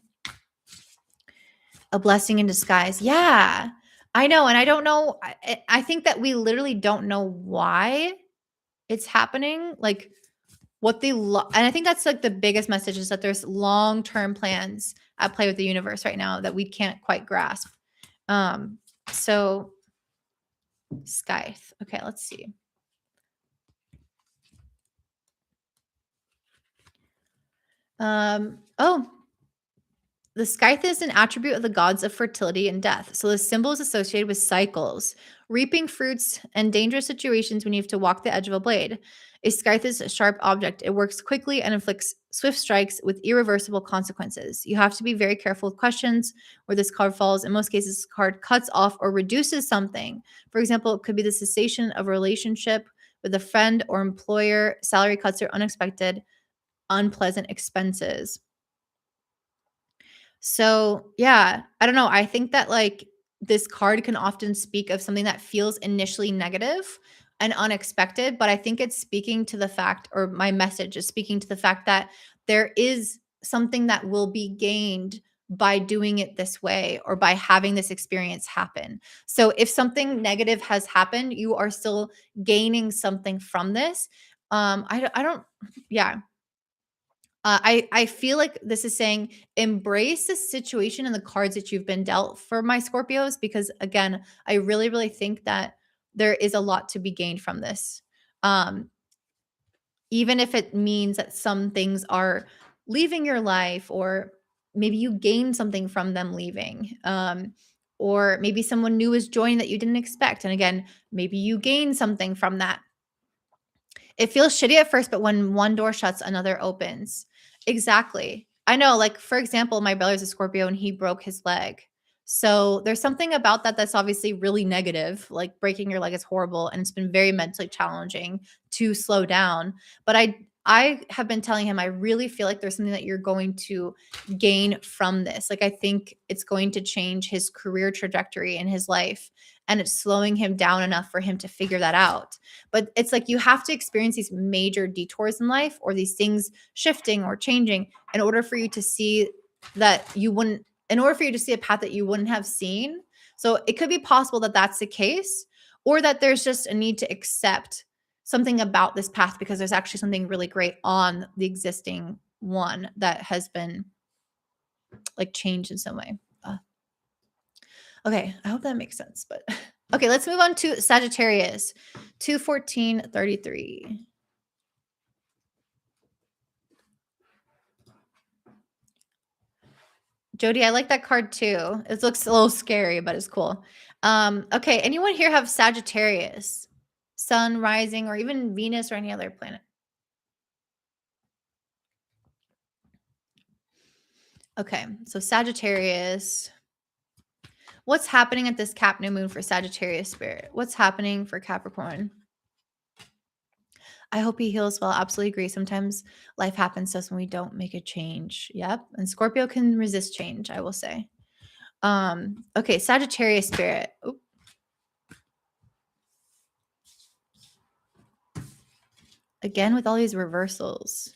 A blessing in disguise. Yeah, I know. And I don't know. I think that we literally don't know why it's happening. Like what they and I think that's like the biggest message, is that there's long-term plans at play with the universe right now that we can't quite grasp. So Scythe. Okay, let's see. Oh, the scythe is an attribute of the gods of fertility and death. So the symbol is associated with cycles, reaping fruits, and dangerous situations when you have to walk the edge of a blade. A scythe is a sharp object. It works quickly and inflicts swift strikes with irreversible consequences. You have to be very careful with questions where this card falls. In most cases, this card cuts off or reduces something. For example, it could be the cessation of a relationship with a friend or employer, salary cuts, or unexpected, unpleasant expenses. So, yeah, I don't know. I think that like this card can often speak of something that feels initially negative and unexpected, but I think it's speaking to the fact, or my message is speaking to the fact, that there is something that will be gained by doing it this way, or by having this experience happen. So if something negative has happened, you are still gaining something from this. I don't, yeah. I feel like this is saying embrace the situation and the cards that you've been dealt for my Scorpios, because again, I really, really think that there is a lot to be gained from this. Um, Even if it means that some things are leaving your life, or maybe you gain something from them leaving. Or maybe someone new is joining that you didn't expect. And again, maybe you gain something from that. It feels shitty at first, but when one door shuts, another opens. Exactly. I know, like, for example, my brother's a Scorpio and he broke his leg. So there's something about that that's obviously really negative. Like breaking your leg is horrible, and it's been very mentally challenging to slow down. But I have been telling him, I really feel like there's something that you're going to gain from this. Like, I think it's going to change his career trajectory in his life. And it's slowing him down enough for him to figure that out. But it's like you have to experience these major detours in life or these things shifting or changing in order for you to see that you wouldn't, in order for you to see a path that you wouldn't have seen. So it could be possible that that's the case, or that there's just a need to accept something about this path because there's actually something really great on the existing one that has been like changed in some way. Okay, I hope that makes sense. But okay, let's move on to Sagittarius 21433. Jody, I like that card too. It looks a little scary, but it's cool. Okay, anyone here have Sagittarius, Sun, rising, or even Venus or any other planet? Okay, so Sagittarius. What's happening at this Cap new moon for Sagittarius spirit? What's happening for Capricorn? I hope he heals well. Absolutely agree. Sometimes life happens to us when we don't make a change. Yep. And Scorpio can resist change, I will say. Okay, Sagittarius spirit. Oop. Again with all these reversals.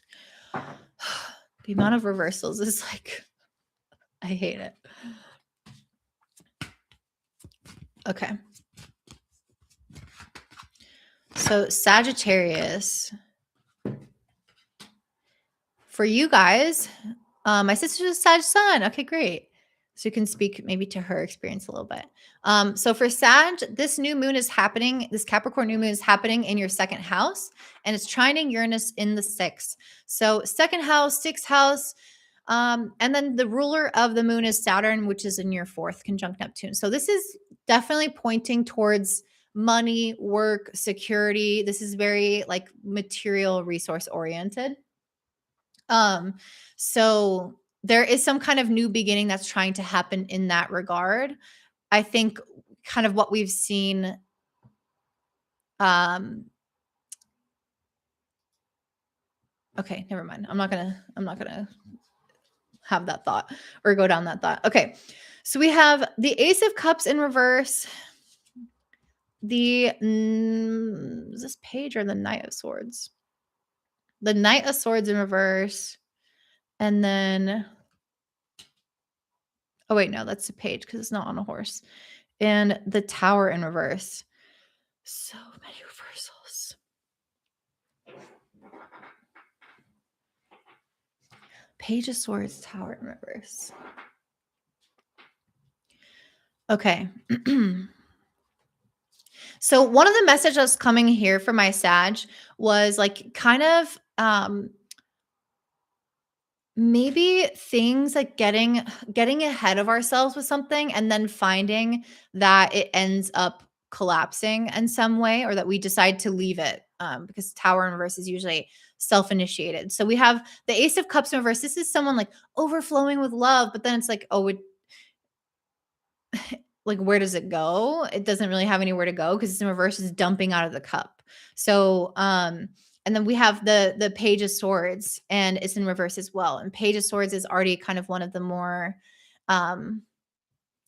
The amount of reversals is like, I hate it. Okay. So Sagittarius, for you guys, my sister's a Sag sun. Okay, great. So you can speak maybe to her experience a little bit. So for Sag, this new moon is happening. This Capricorn new moon is happening in your second house, and it's trining Uranus in the sixth. So second house, sixth house, and then the ruler of the moon is Saturn, which is in your fourth, conjunct Neptune. So this is definitely pointing towards money, work, security. This is very like material resource oriented. So there is some kind of new beginning that's trying to happen in that regard. I think kind of what we've seen okay, never mind. I'm not going to have that thought or go down that thought. Okay. So we have the Ace of Cups in reverse. The is this page or the Knight of Swords? The Knight of Swords in reverse. And then oh wait, no, that's a page because it's not on a horse. And the Tower in reverse. So many reversals. Page of Swords, Tower in reverse. Okay. So one of the messages coming here for my Sag was like kind of maybe things like getting ahead of ourselves with something and then finding that it ends up collapsing in some way, or that we decide to leave it, because Tower in reverse is usually self-initiated. So we have the Ace of Cups in reverse. This is someone like overflowing with love, but then it's like, oh, like where does it go? It doesn't really have anywhere to go because it's in reverse, is dumping out of the cup. So and then we have the Page of Swords, and it's in reverse as well. And Page of Swords is already kind of one of the more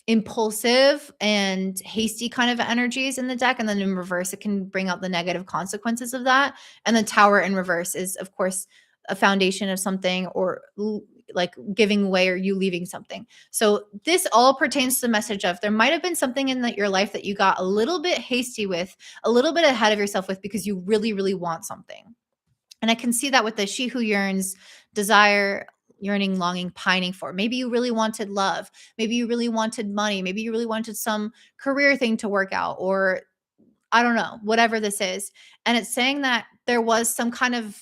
impulsive and hasty kind of energies in the deck. And then in reverse, it can bring out the negative consequences of that. And the Tower in reverse is, of course, a foundation of something, or like giving away or you leaving something. So this all pertains to the message of there might have been something in your life that you got a little bit hasty with, a little bit ahead of yourself with, because you really, really want something. And I can see that with the She Who Yearns, desire, yearning, longing, pining for. Maybe you really wanted love. Maybe you really wanted money. Maybe you really wanted some career thing to work out, or I don't know, whatever this is. And it's saying that there was some kind of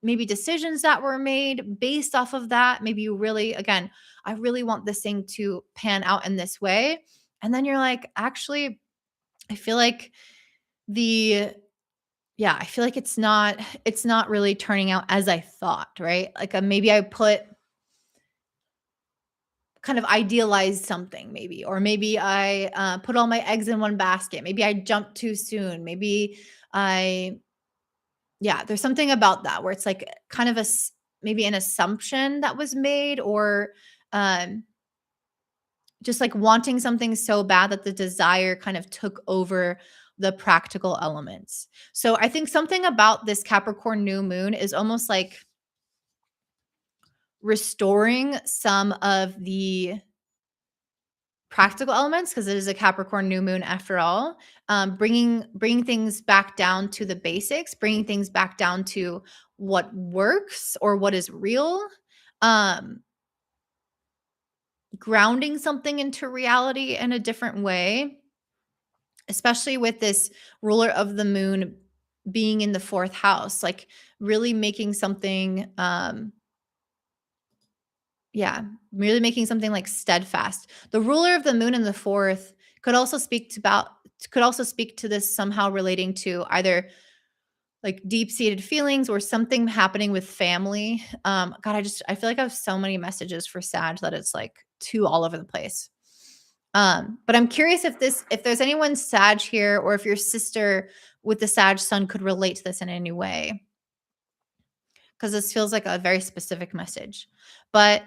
maybe decisions that were made based off of that. Maybe you really, again, I really want this thing to pan out in this way. And then you're like, actually, I feel like I feel like it's not really turning out as I thought, right? Like maybe I kind of idealized something, maybe, or maybe I put all my eggs in one basket. Maybe I jumped too soon. Maybe I Yeah, there's something about that where it's like kind of maybe an assumption that was made, or um just like wanting something so bad that the desire kind of took over the practical elements. So I think something about this Capricorn new moon is almost like restoring some of the practical elements, because it is a Capricorn new moon after all. Bringing things back down to the basics, bringing things back down to what works or what is real. Um, Grounding something into reality in a different way, especially with this ruler of the moon being in the fourth house, like really making something, yeah, really making something like steadfast. The ruler of the moon in the fourth could also speak to this somehow relating to either like deep-seated feelings or something happening with family. God, I feel like I have so many messages for Sag that it's like too all over the place. But I'm curious if there's anyone Sag here, or if your sister with the Sag sun could relate to this in any way, because this feels like a very specific message. But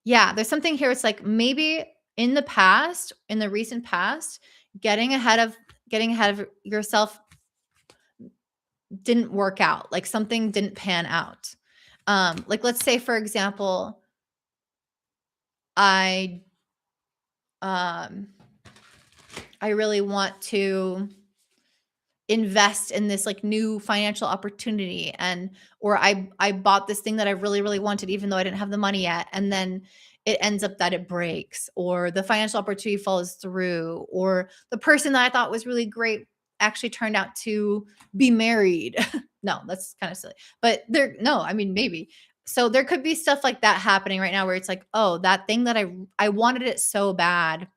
yeah, there's something here. It's like maybe in the past, in the recent past, getting ahead of yourself didn't work out. Like something didn't pan out. Like let's say for example, I um I really want to invest in this like new financial opportunity, and or I bought this thing that I really really wanted even though I didn't have the money yet, and then it ends up that it breaks, or the financial opportunity falls through, or the person that I thought was really great actually turned out to be married. No, that's kind of silly. But there no, I mean maybe. So there could be stuff like that happening right now where it's like, "Oh, that thing that I wanted it so bad."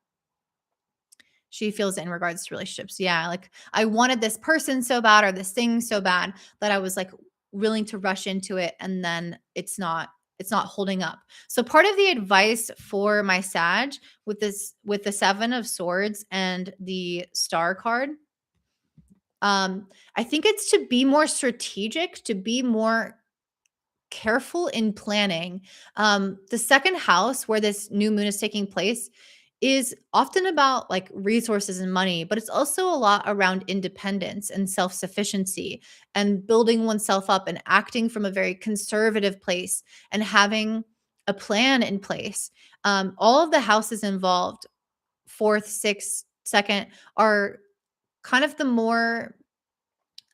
She feels it in regards to relationships. Yeah, like I wanted this person so bad or this thing so bad that I was like willing to rush into it, and then it's not holding up. So part of the advice for my Sag with the 7 of swords and the star card, I think it's to be more strategic, to be more careful in planning. The second house where this new moon is taking place is often about like resources and money, but it's also a lot around independence and self sufficiency and building oneself up and acting from a very conservative place and having a plan in place. All of the houses involved, fourth, sixth, second, are kind of the more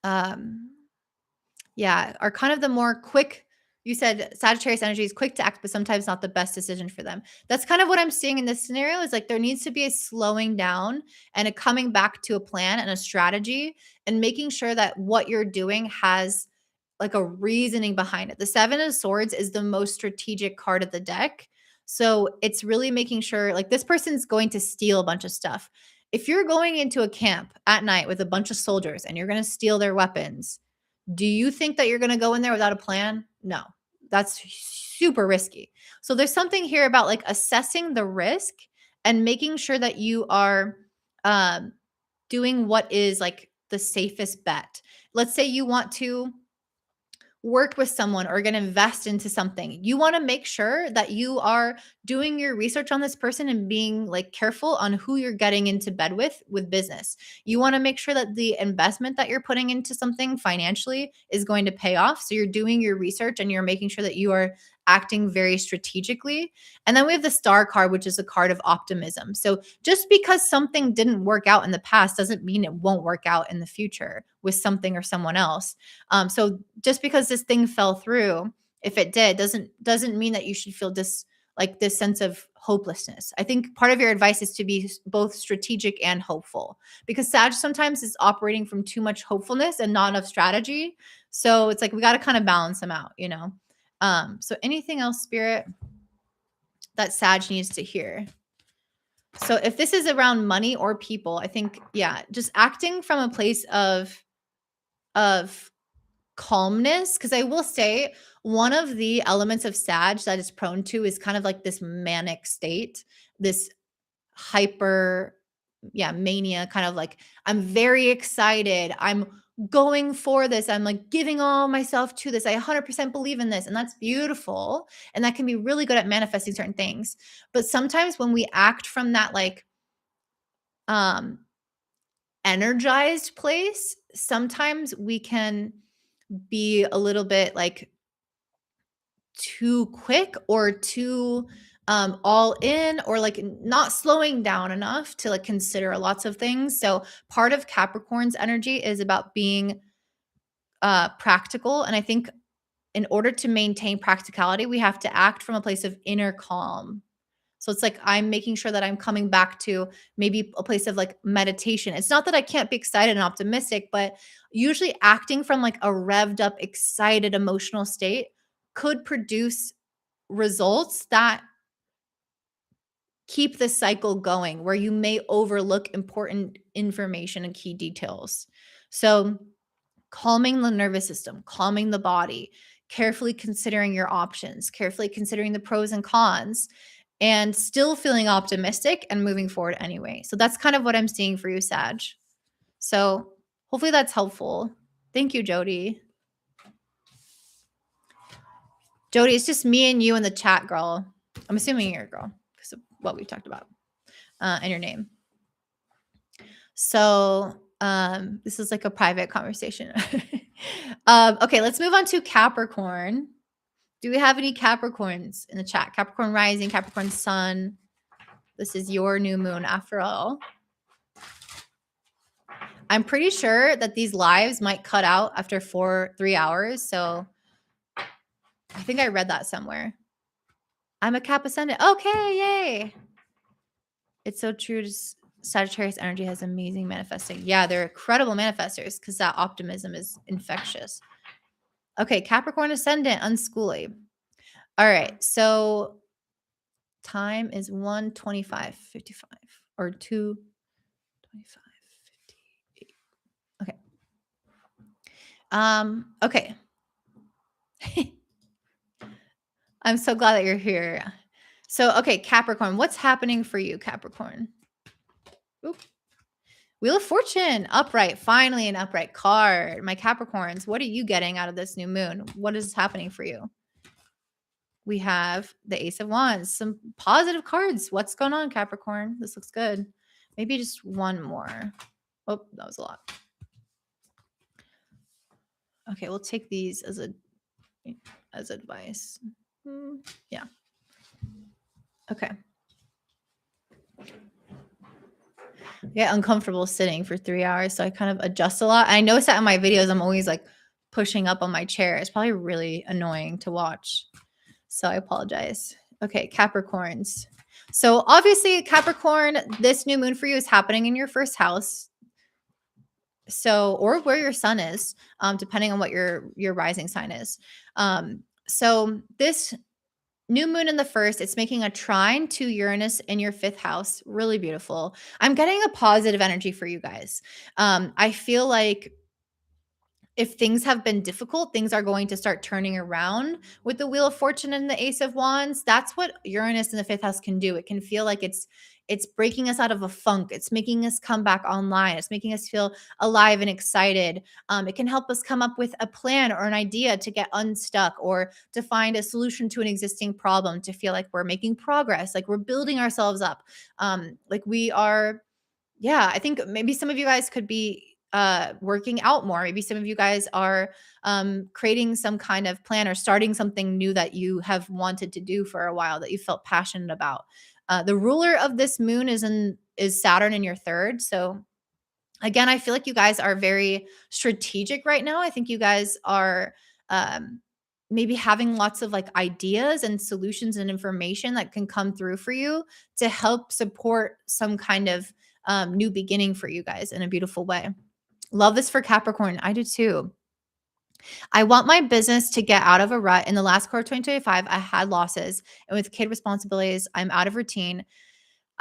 um, yeah, are kind of the more quick. You said Sagittarius energy is quick to act, but sometimes not the best decision for them. That's kind of what I'm seeing in this scenario is like there needs to be a slowing down and a coming back to a plan and a strategy and making sure that what you're doing has like a reasoning behind it. The 7 of swords is the most strategic card of the deck. So it's really making sure like this person's going to steal a bunch of stuff. If you're going into a camp at night with a bunch of soldiers and you're going to steal their weapons, do you think that you're gonna go in there without a plan? No. That's super risky. So there's something here about, like, assessing the risk and making sure that you are, um, doing what is, like, the safest bet. Let's say you want to work with someone or going to invest into something, you want to make sure that you are doing your research on this person and being like careful on who you're getting into bed with business. You want to make sure that the investment that you're putting into something financially is going to pay off. So you're doing your research and you're making sure that you are acting very strategically. And then we have the star card, which is a card of optimism. So just because something didn't work out in the past doesn't mean it won't work out in the future with something or someone else. So just because this thing fell through, if it did, doesn't mean that you should feel this sense of hopelessness. I think part of your advice is to be both strategic and hopeful, because Sag sometimes is operating from too much hopefulness and not enough strategy. So it's like we got to kind of balance them out, you know. So anything else, Spirit, that Sag needs to hear? So if this is around money or people, I think yeah, just acting from a place of calmness, because I will say one of the elements of Sag that is prone to is kind of like this manic state, this hyper, yeah, mania, kind of like I'm very excited. I'm going for this. I'm like giving all myself to this. I 100% believe in this. And that's beautiful. And that can be really good at manifesting certain things. But sometimes when we act from that like um energized place, sometimes we can be a little bit like too quick or too all in, or like not slowing down enough to like consider lots of things. So part of Capricorn's energy is about being practical. And I think in order to maintain practicality, we have to act from a place of inner calm. So it's like I'm making sure that I'm coming back to maybe a place of like meditation. It's not that I can't be excited and optimistic, but usually acting from like a revved up, excited, emotional state could produce results that keep the cycle going, where you may overlook important information and key details. So calming the nervous system, calming the body, carefully considering your options, carefully considering the pros and cons, and still feeling optimistic and moving forward anyway. So that's kind of what I'm seeing for you, Sag. So hopefully that's helpful. Thank you, Jody. Jody, it's just me and you in the chat, girl. I'm assuming you're a girl because of what we talked about and your name. So this is like a private conversation. Okay, let's move on to Capricorn. Do we have any Capricorns in the chat? Capricorn rising, Capricorn sun. This is your new moon after all. I'm pretty sure that these lives might cut out after 3 hours. So I think I read that somewhere. I'm a Cap ascendant. Okay, yay. It's so true. Sagittarius energy has amazing manifesting. Yeah, they're incredible manifestors because that optimism is infectious. Okay, Capricorn ascendant, unschooly. All right, so time is 1:25:55 or 2:25:58. Okay. Okay. I'm so glad that you're here. So, okay, Capricorn, what's happening for you, Capricorn? Oop. Wheel of Fortune, upright, finally an upright card. My Capricorns, what are you getting out of this new moon? What is happening for you? We have the Ace of Wands, some positive cards. What's going on, Capricorn? This looks good. Maybe just one more. Oh, that was a lot. Okay, we'll take these as advice. Yeah. Okay. Get uncomfortable sitting for 3 hours, so I kind of adjust a lot. I notice that in my videos, I'm always like pushing up on my chair. It's probably really annoying to watch. So I apologize. Okay, Capricorns. So obviously, Capricorn, this new moon for you is happening in your first house. So, or where your sun is, depending on what your rising sign is. So this new moon in the first, it's making a trine to Uranus in your fifth house. Really beautiful. I'm getting a positive energy for you guys. I feel like if things have been difficult, things are going to start turning around with the Wheel of Fortune and the Ace of Wands. That's what Uranus in the fifth house can do. It can feel like it's breaking us out of a funk. It's making us come back online. It's making us feel alive and excited. It can help us come up with a plan or an idea to get unstuck or to find a solution to an existing problem, to feel like we're making progress, like we're building ourselves up. Like we are, yeah, I think maybe some of you guys could be working out more. Maybe some of you guys are creating some kind of plan or starting something new that you have wanted to do for a while, that you felt passionate about. The ruler of this moon is Saturn in your third. So again, I feel like you guys are very strategic right now. I think you guys are maybe having lots of like ideas and solutions and information that can come through for you to help support some kind of new beginning for you guys in a beautiful way. Love this for Capricorn. I do too. I want my business to get out of a rut. In the last quarter of 2025, I had losses. And with kid responsibilities, I'm out of routine.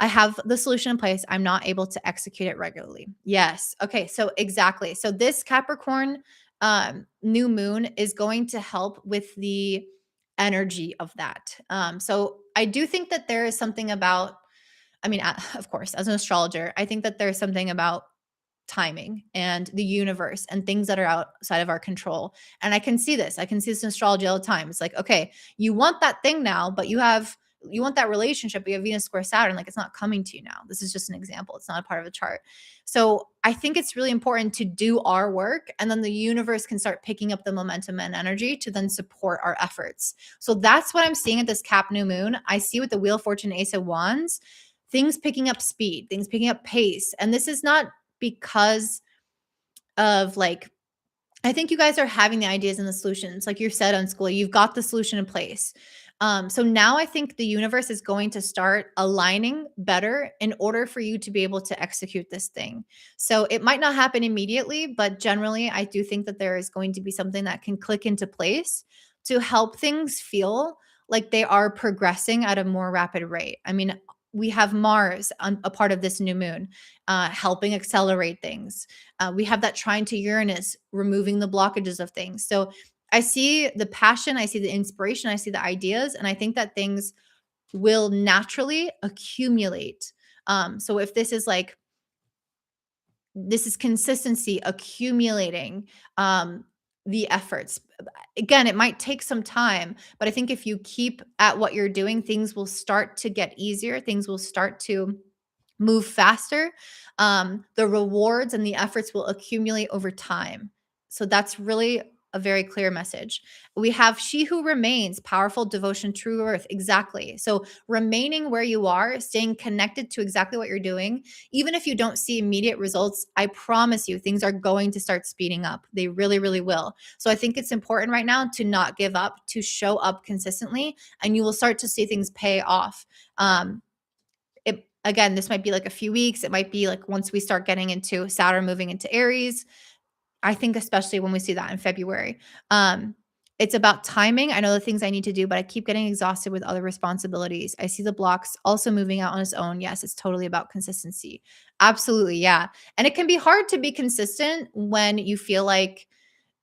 I have the solution in place. I'm not able to execute it regularly. Yes. Okay. So exactly. So this Capricorn new moon is going to help with the energy of that. So I do think that there is something about, I mean, of course, as an astrologer, I think that there's something about timing and the universe and things that are outside of our control. And I can see this. I can see this in astrology all the time. It's like, okay, you want that thing now, but you want that relationship, but you have Venus square Saturn, like it's not coming to you now. This is just an example. It's not a part of a chart. So I think it's really important to do our work, and then the universe can start picking up the momentum and energy to then support our efforts. So that's what I'm seeing at this Cap new moon. I see with the Wheel of Fortune, Ace of Wands, things picking up speed, things picking up pace. And this is not because of like, I think you guys are having the ideas and the solutions. Like you said on school, you've got the solution in place. So now I think the universe is going to start aligning better in order for you to be able to execute this thing. So it might not happen immediately, but generally, I do think that there is going to be something that can click into place to help things feel like they are progressing at a more rapid rate. I mean, we have Mars on a part of this new moon, helping accelerate things. We have that trine to Uranus, removing the blockages of things. So I see the passion, I see the inspiration, I see the ideas, and I think that things will naturally accumulate. So if this is like, this is consistency accumulating the efforts. Again, it might take some time, but I think if you keep at what you're doing, things will start to get easier. Things will start to move faster. The rewards and the efforts will accumulate over time. So that's really a very clear message. We have She Who Remains, powerful devotion, true earth. Exactly. So remaining where you are, staying connected to exactly what you're doing, even if you don't see immediate results, I promise you things are going to start speeding up. They really, really will. So I think it's important right now to not give up, to show up consistently, and you will start to see things pay off. Again, this might be like a few weeks. It might be like once we start getting into Saturn moving into Aries. I think especially when we see that in February. It's about timing. I know the things I need to do, but I keep getting exhausted with other responsibilities. I see the blocks also moving out on its own. Yes, it's totally about consistency. Absolutely. Yeah. And it can be hard to be consistent when you feel like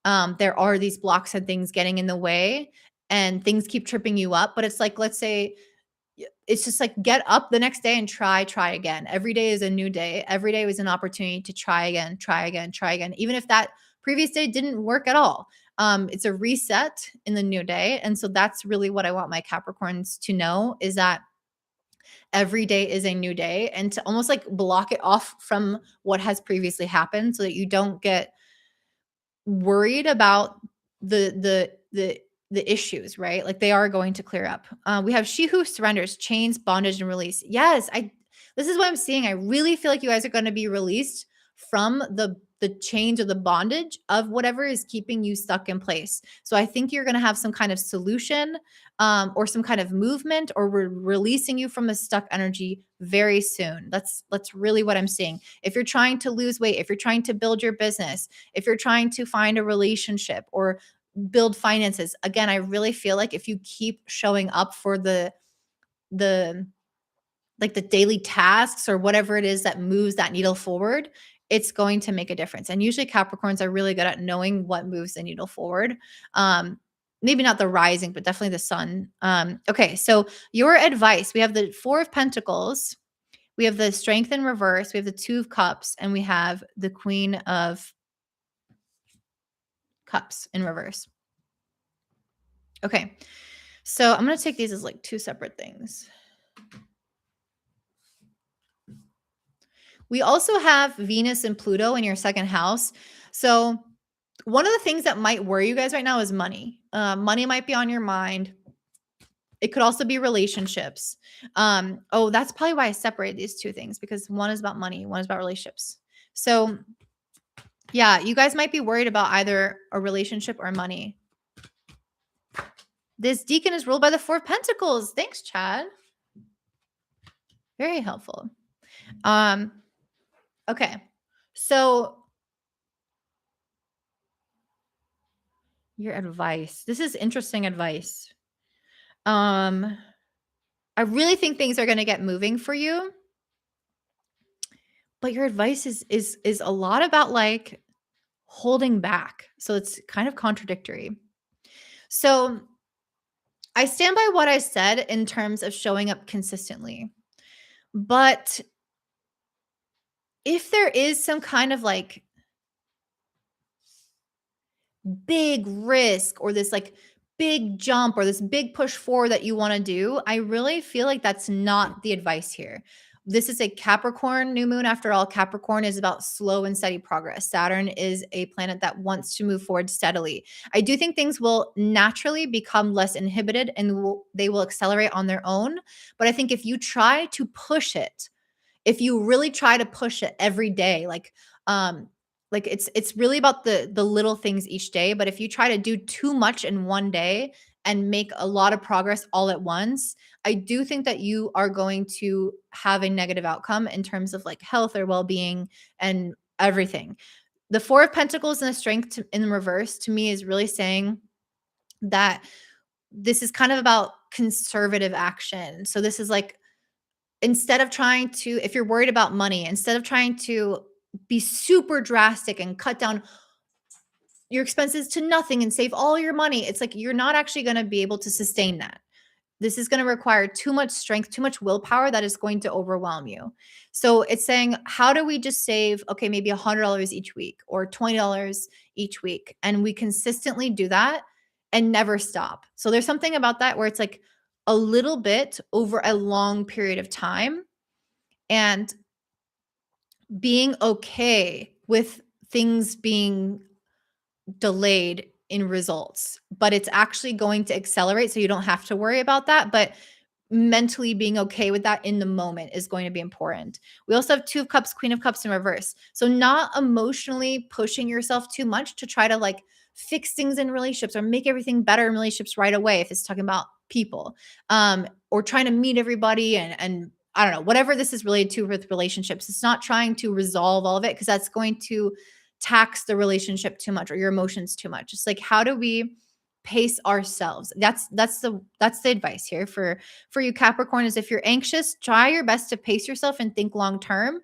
there are these blocks and things getting in the way and things keep tripping you up. But it's like, let's say, it's just like get up the next day and try again. Every day is a new day. Every day was an opportunity to try again, try again, try again. Even if that previous day didn't work at all. It's a reset in the new day. And so that's really what I want my Capricorns to know, is that every day is a new day, and to almost like block it off from what has previously happened so that you don't get worried about the issues, right? Like they are going to clear up. We have She Who Surrenders, chains, bondage, and release. Yes, this is what I'm seeing. I really feel like you guys are going to be released from the chains or the bondage of whatever is keeping you stuck in place. So I think you're going to have some kind of solution, or some kind of movement, or we're releasing you from a stuck energy very soon. That's really what I'm seeing. If you're trying to lose weight, if you're trying to build your business, if you're trying to find a relationship or build finances, again, I really feel like if you keep showing up for the like the daily tasks or whatever it is that moves that needle forward, it's going to make a difference. And usually Capricorns are really good at knowing what moves the needle forward. Maybe not the rising, but definitely the sun. Okay, so your advice, we have the Four of Pentacles, we have the Strength in reverse, we have the Two of Cups, and we have the Queen of Cups in reverse. Okay, so I'm going to take these as like two separate things. We also have Venus and Pluto in your second house. So one of the things that might worry you guys right now is money. Money might be on your mind. It could also be relationships. Oh, that's probably why I separated these two things, because one is about money, one is about relationships. So yeah, you guys might be worried about either a relationship or money. This deacon is ruled by the Four of Pentacles. Thanks, Chad. Very helpful. Okay. So your advice. This is interesting advice. I really think things are going to get moving for you. But your advice is a lot about like holding back. So it's kind of contradictory. So I stand by what I said in terms of showing up consistently. But if there is some kind of like big risk or this like big jump or this big push forward that you want to do, I really feel like that's not the advice here. This is a Capricorn new moon. After all, Capricorn is about slow and steady progress. Saturn is a planet that wants to move forward steadily. I do think things will naturally become less inhibited and they will accelerate on their own. But I think if you try to push it, if you really try to push it every day, like it's really about the little things each day, but if you try to do too much in one day and make a lot of progress all at once, I do think that you are going to have a negative outcome in terms of like health or well-being and everything. The 4 of Pentacles and the Strength in reverse to me is really saying that this is kind of about conservative action. So this is like, instead of trying to, if you're worried about money, instead of trying to be super drastic and cut down your expenses to nothing and save all your money, it's like you're not actually going to be able to sustain that. This is going to require too much strength, too much willpower that is going to overwhelm you. So it's saying, how do we just save, okay, maybe $100 each week or $20 each week? And we consistently do that and never stop. So there's something about that where it's like a little bit over a long period of time and being okay with things being delayed in results, but it's actually going to accelerate. So you don't have to worry about that. But mentally being okay with that in the moment is going to be important. We also have 2 of Cups, Queen of Cups in reverse. So not emotionally pushing yourself too much to try to like fix things in relationships or make everything better in relationships right away. If it's talking about people, or trying to meet everybody and I don't know, whatever this is related to with relationships, it's not trying to resolve all of it because that's going to tax the relationship too much or your emotions too much. It's like, how do we pace ourselves? That's the advice here for you Capricorn, is if you're anxious, try your best to pace yourself and think long term.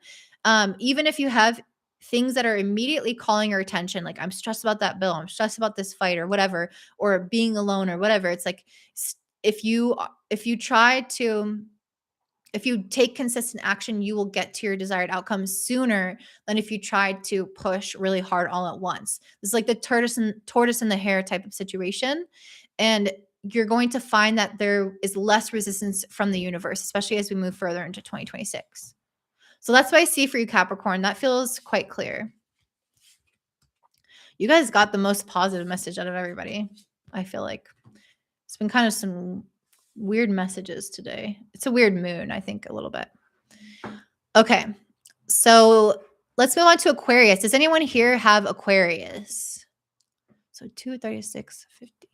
Even if you have things that are immediately calling your attention, like I'm stressed about that bill, I'm stressed about this fight or whatever, or being alone or whatever. It's like if you try to, if you take consistent action, you will get to your desired outcome sooner than if you try to push really hard all at once. This is like the tortoise and the hare type of situation. And you're going to find that there is less resistance from the universe, especially as we move further into 2026. So that's what I see for you, Capricorn. That feels quite clear. You guys got the most positive message out of everybody. I feel like it's been kind of some weird messages today. It's a weird moon, I think, a little bit. Okay, so let's move on to Aquarius. Does anyone here have Aquarius? So 2, 36, 50.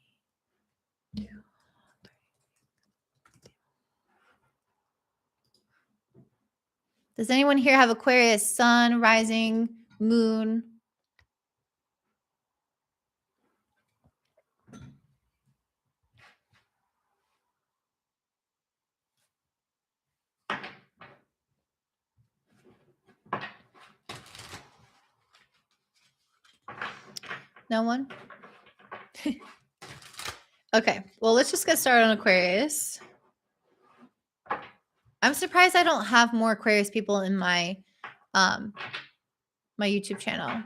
2, 30. Does anyone here have Aquarius, sun, rising, moon? No one? Okay, well, let's just get started on Aquarius. I'm surprised I don't have more Aquarius people in my my YouTube channel.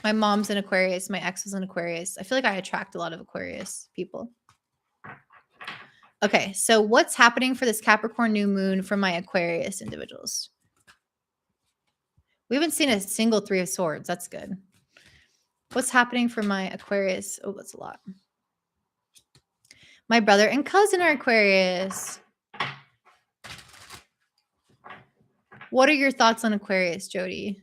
My mom's an Aquarius. My ex was an Aquarius. I feel like I attract a lot of Aquarius people. Okay, so what's happening for this Capricorn new moon for my Aquarius individuals? We haven't seen a single 3 of Swords. That's good. What's happening for my Aquarius? Oh, that's a lot. My brother and cousin are Aquarius. What are your thoughts on Aquarius, Jody?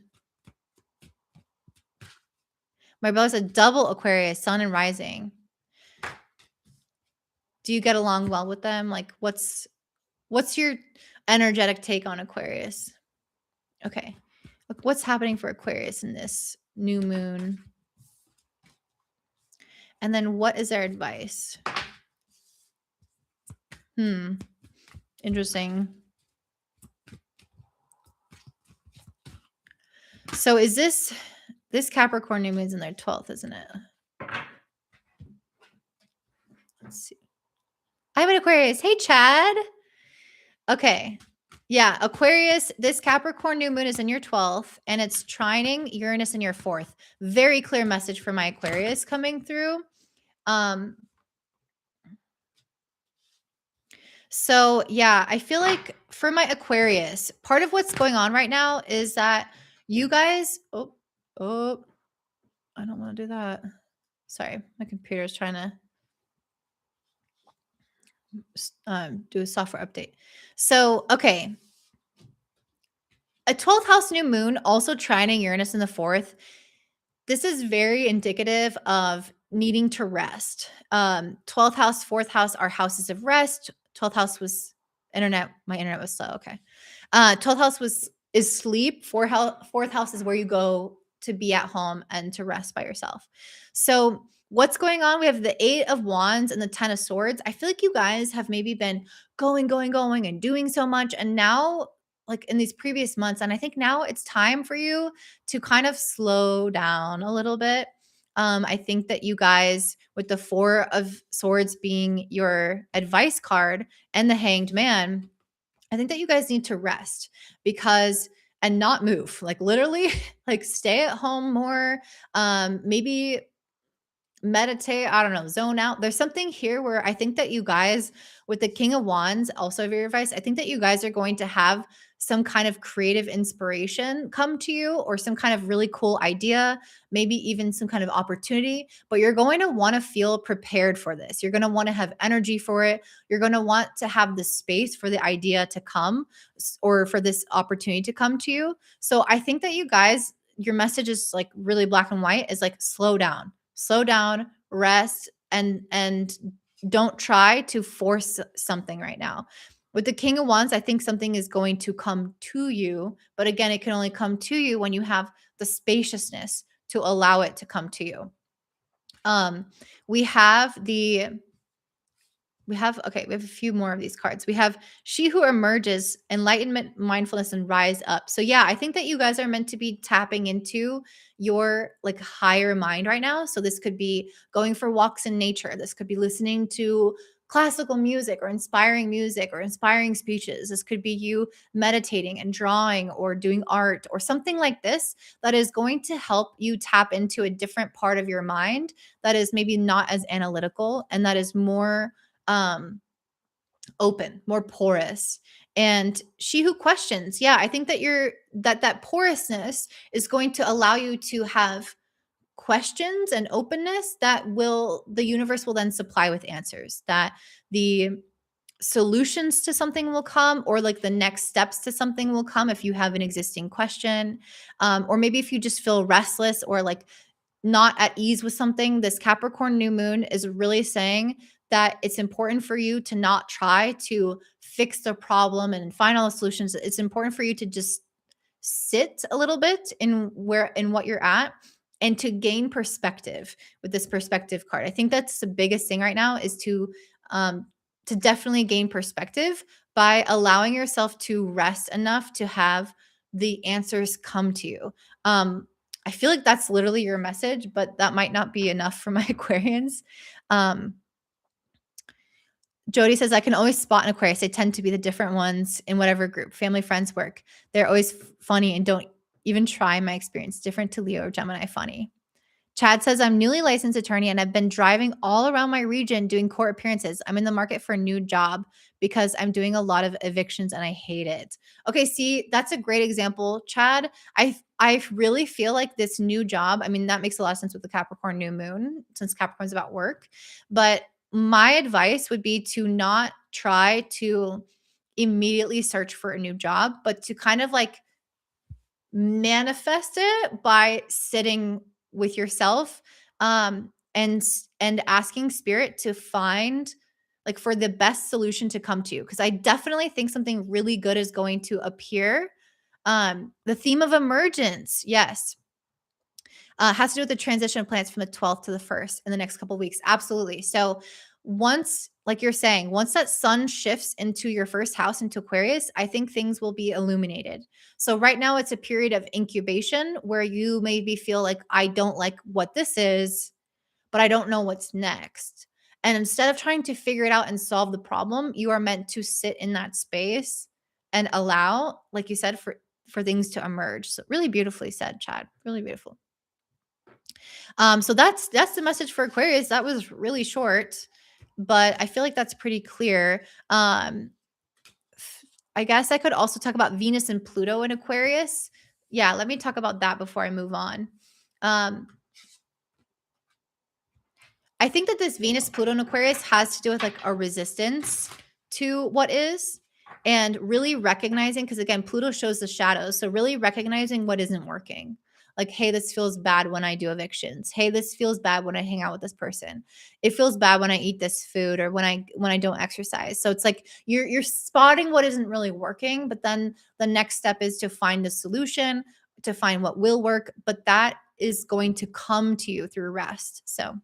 My brother's a double Aquarius, sun and rising. Do you get along well with them? Like, what's your energetic take on Aquarius? Okay. What's happening for Aquarius in this new moon? And then what is their advice? Interesting. So is this Capricorn new moon's in their 12th, isn't it? Let's see. I have an Aquarius. Hey, Chad. Okay. Yeah, Aquarius, this Capricorn new moon is in your 12th and it's trining Uranus in your 4th. Very clear message for my Aquarius coming through. Um so yeah, I feel like for my Aquarius, part of what's going on right now is that you guys oh, I don't want to do that. Sorry, my computer's trying to do a software update. So, okay, a 12th house new moon also trining Uranus in the 4th. This is very indicative of needing to rest. 12th house, 4th house are houses of rest. 12th house was internet. My internet was slow. Okay. 12th house is sleep. Fourth house is where you go to be at home and to rest by yourself. So what's going on? We have the 8 of Wands and the 10 of Swords. I feel like you guys have maybe been going and doing so much. And now, like in these previous months, and I think now it's time for you to kind of slow down a little bit. I think that you guys, with the 4 of Swords being your advice card and the Hanged Man, I think that you guys need to rest because and not move. Like literally, like stay at home more. Maybe meditate, I don't know, zone out. There's something here where I think that you guys, with the King of Wands, also your advice, I think that you guys are going to have some kind of creative inspiration come to you or some kind of really cool idea, maybe even some kind of opportunity, but you're going to want to feel prepared for this. You're going to want to have energy for it. You're going to want to have the space for the idea to come or for this opportunity to come to you. So I think that you guys, your message is like really black and white, is like slow down, rest, and don't try to force something right now. With the King of Wands, I think something is going to come to you, but again, it can only come to you when you have the spaciousness to allow it to come to you. Um, we have the we have a few more of these cards. We have She Who Emerges, Enlightenment, Mindfulness, and Rise Up. So yeah, I think that you guys are meant to be tapping into your like higher mind right now. So this could be going for walks in nature. This could be listening to classical music or inspiring speeches. This could be you meditating and drawing or doing art or something like this that is going to help you tap into a different part of your mind that is maybe not as analytical and that is more um open, more porous. And She Who Questions, yeah, I think that that porousness is going to allow you to have questions and openness that will the universe will then supply with answers, that the solutions to something will come or like the next steps to something will come if you have an existing question, or maybe if you just feel restless or like not at ease with something. This Capricorn new moon is really saying that it's important for you to not try to fix the problem and find all the solutions. It's important for you to just sit a little bit in what you're at and to gain perspective with this perspective card. I think that's the biggest thing right now is to definitely gain perspective by allowing yourself to rest enough to have the answers come to you. I feel like that's literally your message, but that might not be enough for my Aquarians. Um, Jody says, I can always spot an Aquarius. They tend to be the different ones in whatever group, family, friends, work. They're always funny and don't even try, in my experience. Different to Leo or Gemini funny. Chad says, I'm newly licensed attorney and I've been driving all around my region doing court appearances. I'm in the market for a new job because I'm doing a lot of evictions and I hate it. Okay, see, that's a great example, Chad. I really feel like this new job, I mean, that makes a lot of sense with the Capricorn new moon since Capricorn's about work. But my advice would be to not try to immediately search for a new job, but to kind of like manifest it by sitting with yourself, and asking spirit to find like for the best solution to come to you, because I definitely think something really good is going to appear. The theme of emergence, yes, has to do with the transition of planets from the 12th to the 1st in the next couple of weeks. Absolutely. So once, like you're saying, once that sun shifts into your first house into Aquarius, I think things will be illuminated. So right now it's a period of incubation where you maybe feel like, I don't like what this is, but I don't know what's next. And instead of trying to figure it out and solve the problem, you are meant to sit in that space and allow, like you said, for things to emerge. So really beautifully said, Chad. Really beautiful. So that's the message for Aquarius. That was really short, but I feel like that's pretty clear. I guess I could also talk about Venus and Pluto in Aquarius. Yeah, let me talk about that before I move on. Um, I think that this Venus Pluto in Aquarius has to do with like a resistance to what is, and really recognizing, because again, Pluto shows the shadows. So really recognizing what isn't working. Like, hey, this feels bad when I do evictions. Hey, this feels bad when I hang out with this person. It feels bad when I eat this food, or when I don't exercise. So it's like you're spotting what isn't really working, but then the next step is to find the solution, to find what will work, but that is going to come to you through rest. So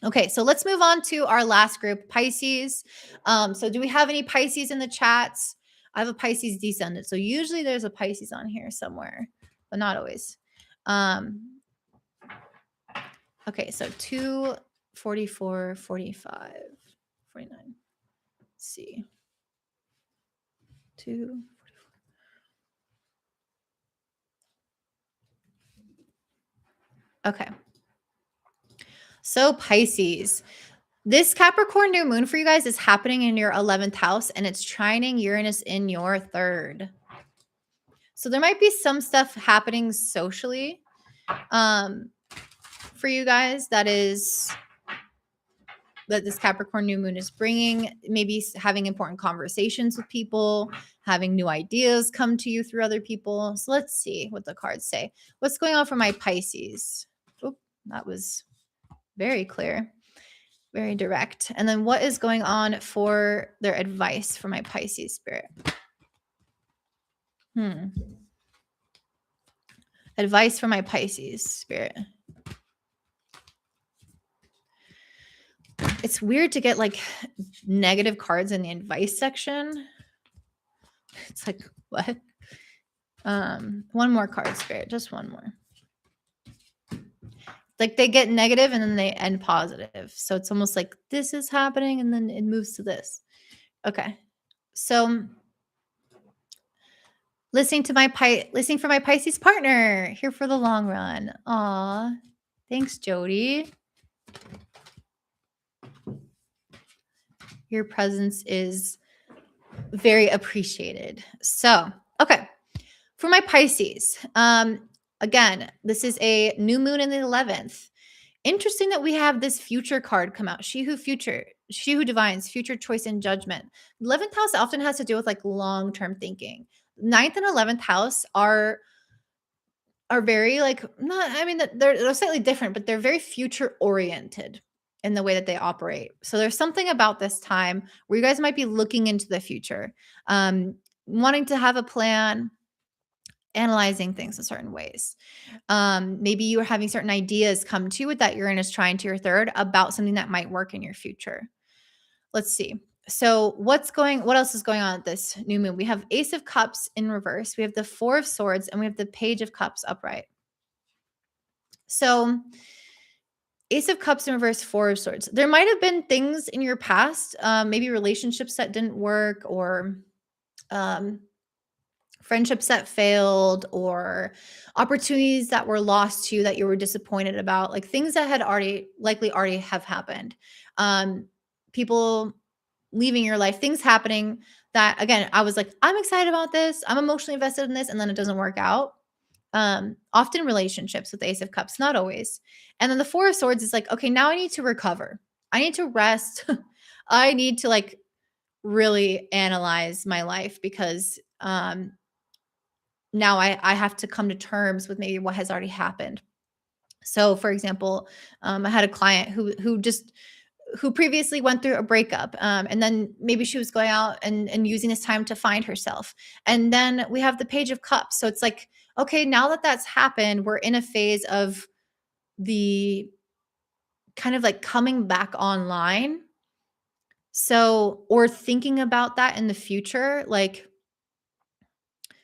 okay, so let's move on to our last group, Pisces. So do we have any Pisces in the chats? I have a Pisces descendant. So usually there's a Pisces on here somewhere, but not always. Okay, so 2, 44, 45, 49. Let's see. 2. Okay. So Pisces. This Capricorn new moon for you guys is happening in your 11th house, and it's trining Uranus in your 3rd. So there might be some stuff happening socially for you guys that this Capricorn new moon is bringing. Maybe having important conversations with people, having new ideas come to you through other people. So let's see what the cards say. What's going on for my Pisces? Oop, that was very clear. Very direct. And then what is going on for their advice for my Pisces spirit? Advice for my Pisces spirit. It's weird to get like negative cards in the advice section. It's like, what? One more card, spirit. Just one more. Like they get negative and then they end positive. So it's almost like this is happening and then it moves to this. Okay. So listening for my Pisces partner, here for the long run. Aw. Thanks, Jody. Your presence is very appreciated. So, okay. For my Pisces, again, this is a new moon in the 11th. Interesting that we have this future card come out. She who divines, future choice and judgment. 11th house often has to do with like long-term thinking. 9th and 11th house are very like, not, I mean, they're slightly different, but they're very future oriented in the way that they operate. So there's something about this time where you guys might be looking into the future, wanting to have a plan, analyzing things in certain ways. Maybe you are having certain ideas come to you with that Uranus trine to your 3rd about something that might work in your future. Let's see. So what else is going on at this new moon? We have Ace of Cups in reverse. We have the 4 of Swords, and we have the Page of Cups upright. So Ace of Cups in reverse, 4 of Swords. There might have been things in your past, maybe relationships that didn't work, or friendships that failed, or opportunities that were lost to you that you were disappointed about, like things that had likely already have happened. People leaving your life, things happening that, again, I was like, I'm excited about this, I'm emotionally invested in this, and then it doesn't work out. Often relationships with the Ace of Cups, not always. And then the 4 of Swords is like, okay, now I need to recover. I need to rest. I need to like really analyze my life, because now I have to come to terms with maybe what has already happened. So for example, I had a client who previously went through a breakup, and then maybe she was going out and using this time to find herself. And then we have the Page of Cups. So it's like, okay, now that that's happened, we're in a phase of the kind of like coming back online. So, or thinking about that in the future, like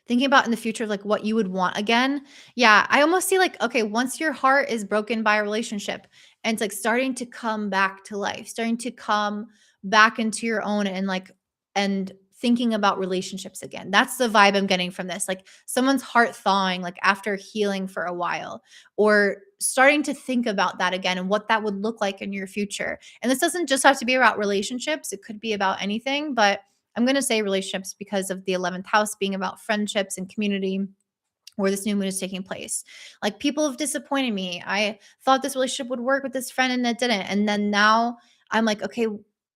thinking about in the future of like what you would want again. Yeah, I almost see like, okay, once your heart is broken by a relationship and it's like starting to come back to life, starting to come back into your own, and like, and thinking about relationships again. That's the vibe I'm getting from this. Like someone's heart thawing, like after healing for a while, or starting to think about that again and what that would look like in your future. And this doesn't just have to be about relationships, it could be about anything, but I'm going to say relationships because of the 11th house being about friendships and community where this new moon is taking place. Like people have disappointed me. I thought this relationship would work with this friend and it didn't. And then now I'm like, okay,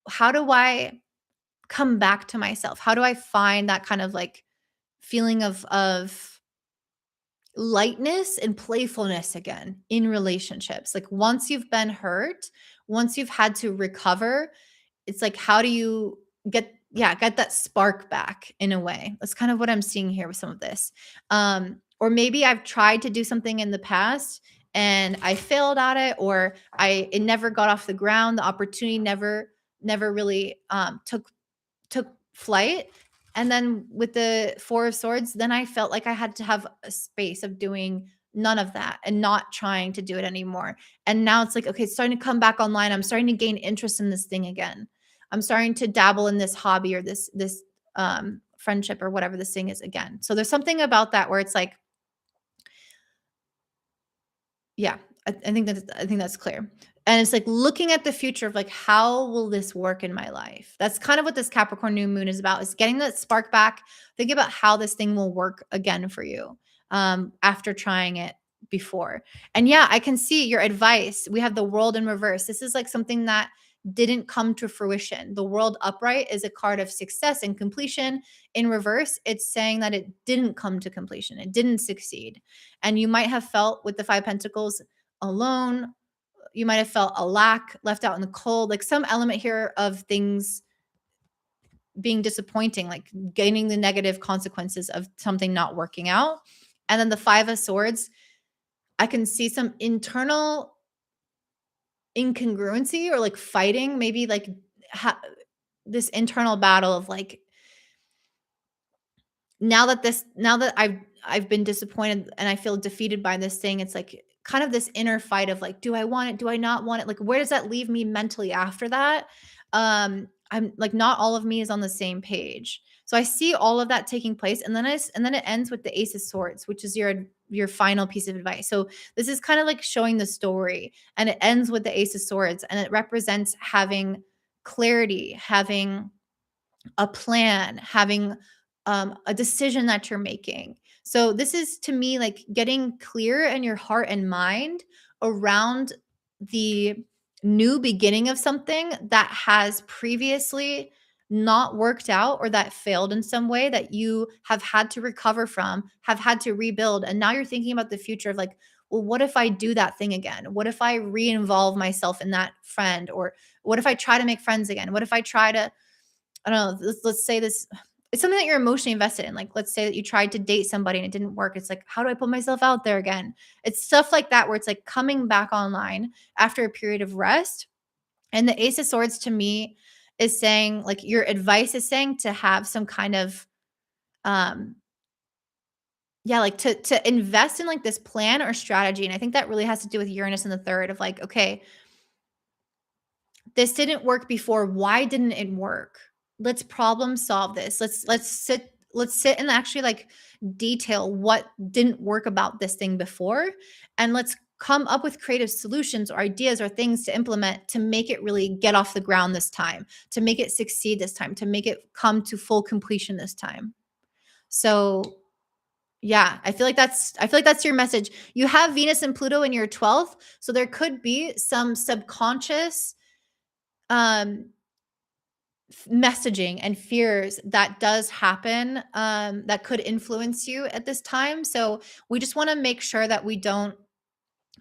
how do I come back to myself? How do I find that kind of like feeling of lightness and playfulness again in relationships? Like once you've been hurt, once you've had to recover, it's like how do you get that spark back in a way? That's kind of what I'm seeing here with some of this. Or maybe I've tried to do something in the past and I failed at it, or it never got off the ground. The opportunity never really took flight. And then with the Four of Swords, then I felt like I had to have a space of doing none of that and not trying to do it anymore. And now it's like, okay, it's starting to come back online. I'm starting to gain interest in this thing again. I'm starting to dabble in this hobby or this friendship or whatever this thing is again. So there's something about that where it's like, yeah, I think that's clear. And it's like looking at the future of like, how will this work in my life? That's kind of what this Capricorn new moon is about, is getting that spark back. Think about how this thing will work again for you after trying it before. And yeah, I can see your advice. We have the world in reverse. This is like something that didn't come to fruition. The world upright is a card of success and completion. In reverse, it's saying that it didn't come to completion. It didn't succeed. And you might have felt with the Five Pentacles alone. You might have felt a lack, left out in the cold, like some element here of things being disappointing, like gaining the negative consequences of something not working out. And then the Five of Swords, I can see some internal incongruency or like fighting, maybe like this internal battle of like, now that I've been disappointed and I feel defeated by this thing, it's like kind of this inner fight of like, do I want it? Do I not want it? Like, where does that leave me mentally after that? I'm like, not all of me is on the same page. So I see all of that taking place. And then it ends with the Ace of Swords, which is your final piece of advice. So this is kind of like showing the story, and it ends with the Ace of Swords, and it represents having clarity, having a plan, having a decision that you're making. So this is to me like getting clear in your heart and mind around the new beginning of something that has previously not worked out or that failed in some way that you have had to recover from, have had to rebuild. And now you're thinking about the future of like, well, what if I do that thing again? What if I re-involve myself in that friend? Or what if I try to make friends again? What if I try to, I don't know, let's say this, it's something that you're emotionally invested in. Like, let's say that you tried to date somebody and it didn't work. It's like, how do I put myself out there again? It's stuff like that where it's like coming back online after a period of rest. And the Ace of Swords to me is saying, like, your advice is saying to have some kind of, um, yeah, like to invest in like this plan or strategy. And I think that really has to do with Uranus in the third of like, okay, this didn't work before. Why didn't it work? Let's problem solve this. Let's sit and actually like detail what didn't work about this thing before, and let's come up with creative solutions or ideas or things to implement to make it really get off the ground this time, to make it succeed this time, to make it come to full completion this time. So yeah, I feel like that's your message. You have Venus and Pluto in your 12th, so there could be some subconscious um messaging and fears that does happen that could influence you at this time. So we just want to make sure that we don't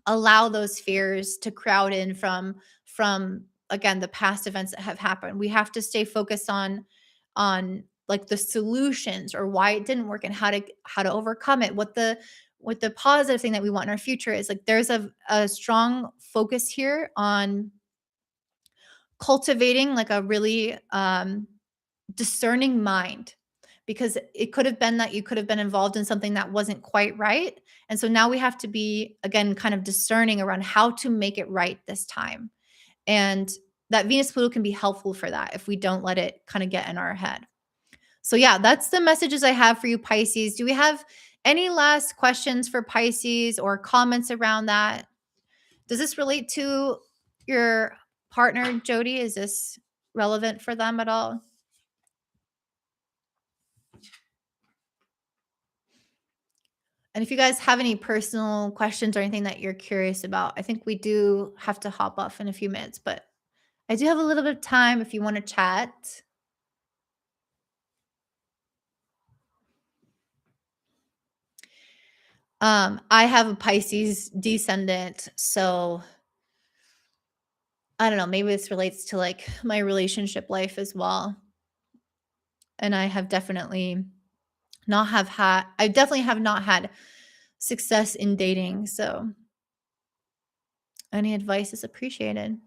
allow those fears to crowd in from again the past events that have happened. We have to stay focused on like the solutions or why it didn't work and how to overcome it, what the positive thing that we want in our future is. Like there's a strong focus here on cultivating like a really discerning mind, because it could have been that you could have been involved in something that wasn't quite right. And so now we have to be, again, kind of discerning around how to make it right this time. And that Venus Pluto can be helpful for that if we don't let it kind of get in our head. So yeah, that's the messages I have for you, Pisces. Do we have any last questions for Pisces or comments around that? Does this relate to your partner, Jody? Is this relevant for them at all? And if you guys have any personal questions or anything that you're curious about, I think we do have to hop off in a few minutes, but I do have a little bit of time if you want to chat. I have a Pisces descendant, so I don't know, maybe this relates to like my relationship life as well. And I have definitely I definitely have not had success in dating, so any advice is appreciated.